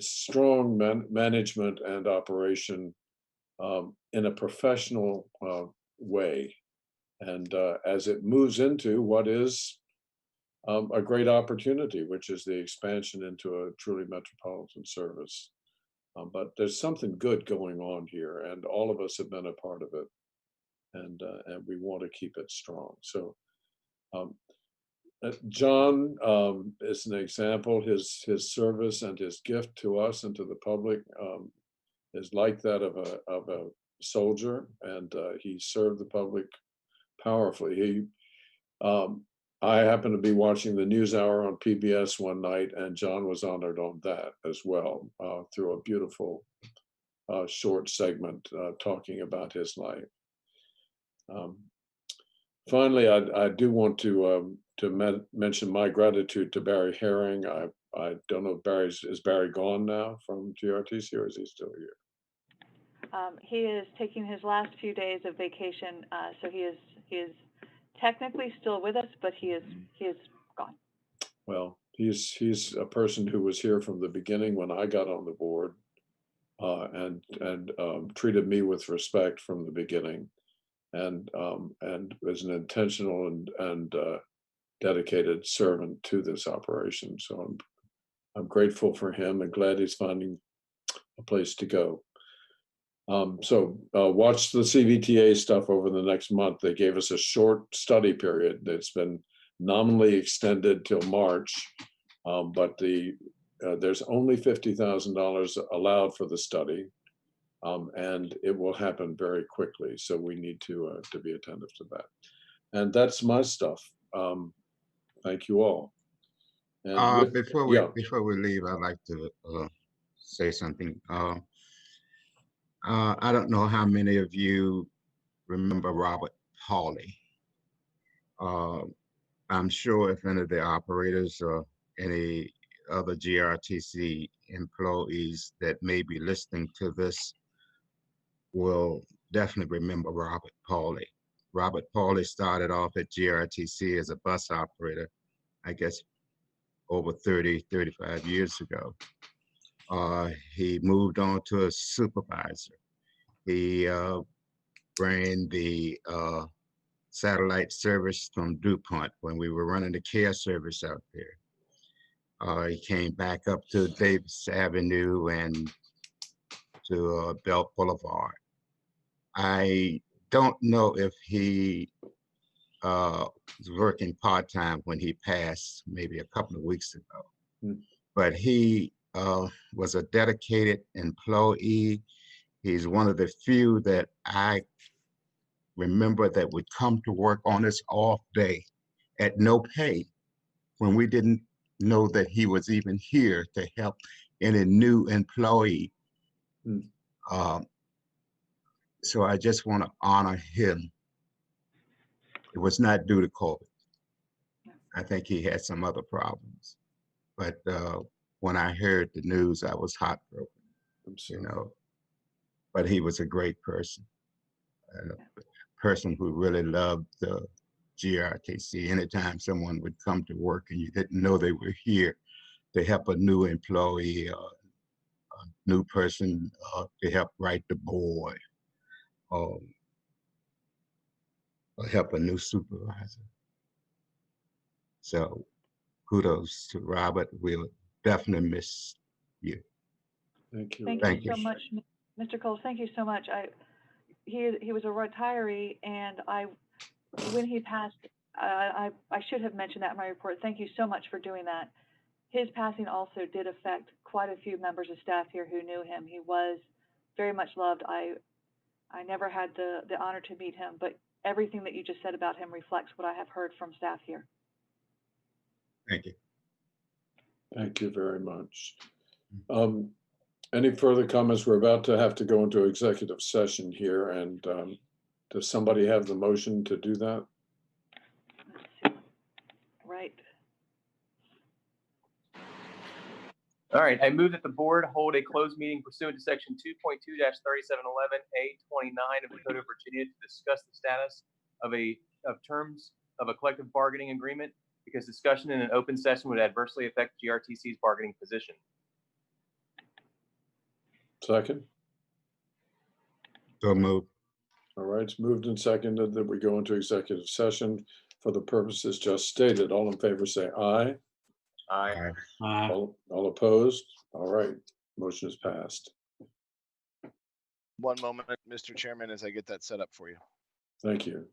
strong management and operation in a professional way. And as it moves into what is a great opportunity, which is the expansion into a truly metropolitan service. But there's something good going on here, and all of us have been a part of it. and we want to keep it strong. So John is an example. His service and his gift to us and to the public is like that of a soldier, and he served the public powerfully. I happened to be watching the NewsHour on PBS one night, and John was honored on that as well through a beautiful short segment talking about his life. Finally, I do want to mention my gratitude to Barry Herring. I don't know if is Barry gone now from GRTC, or is he still here? He is taking his last few days of vacation, so he is technically still with us, but he is gone. Well, he's a person who was here from the beginning when I got on the board, and treated me with respect from the beginning, and was an intentional and dedicated servant to this operation. So I'm grateful for him and glad he's finding a place to go. So watch the CVTA stuff over the next month. They gave us a short study period that's been nominally extended till March, but there's only $50,000 allowed for the study, and it will happen very quickly. So we need to be attentive to that. And that's my stuff. Thank you all. And before we leave, I'd like to say something. I don't know how many of you remember Robert Hawley. I'm sure if any of the operators or any other GRTC employees that may be listening to this will definitely remember Robert Hawley. Robert Hawley started off at GRTC as a bus operator, I guess over 35 years ago. He moved on to a supervisor. He ran the satellite service from DuPont when we were running the care service out there. He came back up to Davis Avenue and to Belt Boulevard. I don't know if he was working part-time when he passed, maybe a couple of weeks ago, but he was a dedicated employee. He's one of the few that I remember that would come to work on his off day at no pay when we didn't know that he was even here to help any new employee. So I just want to honor him. It was not due to COVID. I think he had some other problems. But when I heard the news, I was heartbroken, you know. But he was a great person, a person who really loved the GRTC. Anytime someone would come to work and you didn't know they were here to help a new employee, a new person to help write the board, or help a new supervisor. So kudos to Robert. We'll definitely miss you. Thank you. Thank you so much, Mr. Cole. Thank you so much. He was a retiree, and when he passed, I should have mentioned that in my report. Thank you so much for doing that. His passing also did affect quite a few members of staff here who knew him. He was very much loved. I never had the honor to meet him, but everything that you just said about him reflects what I have heard from staff here. Thank you. Thank you very much. Any further comments? We're about to have to go into executive session here, and does somebody have the motion to do that? Right. All right, I move that the board hold a closed meeting pursuant to section 2.2-3711A29 of the Code of Virginia to discuss the status of terms of a collective bargaining agreement, because discussion in an open session would adversely affect GRTC's bargaining position. Second. So moved. All right, it's moved and seconded that we go into executive session for the purposes just stated. All in favor say aye. Aye. All opposed? All right, motion is passed. One moment, Mr. Chairman, as I get that set up for you. Thank you.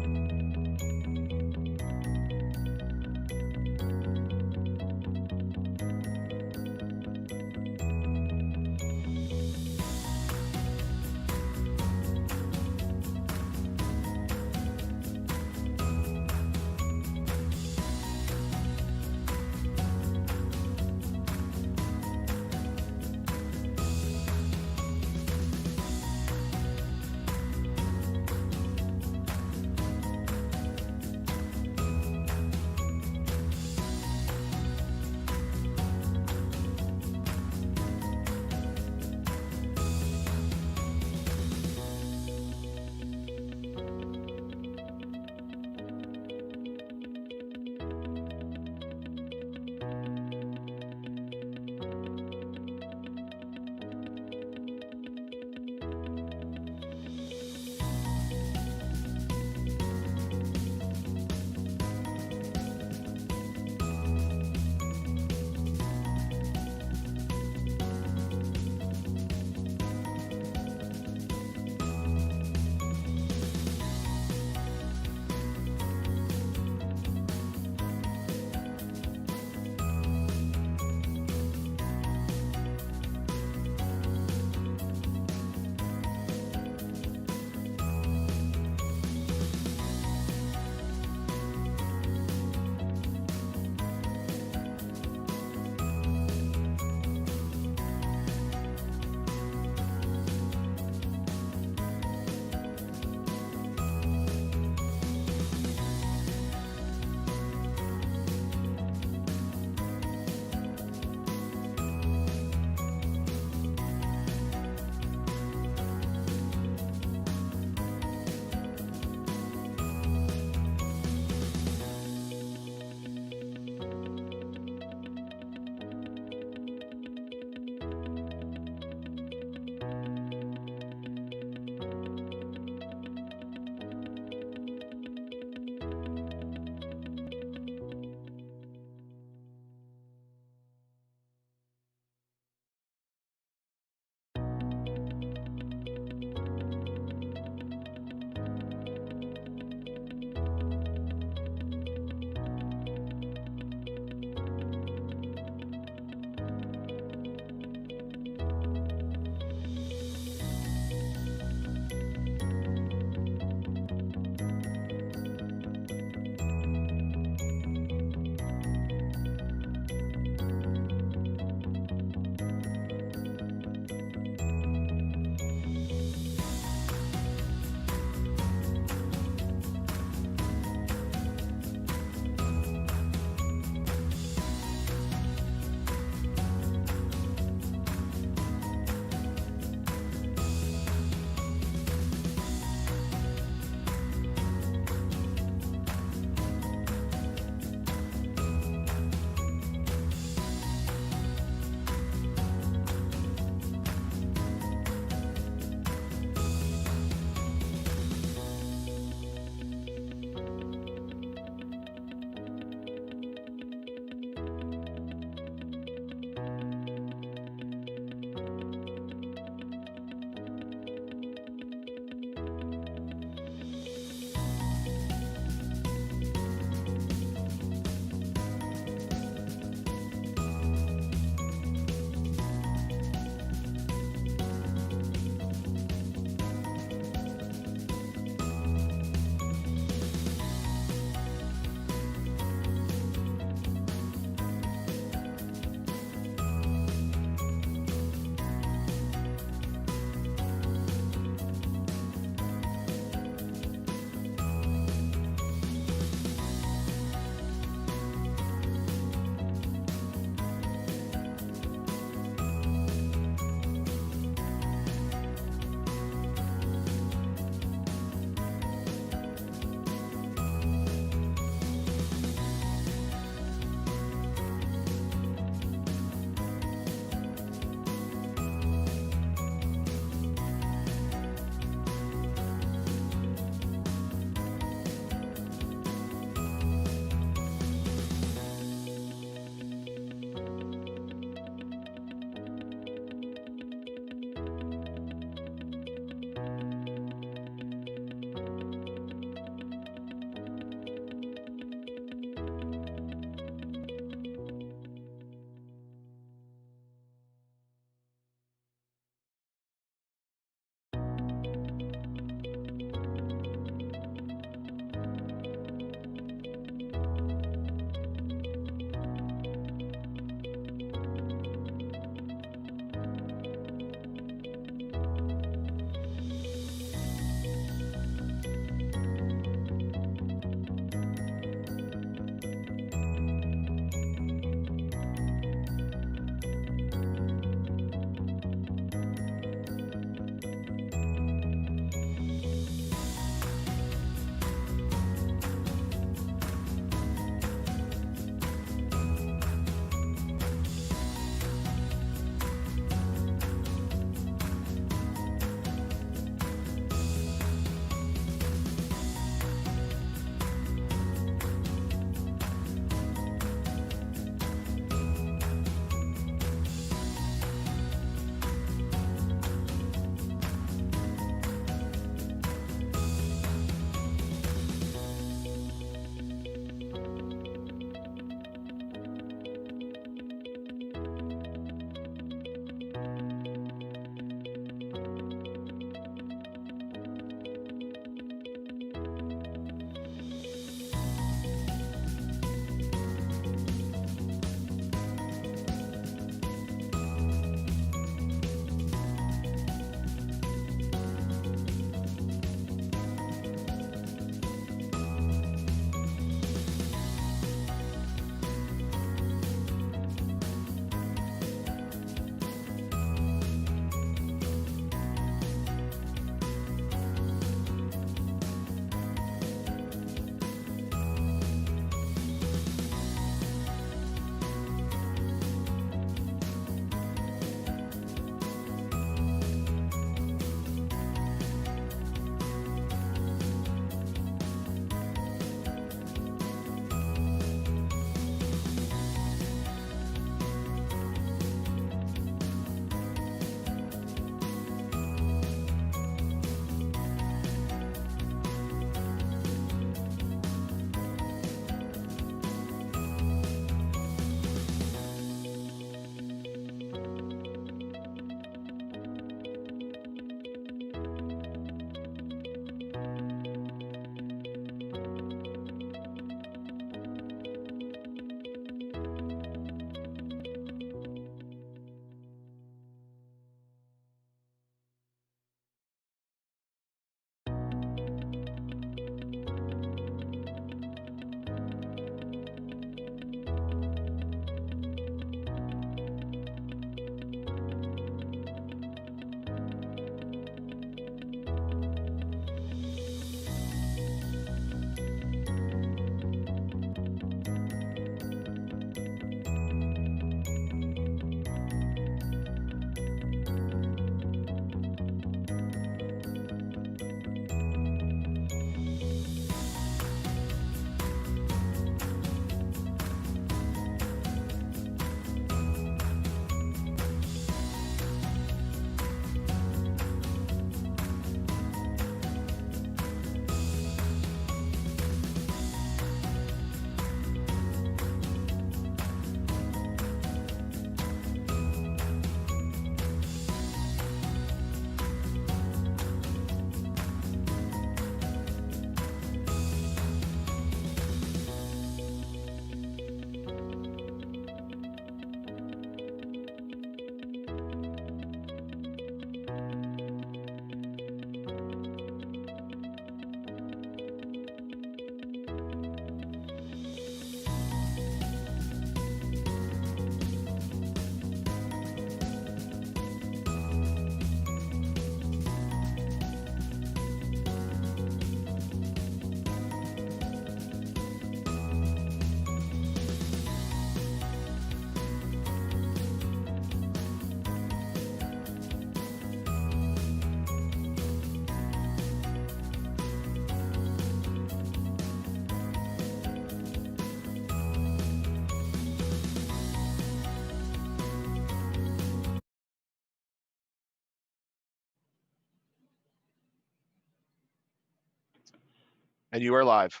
And you are live.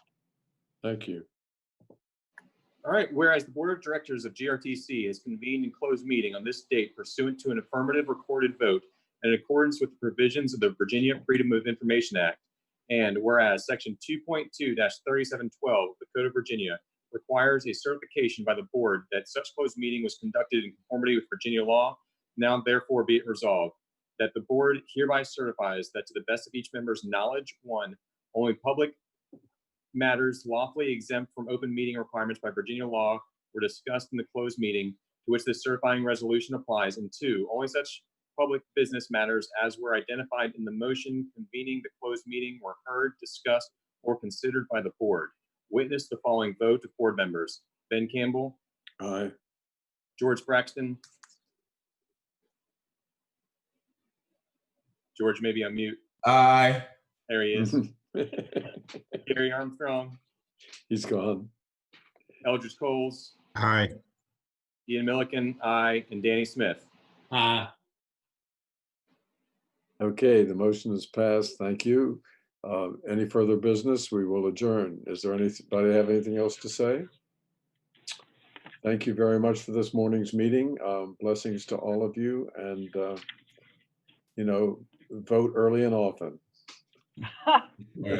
Thank you. All right, whereas the Board of Directors of GRTC has convened in closed meeting on this date pursuant to an affirmative recorded vote in accordance with the provisions of the Virginia Freedom of Information Act. And whereas Section 2.2-3712 of the Code of Virginia requires a certification by the board that such closed meeting was conducted in conformity with Virginia law, now therefore be it resolved that the board hereby certifies that to the best of each member's knowledge, one, only public matters lawfully exempt from open meeting requirements by Virginia law were discussed in the closed meeting to which this certifying resolution applies, and two, only such public business matters as were identified in the motion convening the closed meeting were heard, discussed, or considered by the board. Witness the following vote of board members: Ben Campbell. Aye. George Braxton. George may be on mute. Aye. There he is. Gary Armstrong. He's gone. Eldridge Coles. Aye. Ian Milliken, aye, and Danny Smith. Aye. Okay, the motion is passed. Thank you. Any further business? We will adjourn. Is there anybody have anything else to say? Thank you very much for this morning's meeting. Blessings to all of you, and vote early and often.